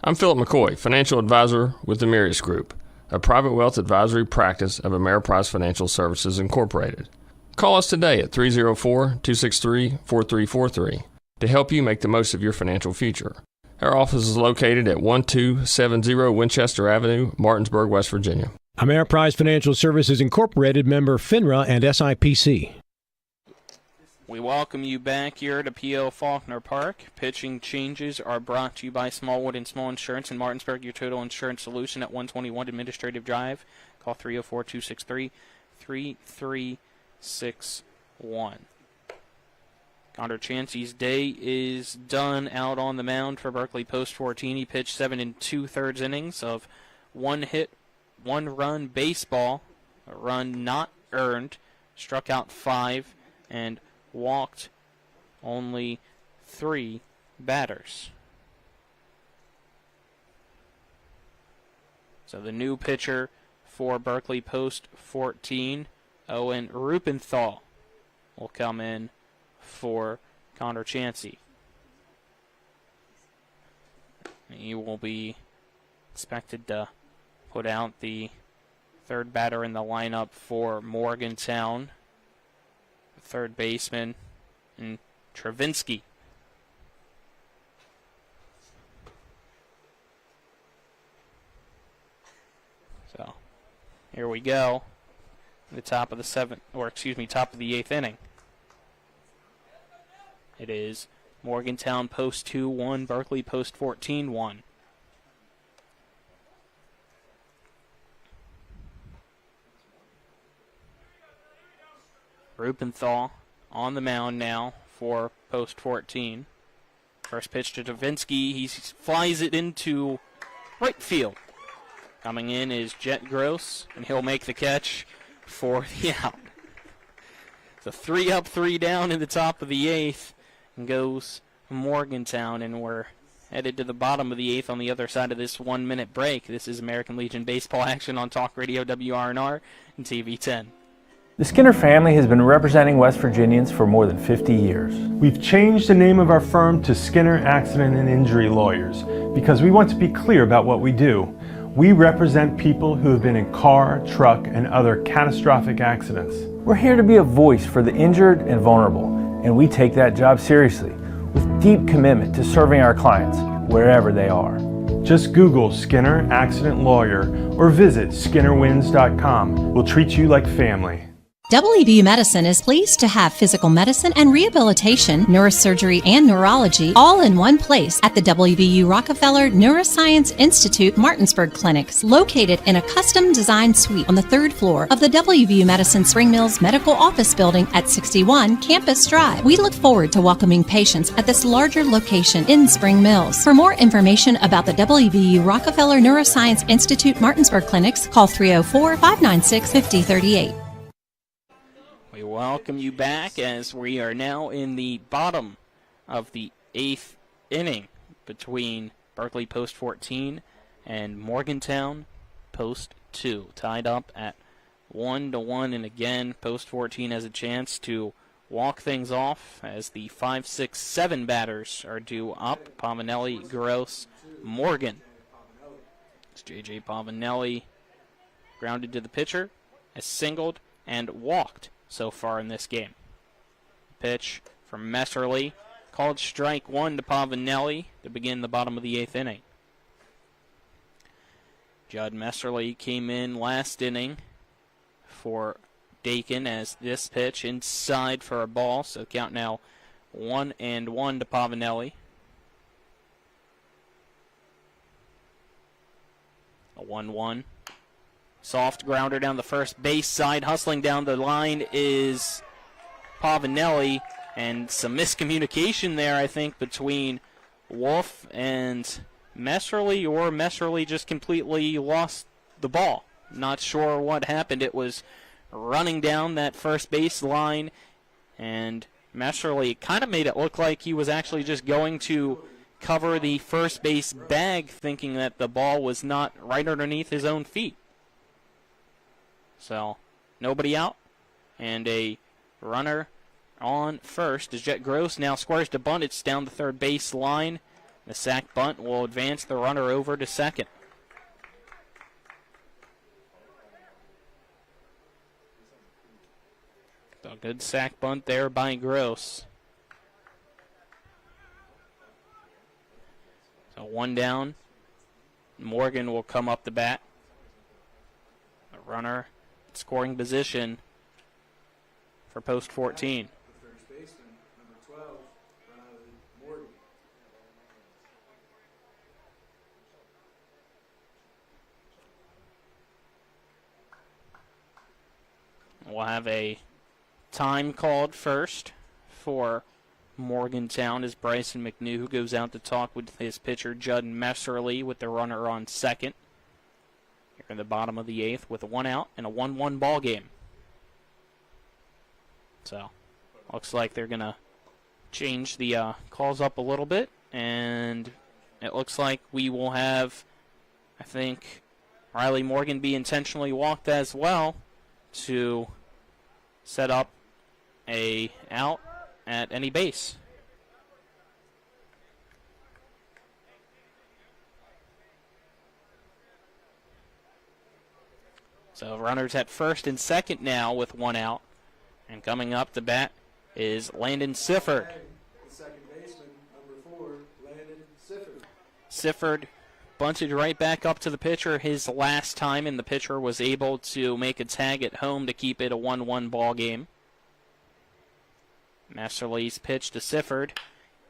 I'm Philip McCoy, financial advisor with the Mirius Group, a private wealth advisory practice of Ameriprise Financial Services Incorporated. Call us today at 304-263-4343 to help you make the most of your financial future. Our office is located at 1270 Winchester Avenue, Martinsburg, West Virginia. Ameriprise Financial Services Incorporated, member FINRA and SIPC. We welcome you back here to P.O. Faulkner Park. Pitching changes are brought to you by Smallwood and Small Insurance in Martinsburg, your total insurance solution at 121 Administrative Drive. Call 304-263-3361. Connor Chansey's day is done out on the mound for Berkeley Post 14. He pitched 7 2/3 innings of 1 hit, 1 run baseball, a run not earned, struck out 5, and walked only 3 batters. So the new pitcher for Berkeley Post 14, Owen Rupenthal, will come in for Connor Chansey. He will be expected to put out the third batter in the lineup for Morgantown, third baseman, and Travinsky. So here we go. The top of the top of the 8th inning. It is Morgantown Post 2-1, Berkeley Post 14-1. Rupenthal on the mound now for Post 14. First pitch to Travinsky. He flies it into right field. Coming in is Jet Gross, and he'll make the catch for the out. It's a 3 up, 3 down in the top of the 8th. And goes Morgantown, and we're headed to the bottom of the 8th on the other side of this 1-minute break. This is American Legion Baseball action on Talk Radio WRNR and TV 10. The Skinner family has been representing West Virginians for more than 50 years. We've changed the name of our firm to Skinner Accident and Injury Lawyers because we want to be clear about what we do. We represent people who have been in car, truck, and other catastrophic accidents. We're here to be a voice for the injured and vulnerable, and we take that job seriously with deep commitment to serving our clients wherever they are. Just Google Skinner Accident Lawyer or visit skinnerwins.com. We'll treat you like family. WVU Medicine is pleased to have physical medicine and rehabilitation, neurosurgery, and neurology all in one place at the WVU Rockefeller Neuroscience Institute Martinsburg Clinics, located in a custom-designed suite on the 3rd floor of the WVU Medicine Spring Mills Medical Office Building at 61 Campus Drive. We look forward to welcoming patients at this larger location in Spring Mills. For more information about the WVU Rockefeller Neuroscience Institute Martinsburg Clinics, call 304-596-5038. We welcome you back as we are now in the bottom of the 8th inning between Berkeley Post 14 and Morgantown Post 2. Tied up at 1-1, and again, Post 14 has a chance to walk things off as the 5, 6, 7 batters are due up. Pavanelli, Gross, Morgan. It's J.J. Pavanelli grounded to the pitcher, has singled and walked so far in this game. Pitch from Messerly, called strike 1 to Pavanelli to begin the bottom of the 8th inning. Judd Messerly came in last inning for Dakin as this pitch inside for a ball, so count now 1-1 to Pavanelli. A 1-1. Soft grounder down the first base side. Hustling down the line is Pavanelli. And some miscommunication there, I think, between Wolf and Messerly, or Messerly just completely lost the ball. Not sure what happened. It was running down that first base line, and Messerly kind of made it look like he was actually just going to cover the first base bag, thinking that the ball was not right underneath his own feet. So, nobody out, and a runner on first. As Jet Gross now squares to bunt. It's down the third base line. The sac bunt will advance the runner over to second. So good sac bunt there by Gross. So one down. Morgan will come up the bat. The runner in scoring position for post 14. First baseman, number 12, Morgan. We'll have a time called first for Morgantown as Bryson McNew goes out to talk with his pitcher Judd Messerly with the runner on second. Here in the bottom of the eighth with a 1 out and a 1-1 ball game. So, looks like they're going to change the calls up a little bit, and it looks like we will have, I think, Riley Morgan be intentionally walked as well to set up a out at any base. So runners at first and second now with 1 out. And coming up to bat is Landon Sifford. The second baseman, number 4, Landon Sifford. Sifford bunted right back up to the pitcher his last time, and the pitcher was able to make a tag at home to keep it a 1-1 ball game. Messerly's pitch to Sifford.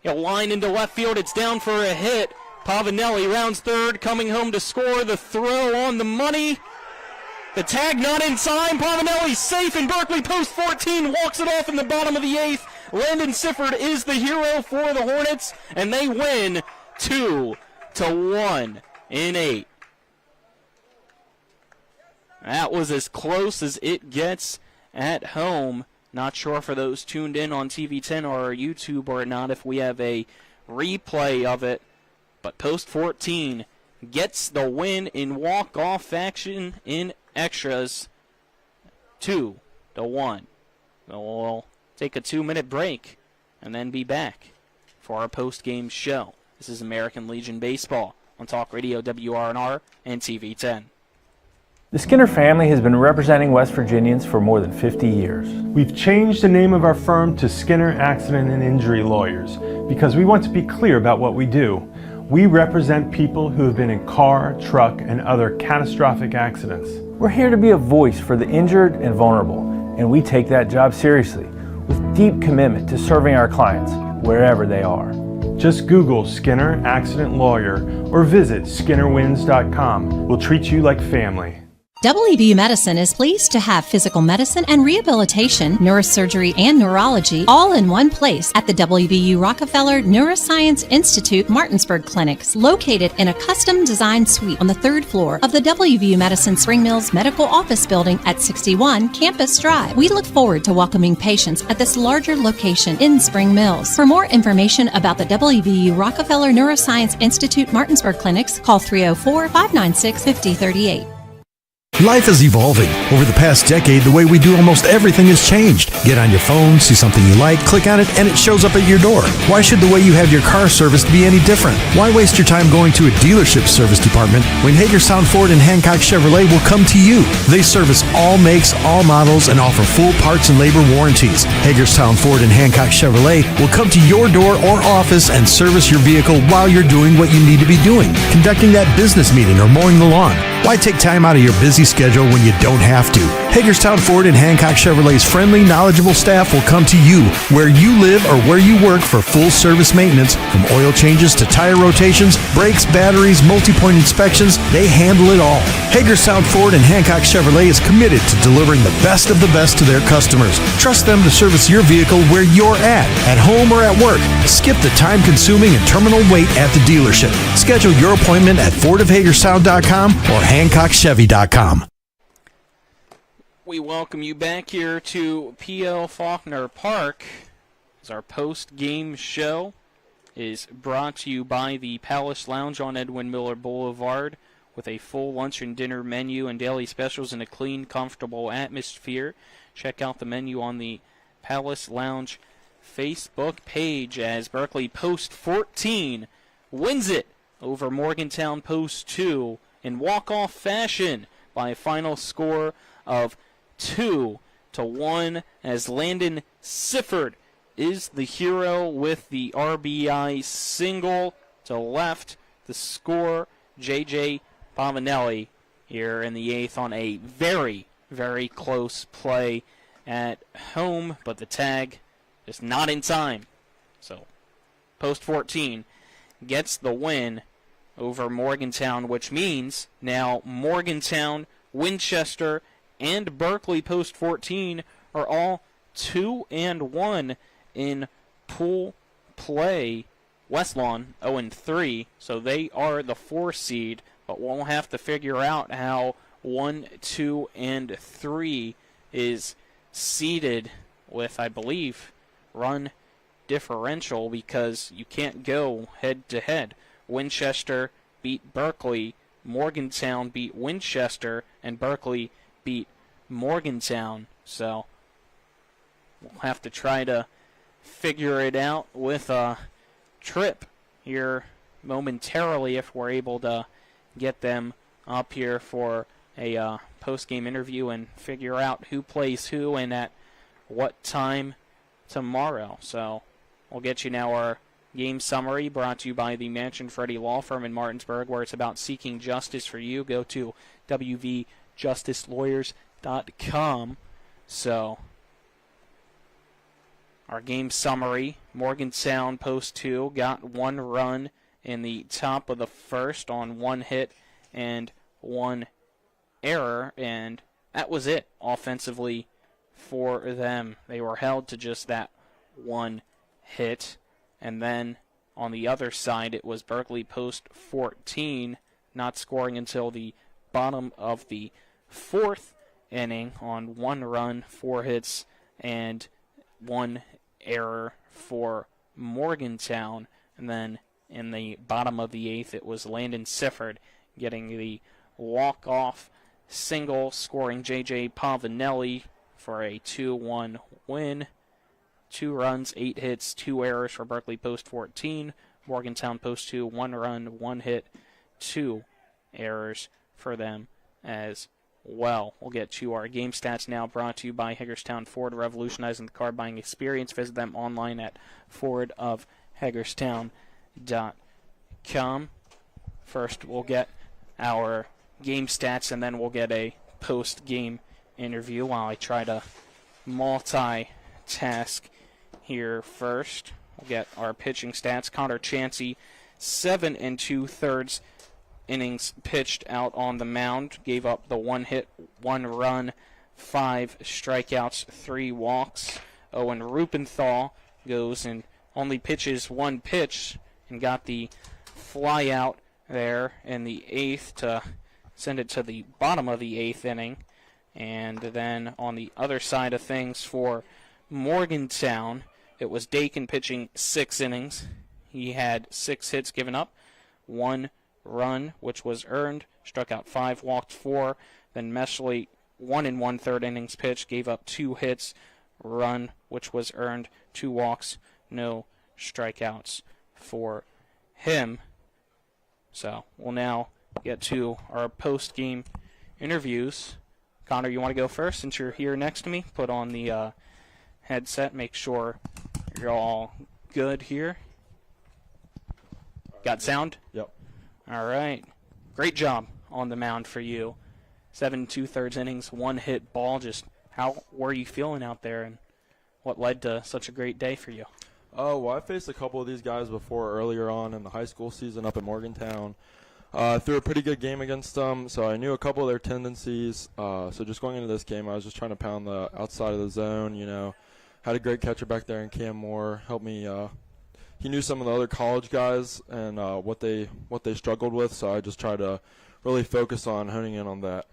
He'll line into left field. It's down for a hit. Pavanelli rounds third, coming home to score. The throw on the money. The tag not in time. Pavanelli safe, and Berkeley post 14 walks it off in the bottom of the eighth. Landon Sifford is the hero for the Hornets, and they win 2-1 in 8. That was as close as it gets at home. Not sure for those tuned in on TV 10 or YouTube or not if we have a replay of it, but post 14 gets the win in walk-off action in extras, 2-1. We'll take a 2-minute break and then be back for our post-game show. This is American Legion Baseball on Talk Radio WRNR and TV 10. The Skinner family has been representing West Virginians for more than 50 years. We've changed the name of our firm to Skinner Accident and Injury Lawyers because we want to be clear about what we do. We represent people who have been in car, truck, and other catastrophic accidents. We're here to be a voice for the injured and vulnerable, and we take that job seriously with deep commitment to serving our clients wherever they are. Just Google Skinner Accident Lawyer or visit SkinnerWins.com. We'll treat you like family. WVU Medicine is pleased to have physical medicine and rehabilitation, neurosurgery, and neurology all in one place at the WVU Rockefeller Neuroscience Institute Martinsburg Clinics, located in a custom-designed suite on the 3rd floor of the WVU Medicine Spring Mills Medical Office Building at 61 Campus Drive. We look forward to welcoming patients at this larger location in Spring Mills. For more information about the WVU Rockefeller Neuroscience Institute Martinsburg Clinics, call 304-596-5038. Life is evolving. Over the past decade, the way we do almost everything has changed. Get on your phone, see something you like, click on it, and it shows up at your door. Why should the way you have your car serviced be any different? Why waste your time going to a dealership service department when Hagerstown Ford and Hancock Chevrolet will come to you? They service all makes, all models, and offer full parts and labor warranties. Hagerstown Ford and Hancock Chevrolet will come to your door or office and service your vehicle while you're doing what you need to be doing, conducting that business meeting or mowing the lawn. Why take time out of your busy schedule when you don't have to? Hagerstown Ford and Hancock Chevrolet's friendly, knowledgeable staff will come to you where you live or where you work for full service maintenance, from oil changes to tire rotations, brakes, batteries, multi-point inspections. They handle it all. Hagerstown Ford and Hancock Chevrolet is committed to delivering the best of the best to their customers. Trust them to service your vehicle where you're at home or at work. Skip the time-consuming and terminal wait at the dealership. Schedule your appointment at FordofHagerstown.com or HancockChevy.com. We welcome you back here to P.L. Faulkner Park as our post-game show is brought to you by the Palace Lounge on Edwin Miller Boulevard, with a full lunch and dinner menu and daily specials in a clean, comfortable atmosphere. Check out the menu on the Palace Lounge Facebook page as Berkeley Post 14 wins it over Morgantown Post 2 in walk-off fashion by a final score of 2-1, as Landon Sifford is the hero with the RBI single to left the score. J.J. Pavanelli here in the 8th on a very, very close play at home, but the tag is not in time. So Post 14 gets the win over Morgantown, which means now Morgantown, Winchester, and Berkeley Post 14 are all 2-1 in pool play. Westlawn 0-3, so they are the 4 seed, but we'll have to figure out how 1, 2, and 3 is seeded with, I believe, run differential, because you can't go head-to-head. Winchester beat Berkeley, Morgantown beat Winchester, and Berkeley beat Morgantown. So we'll have to try to figure it out with a trip here momentarily if we're able to get them up here for a post-game interview and figure out who plays who and at what time tomorrow. So we'll get you now our game summary, brought to you by the Mansion Freddie Law Firm in Martinsburg, where it's about seeking justice for you. Go to wvjusticelawyers.com. So our game summary: Morgantown Post 2 got 1 run in the top of the first on 1 hit and 1 error, and that was it offensively for them. They were held to just that 1 hit. And then on the other side, it was Berkeley Post 14 not scoring until the bottom of the 4th inning on 1 run, 4 hits, and 1 error for Morgantown. And then in the bottom of the 8th, it was Landon Sifford getting the walk-off single, scoring J.J. Pavanelli for a 2-1 win. 2 runs, 8 hits, 2 errors for Berkeley Post 14. Morgantown Post 2, 1 run, 1 hit, 2 errors for them as well. We'll get to our game stats now, brought to you by Hagerstown Ford, revolutionizing the car buying experience. Visit them online at fordofhagerstown.com. First, we'll get our game stats, and then we'll get a post-game interview while I try to multitask here first. We'll get our pitching stats. Connor Chansey, 7 2/3 innings pitched out on the mound. Gave up the 1 hit, 1 run, 5 strikeouts, 3 walks. Owen Rupenthal goes and only pitches 1 pitch and got the fly out there in the 8th to send it to the bottom of the 8th inning. And then on the other side of things for Morgantown, it was Dakin pitching 6 innings. He had 6 hits given up, 1 run, which was earned, struck out 5, walked 4. Then Meshley, 1 1/3 innings pitched, gave up 2 hits, run, which was earned, 2 walks, no strikeouts for him. So we'll now get to our post-game interviews. Connor, you want to go first since you're here next to me? Put on the headset, make sure you're all good here. Got sound? Yep. All right. Great job on the mound for you. 7 2/3 innings, 1 hit ball. Just how were you feeling out there, and what led to such a great day for you? Oh, well, I faced a couple of these guys before earlier on in the high school season up in Morgantown. Threw a pretty good game against them, so I knew a couple of their tendencies. So just going into this game, I was just trying to pound the outside of the zone, you know. Had a great catcher back there in Cam Moore. Helped me. He knew some of the other college guys and what they struggled with, so I just tried to really focus on honing in on that.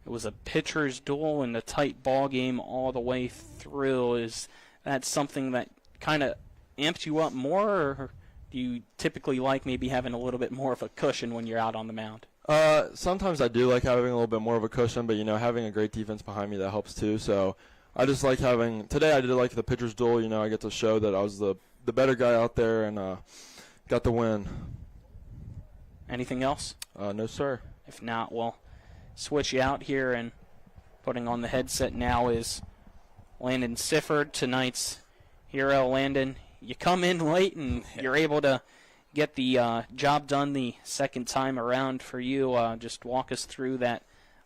It was a pitcher's duel and a tight ball game all the way through. Is that something that kind of amped you up more, or do you typically like maybe having a little bit more of a cushion when you're out on the mound? Sometimes I do like having a little bit more of a cushion, but, having a great defense behind me, that helps too. So I just like today I did like the pitcher's duel. I get to show that I was the better guy out there and got the win. Anything else? No, sir. If not, we'll switch you out here, and putting on the headset now is Landon Sifford, tonight's hero. Landon, you come in late and you're able to get the job done the second time around for you. Just walk us through that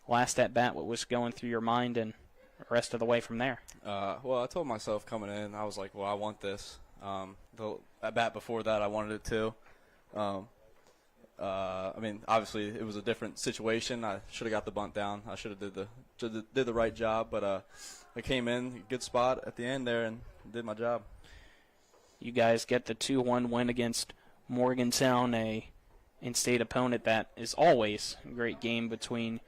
last at-bat, what was going through your mind, and the rest of the way from there. Well, I told myself coming in, I was like, well, I want this. The at-bat before that, I wanted it too. Obviously, it was a different situation. I should have got the bunt down. I should have did the right job, but I came in, good spot at the end there, and did my job. You guys get the 2-1 win against Morgantown, a in-state opponent that is always a great game between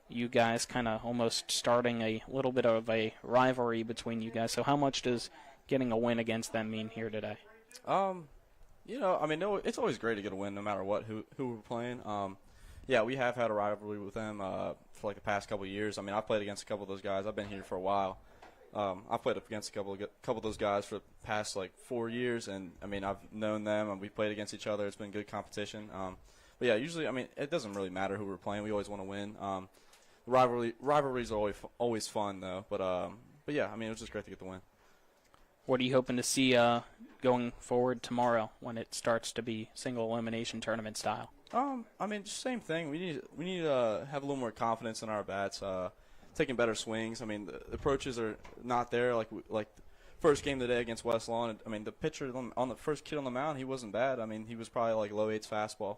you guys, kind of almost starting a little bit of a rivalry between you guys. So how much does getting a win against them mean here today? It's always great to get a win no matter who we're playing. We have had a rivalry with them for like the past couple of years. I've played against a couple of those guys. I've been here for a while. I've played up against a couple of those guys for the past 4 years, and I've known them, and we played against each other. It's been good competition. Usually, it doesn't really matter who we're playing. We always want to win. Rivalries are always fun though. But it was just great to get the win. What are you hoping to see going forward tomorrow when it starts to be single elimination tournament style? Just same thing. We need to have a little more confidence in our bats. Taking better swings. The approaches are not there like first game today against West Lawn. The pitcher on the first kid on the mound, he wasn't bad. He was probably like low 8s fastball.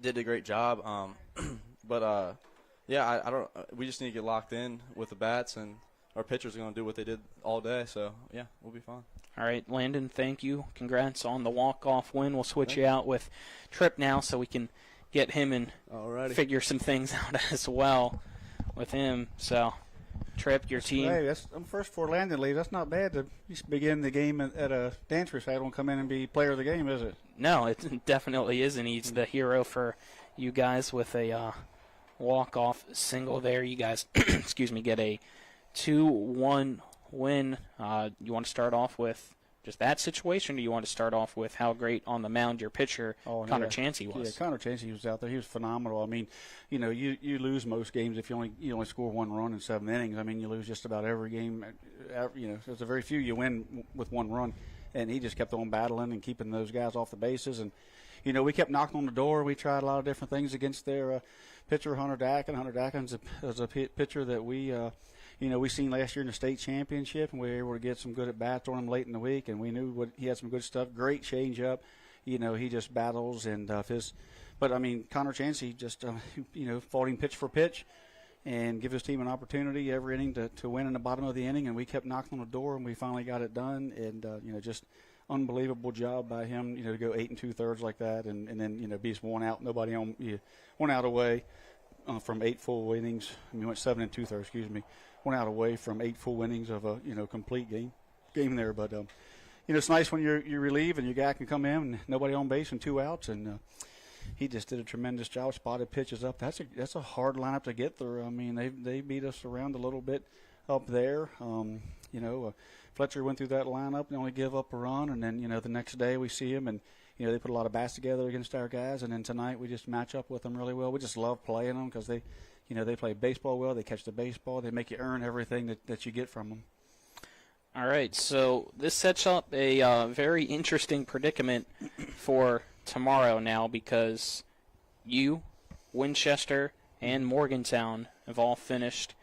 Did a great job. I don't. We just need to get locked in with the bats, and our pitchers are going to do what they did all day. So we'll be fine. All right, Landon, thank you. Congrats on the walk-off win. We'll switch you out with Tripp now so we can get him and figure some things out as well with him. So, Tripp, your team. Hey, I'm first for Landon lead. That's not bad to just begin the game at a dance recital and come in and be player of the game, is it? No, it definitely isn't. He's the hero for you guys with a walk-off single there. You guys, get a 2-1 win. You want to start off with just that situation, or do you want to start off with how great on the mound your pitcher, Connor Chansey, was? Yeah, Connor Chansey was out there. He was phenomenal. You lose most games if you only score 1 run in 7 innings. You lose just about every game. There's a very few you win with 1 run, and he just kept on battling and keeping those guys off the bases. And we kept knocking on the door. We tried a lot of different things against their pitcher, Hunter Dakin. Hunter Dakin's a pitcher that we seen last year in the state championship, and we were able to get some good at-bats on him late in the week, and we knew he had some good stuff. Great change-up. He just battles, and Connor Chansey just, fought him pitch for pitch and give his team an opportunity every inning to win in the bottom of the inning, and we kept knocking on the door, and we finally got it done, and, just unbelievable job by him, to go 8 2/3 like that, and then, be just 1 out, nobody on, 1 out away from 8 full innings. We went 7 2/3, excuse me. 1 out away from 8 full innings of a complete game there. But it's nice when you relieve and your guy can come in and nobody on base and 2 outs, and he just did a tremendous job. Spotted pitches up. That's a hard lineup to get through. They beat us around a little bit up there. Fletcher went through that lineup and only gave up a run, and then the next day we see him and. They put a lot of bats together against our guys, and then tonight we just match up with them really well. We just love playing them because they play baseball well. They catch the baseball. They make you earn everything that you get from them. All right, so this sets up a very interesting predicament for tomorrow now, because you, Winchester, and Morgantown have all finished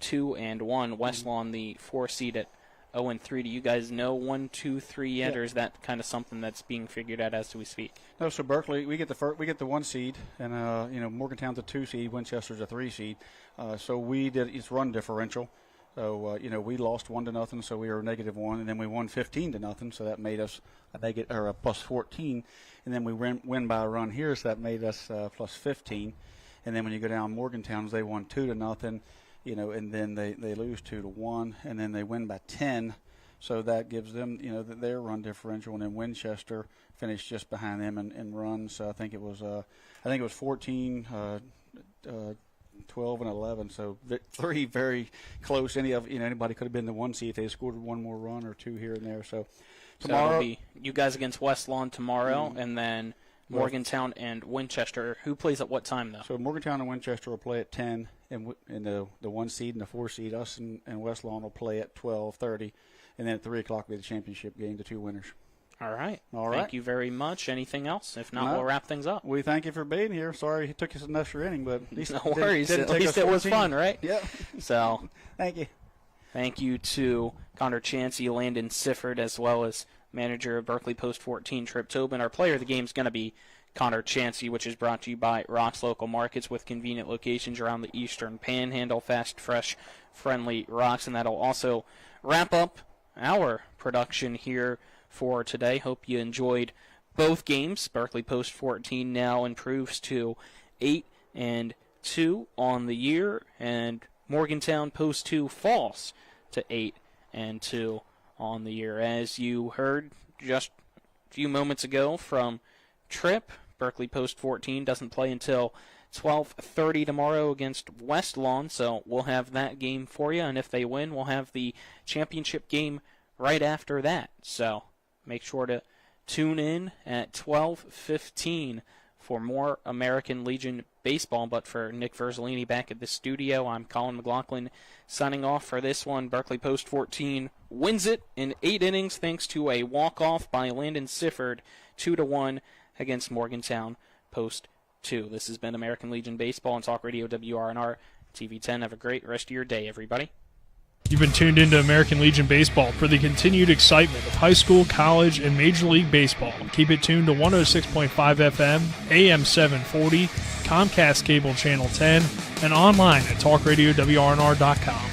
2-1. West Lawn, the 4 seed at 0-3. Do you guys know 1, 2, 3 yet, or is that kind of something that's being figured out as we speak? No, so Berkeley, we get the 1 seed, and Morgantown's a 2 seed, Winchester's a 3 seed. So we did it's run differential. So we lost 1-0, so we were -1, and then we won 15-0, so that made us a plus 14, and then we win by a run here, so that made us plus 15, and then when you go down Morgantown's, they won 2-0. And then they lose 2-1, and then they win by 10, So that gives them, their run differential, and then Winchester finished just behind them in runs. So I think it was 14, 12, and 11. So 3 very close. Anybody could have been the 1 seed if they scored one more run or 2 here and there. So tomorrow, it'll be you guys against West Lawn tomorrow, and then Morgantown and Winchester. Who plays at what time, though? So Morgantown and Winchester will play at 10, and the 1 seed and the 4 seed, us and West Lawn, will play at 12:30, and then at 3 o'clock will be the championship game, the 2 winners. All right. All right. Thank you very much. Anything else? If not, we'll wrap things up. We thank you for being here. Sorry it took us an extra inning, but at least no worries. At least it was fun, right? Yep. So thank you. Thank you to Connor Chansey, Landon Sifford, as well as manager of Berkeley Post 14, Tripp Tobin. Our player of the game is going to be Connor Chansey, which is brought to you by Rock's Local Markets with convenient locations around the Eastern Panhandle. Fast, fresh, friendly Rocks. And that'll also wrap up our production here for today. Hope you enjoyed both games. Berkeley Post 14 now improves to 8-2 on the year, and Morgantown Post 2 falls to 8-2 on the year. As you heard just a few moments ago from Tripp, Berkeley Post 14 doesn't play until 12:30 tomorrow against West Lawn, so we'll have that game for you, and if they win, we'll have the championship game right after that. So make sure to tune in at 12:15 for more American Legion baseball. But for Nick Verzolini back at the studio, I'm Colin McLaughlin signing off for this one. Berkeley Post 14 wins it in 8 innings thanks to a walk-off by Landon Sifford, 2-1 against Morgantown Post 2. This has been American Legion Baseball on Talk Radio WRNR TV 10. Have a great rest of your day, everybody. You've been tuned into American Legion Baseball for the continued excitement of high school, college, and Major League Baseball. Keep it tuned to 106.5 FM, AM 740, Comcast Cable Channel 10, and online at talkradiowrnr.com.